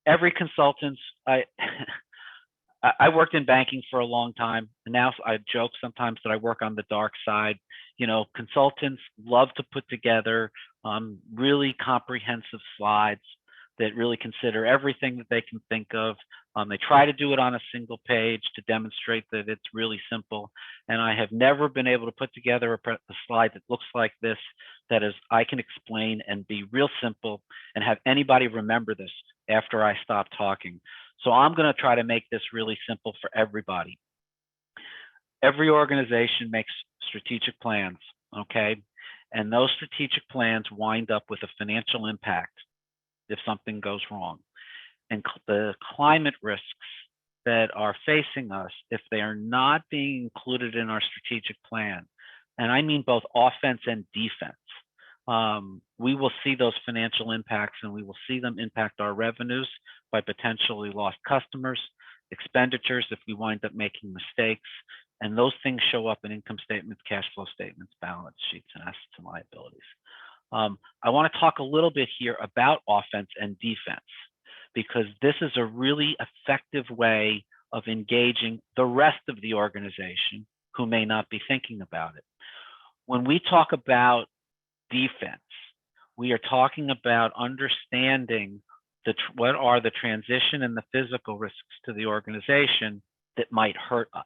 Every consultant, I worked in banking for a long time, and now I joke sometimes that I work on the dark side. Consultants love to put together really comprehensive slides that really consider everything that they can think of. They try to do it on a single page to demonstrate that it's really simple. And I have never been able to put together a slide that looks like this, that is, I can explain and be real simple and have anybody remember this after I stop talking. So I'm going to try to make this really simple for everybody. Every organization makes strategic plans, okay? And those strategic plans wind up with a financial impact if something goes wrong. And the climate risks that are facing us, if they are not being included in our strategic plan, and I mean both offense and defense, we will see those financial impacts, and we will see them impact our revenues by potentially lost customers, expenditures if we wind up making mistakes, and those things show up in income statements, cash flow statements, balance sheets, and assets and liabilities. I want to talk a little bit here about offense and defense, because this is a really effective way of engaging the rest of the organization who may not be thinking about it. When we talk about defense, we are talking about understanding what are the transition and the physical risks to the organization that might hurt us.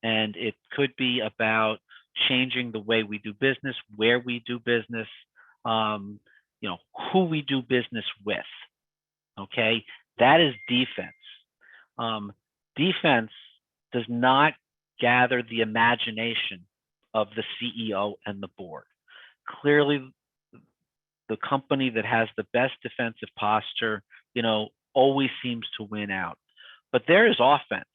And it could be about changing the way we do business, where we do business, who we do business with. Okay, that is defense. Defense does not gather the imagination of the CEO and the board. Clearly, the company that has the best defensive posture, always seems to win out. But there is offense,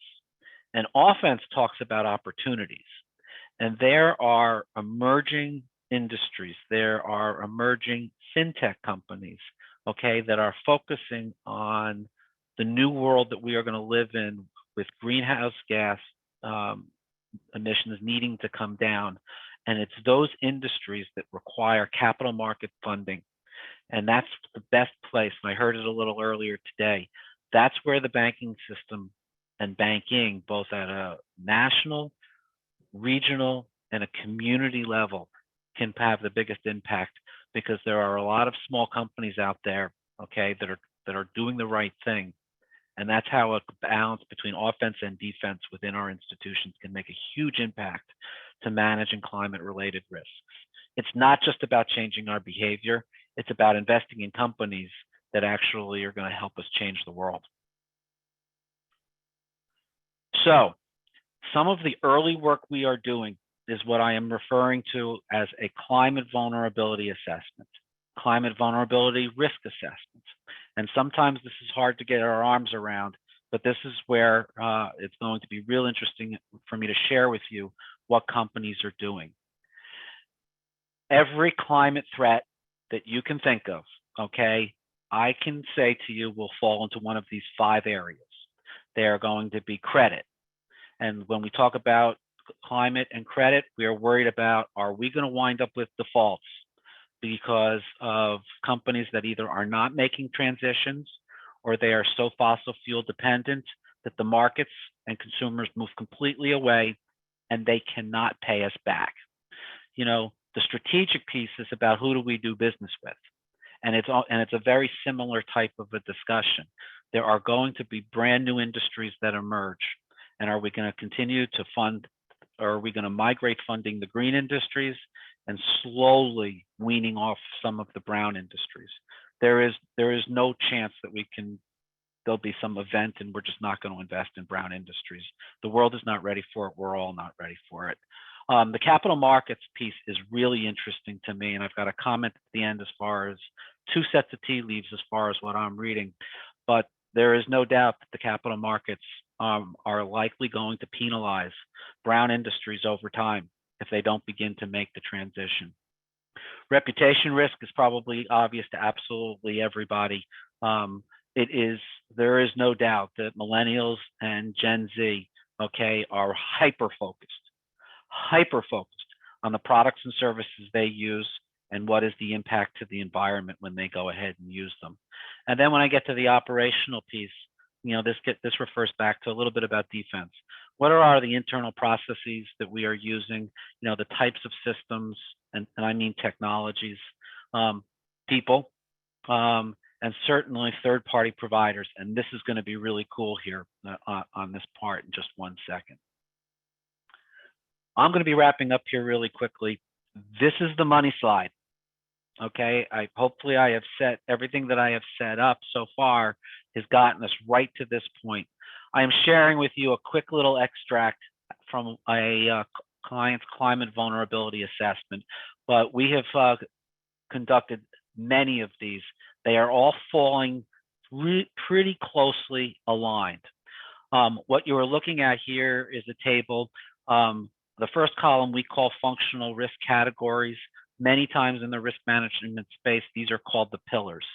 and offense talks about opportunities. And there are emerging industries, there are emerging fintech companies, okay, that are focusing on the new world that we are going to live in with greenhouse gas emissions needing to come down. And it's those industries that require capital market funding. And that's the best place. And I heard it a little earlier today. That's where the banking system and banking, both at a national, regional, and a community level, can have the biggest impact, because there are a lot of small companies out there, okay, that are doing the right thing. And that's how a balance between offense and defense within our institutions can make a huge impact to managing climate-related risks. It's not just about changing our behavior, it's about investing in companies that actually are going to help us change the world. So, some of the early work we are doing is what I am referring to as a climate vulnerability assessment, climate vulnerability risk assessment. And sometimes this is hard to get our arms around, but this is where it's going to be real interesting for me to share with you what companies are doing. Every climate threat that you can think of, okay, I can say to you will fall into one of these 5 areas. They are going to be credit. And when we talk about climate and credit, we are worried about, are we going to wind up with defaults because of companies that either are not making transitions, or they are so fossil fuel dependent that the markets and consumers move completely away and they cannot pay us back. You know, the strategic piece is about who do we do business with? And it's a very similar type of a discussion. There are going to be brand new industries that emerge. And are we going to continue to fund, or are we going to migrate funding the green industries and slowly weaning off some of the brown industries? There is no chance that there'll be some event and we're just not going to invest in brown industries. The world is not ready for it. We're all not ready for it. The capital markets piece is really interesting to me, and I've got a comment at the end as far as 2 sets of tea leaves as far as what I'm reading. But there is no doubt that the capital markets are likely going to penalize brown industries over time if they don't begin to make the transition. Reputation risk is probably obvious to absolutely everybody. There is no doubt that millennials and Gen Z, okay, are hyper-focused on the products and services they use and what is the impact to the environment when they go ahead and use them. And then when I get to the operational piece, you know, this refers back to a little bit about defense. What are the internal processes that we are using? You know, the types of systems, and I mean technologies, people, and certainly third-party providers. And this is going to be really cool here on this part in just 1 second. I'm going to be wrapping up here really quickly. This is the money slide. Okay, hopefully I have set everything that I have set up so far has gotten us right to this point. I am sharing with you a quick little extract from a client's climate vulnerability assessment, but we have conducted many of these. They are all falling pretty closely aligned. What you are looking at here is a table. The first column we call functional risk categories. Many times in the risk management space, these are called the pillars.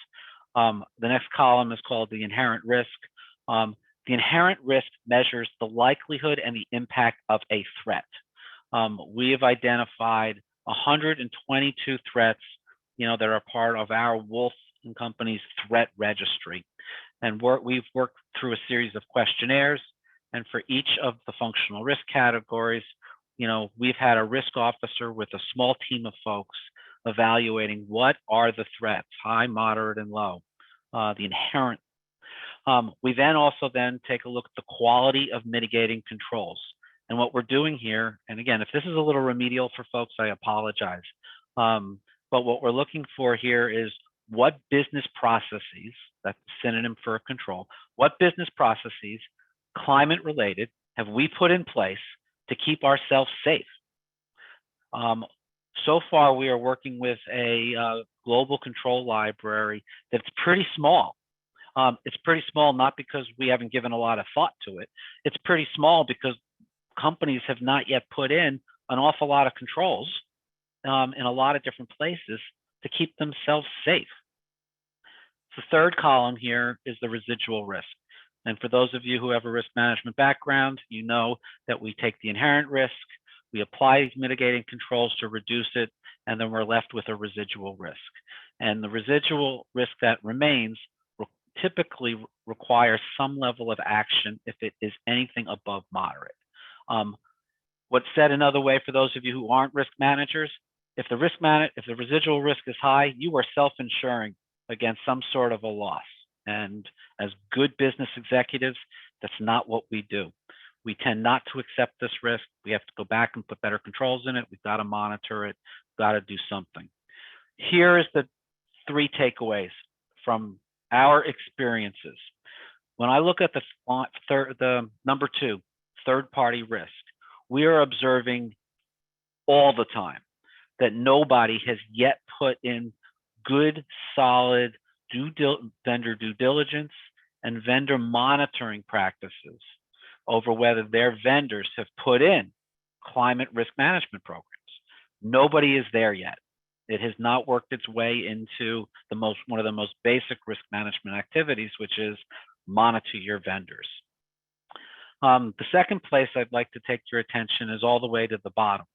The next column is called the inherent risk. The inherent risk measures the likelihood and the impact of a threat. We have identified 122 threats, you know, that are part of our Wolf & Company's threat registry. And we've worked through a series of questionnaires, and for each of the functional risk categories, you know, we've had a risk officer with a small team of folks evaluating what are the threats, high, moderate, and low, the inherent. We then also take a look at the quality of mitigating controls. And what we're doing here, and again, if this is a little remedial for folks, I apologize. But what we're looking for here is what business processes, that's a synonym for control, what business processes, climate related, have we put in place to keep ourselves safe? So far, we are working with a global control library that's pretty small. It's pretty small, not because we haven't given a lot of thought to it. It's pretty small because companies have not yet put in an awful lot of controls in a lot of different places to keep themselves safe. The third column here is the residual risk. And for those of you who have a risk management background, you know that we take the inherent risk, we apply these mitigating controls to reduce it, and then we're left with a residual risk. And the residual risk that remains typically requires some level of action if it is anything above moderate. What's said another way for those of you who aren't risk managers, if the residual risk is high, you are self-insuring against some sort of a loss. And as good business executives, that's not what we do. We tend not to accept this risk. We have to go back and put better controls in it. We've got to monitor it. We've got to do something. Here's the 3 takeaways from our experiences. When I look at the number 2, third-party risk, we are observing all the time that nobody has yet put in good, solid vendor due diligence and vendor monitoring practices over whether their vendors have put in climate risk management programs. Nobody is there yet. It has not worked its way into one of the most basic risk management activities, which is monitor your vendors. The second place I'd like to take your attention is all the way to the bottom,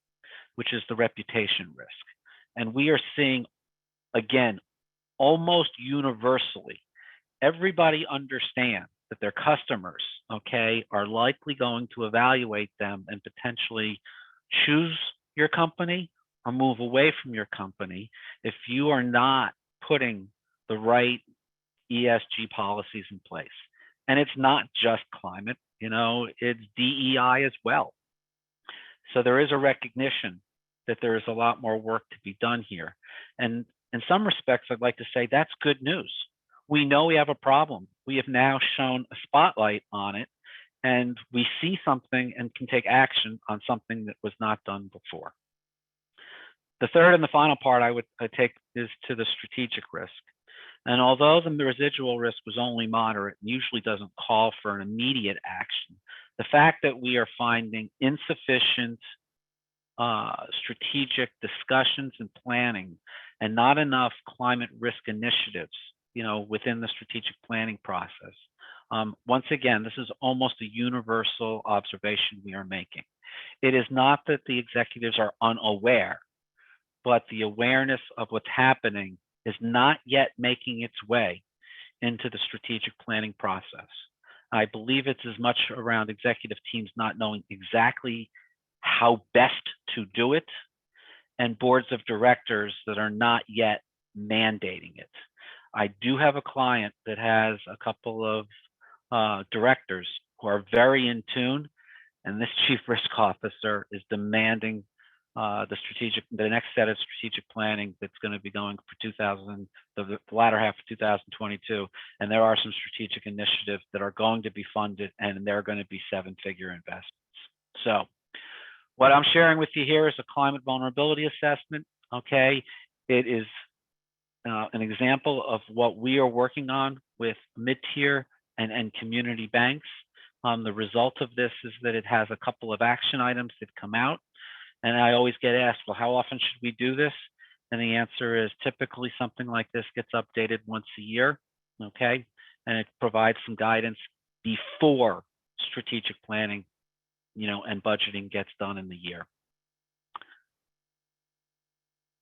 which is the reputation risk. And we are seeing, again, almost universally, everybody understands that their customers, okay, are likely going to evaluate them and potentially choose your company or move away from your company if you are not putting the right ESG policies in place. And it's not just climate, it's DEI as well. So there is a recognition that there is a lot more work to be done here. And in some respects, I'd like to say that's good news. We know we have a problem. We have now shown a spotlight on it, and we see something and can take action on something that was not done before. The third and the final part I take is to the strategic risk. And although the residual risk was only moderate and usually doesn't call for an immediate action, the fact that we are finding insufficient strategic discussions and planning and not enough climate risk initiatives, within the strategic planning process. Once again, this is almost a universal observation we are making. It is not that the executives are unaware, but the awareness of what's happening is not yet making its way into the strategic planning process. I believe it's as much around executive teams not knowing exactly how best to do it, and boards of directors that are not yet mandating it. I do have a client that has a couple of directors who are very in tune, and this chief risk officer is demanding the next set of strategic planning that's going to be going for the latter half of 2022. And there are some strategic initiatives that are going to be funded, and they're going to be 7-figure investments. So what I'm sharing with you here is a climate vulnerability assessment. Okay, it is an example of what we are working on with mid-tier and community banks. The result of this is that it has a couple of action items that come out. And I always get asked, well, how often should we do this? And the answer is typically something like this gets updated once a year, okay? And it provides some guidance before strategic planning, and budgeting gets done in the year.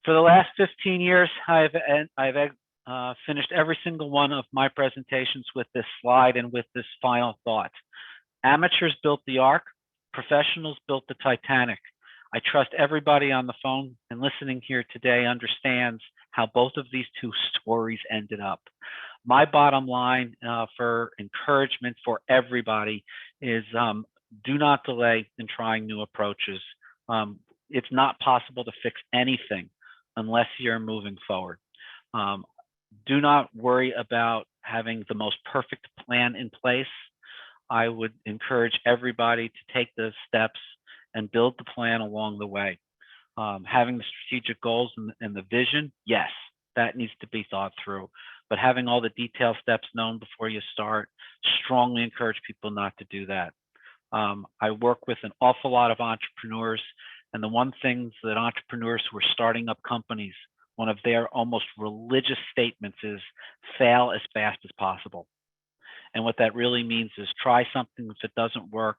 For the last 15 years, I've finished every single one of my presentations with this slide and with this final thought. Amateurs built the Ark, professionals built the Titanic. I trust everybody on the phone and listening here today understands how both of these two stories ended up. My bottom line for encouragement for everybody is do not delay in trying new approaches. It's not possible to fix anything unless you're moving forward. Do not worry about having the most perfect plan in place. I would encourage everybody to take those steps and build the plan along the way. Having the strategic goals and the vision, yes, that needs to be thought through. But having all the detailed steps known before you start, strongly encourage people not to do that. I work with an awful lot of entrepreneurs, And the one thing that entrepreneurs who are starting up companies, one of their almost religious statements is fail as fast as possible. And what that really means is try something. If it doesn't work,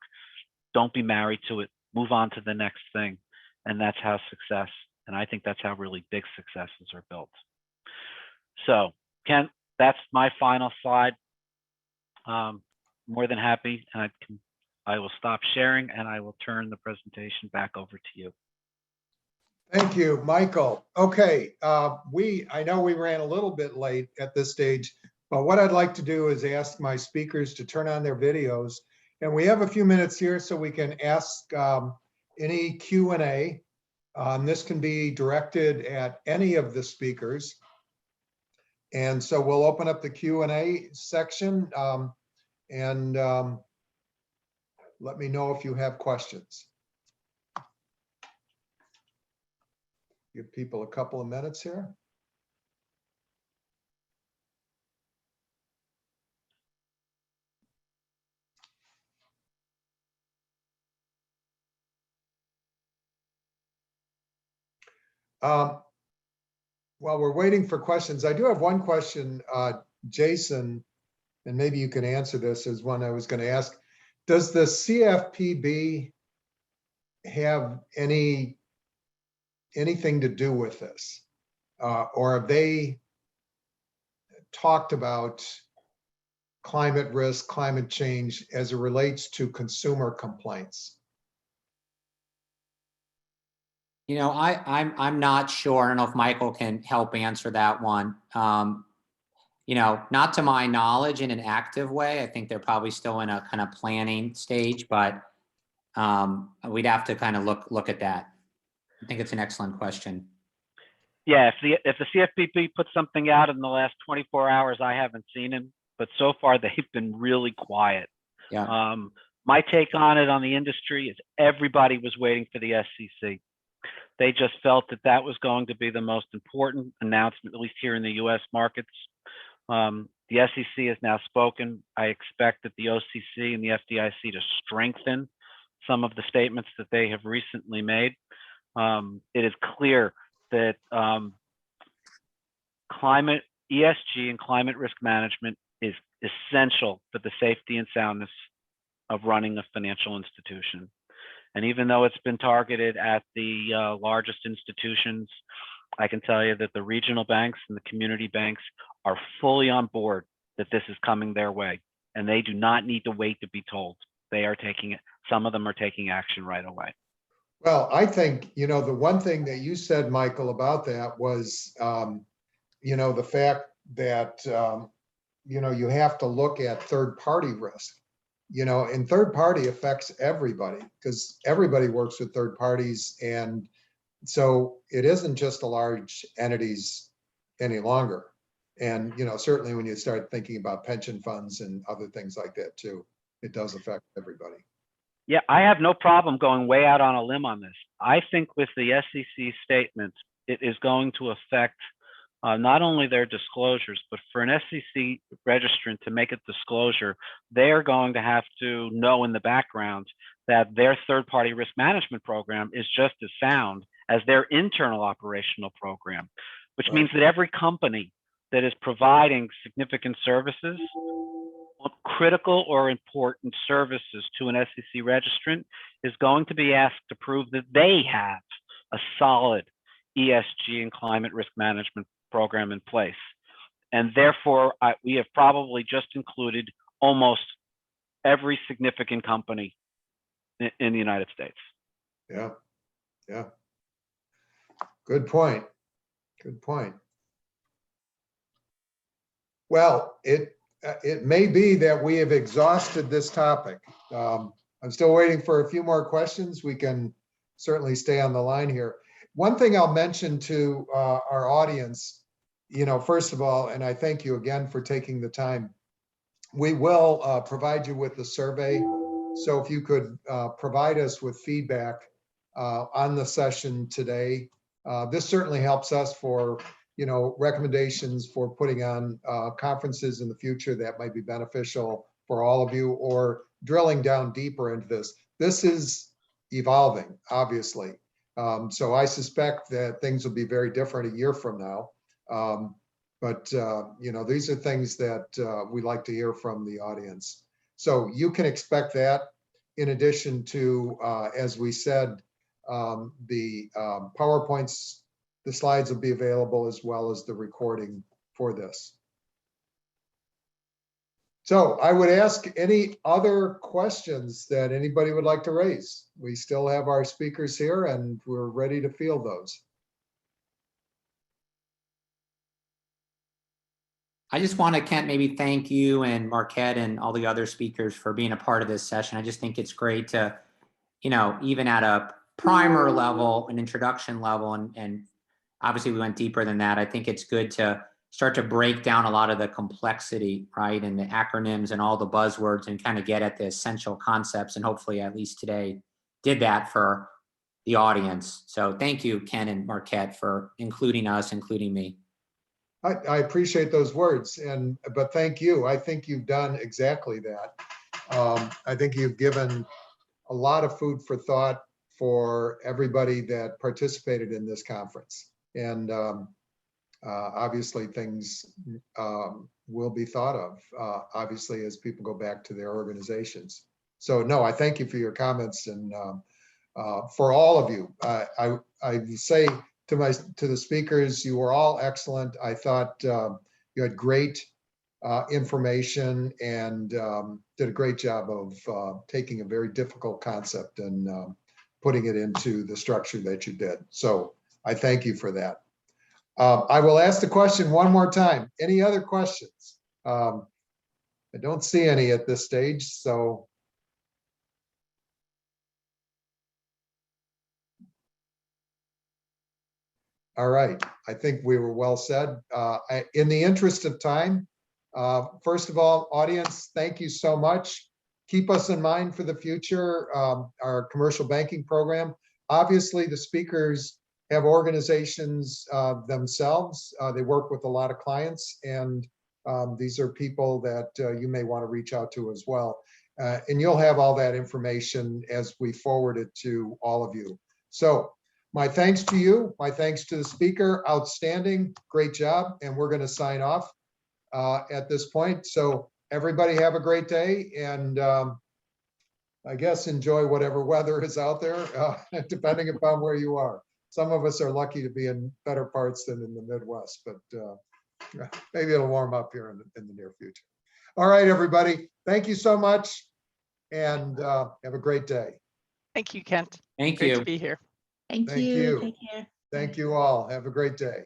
don't be married to it. Move on to the next thing. And that's how success, and I think that's how really big successes are built. So, Ken, that's my final slide. More than happy. I will stop sharing and I will turn the presentation back over to you. Thank you, Michael. Okay, I know we ran a little bit late at this stage, but what I'd like to do is ask my speakers to turn on their videos. And we have a few minutes here so we can ask any Q&A. This can be directed at any of the speakers. And so we'll open up the Q&A section and let me know if you have questions. Give people a couple of minutes here. While we're waiting for questions, I do have one question, Jason, and maybe you can answer this as one I was going to ask. Does the CFPB have anything to do with this? Or have they talked about climate risk, climate change as it relates to consumer complaints? You know, I'm not sure. I don't know if Michael can help answer that one. You know, not to my knowledge in an active way. I think they're probably still in a kind of planning stage, but we'd have to kind of look at that. I think it's an excellent question. Yeah, if the CFPB put something out in the last 24 hours, I haven't seen it, but so far they've been really quiet. Yeah. My take on it on the industry is everybody was waiting for the SEC. They just felt that that was going to be the most important announcement, at least here in the U.S. markets. The SEC has now spoken. I expect that the OCC and the FDIC to strengthen some of the statements that they have recently made. It is clear that climate, ESG and climate risk management is essential for the safety and soundness of running a financial institution. And even though it's been targeted at the largest institutions, I can tell you that the regional banks and the community banks are fully on board that this is coming their way, and they do not need to wait to be told. They are taking it. Some of them are taking action right away. Well, I think, you know, the one thing that you said, Michael, about that was, you know, the fact that, you know, you have to look at third-party risk. You know, and third party affects everybody because everybody works with third parties. And so it isn't just the large entities any longer. And, you know, certainly when you start thinking about pension funds and other things like that too, it does affect everybody. Yeah, I have no problem going way out on a limb on this. I think with the SEC statement, it is going to affect not only their disclosures, but for an SEC registrant to make a disclosure, they are going to have to know in the background that their third-party risk management program is just as sound as their internal operational program, which means that every company that is providing significant services, critical or important services to an SEC registrant is going to be asked to prove that they have a solid ESG and climate risk management program in place. And therefore, we have probably just included almost every significant company in the United States. Yeah, yeah. Good point. Good point. Well, it may be that we have exhausted this topic. I'm still waiting for a few more questions. We can certainly stay on the line here. One thing I'll mention to our audience, you know, first of all, and I thank you again for taking the time, we will provide you with the survey. So if you could provide us with feedback on the session today, this certainly helps us for, you know, recommendations for putting on conferences in the future that might be beneficial for all of you, or drilling down deeper into this. This is evolving, obviously. So I suspect that things will be very different a year from now. But these are things that we like to hear from the audience. So you can expect that, in addition to, as we said, the PowerPoints, the slides will be available, as well as the recording for this. So I would ask any other questions that anybody would like to raise. We still have our speakers here and we're ready to field those. I just want to, Kent, maybe thank you and Marquette and all the other speakers for being a part of this session. I just think it's great to, even at a primer level, an introduction level, and obviously we went deeper than that. I think it's good to start to break down a lot of the complexity, right, and the acronyms and all the buzzwords, and kind of get at the essential concepts. And hopefully, at least today, did that for the audience. So thank you, Ken and Marquette, for including us, including me. I appreciate those words, but thank you. I think you've done exactly that. I think you've given a lot of food for thought for everybody that participated in this conference. And obviously things will be thought of, obviously, as people go back to their organizations. So no, I thank you for your comments, and for all of you. I say to the speakers, you were all excellent. I thought you had great information and did a great job of taking a very difficult concept and putting it into the structure that you did. So I thank you for that. I will ask the question one more time. Any other questions? I don't see any at this stage, so. All right, I think we were well said. In the interest of time, first of all, audience, thank you so much. Keep us in mind for the future, our commercial banking program. Obviously, the speakers have organizations themselves. They work with a lot of clients, and these are people that you may want to reach out to as well. And you'll have all that information as we forward it to all of you. So my thanks to you, my thanks to the speaker, outstanding, great job, and we're going to sign off at this point. So everybody have a great day, and I guess enjoy whatever weather is out there, depending upon where you are. Some of us are lucky to be in better parts than in the Midwest, but maybe it'll warm up here in the near future. All right, everybody, thank you so much, and have a great day. Thank you, Kent. Thank Great you. to be here. Thank Thank you. you. Take care. Thank you all. Have a great day.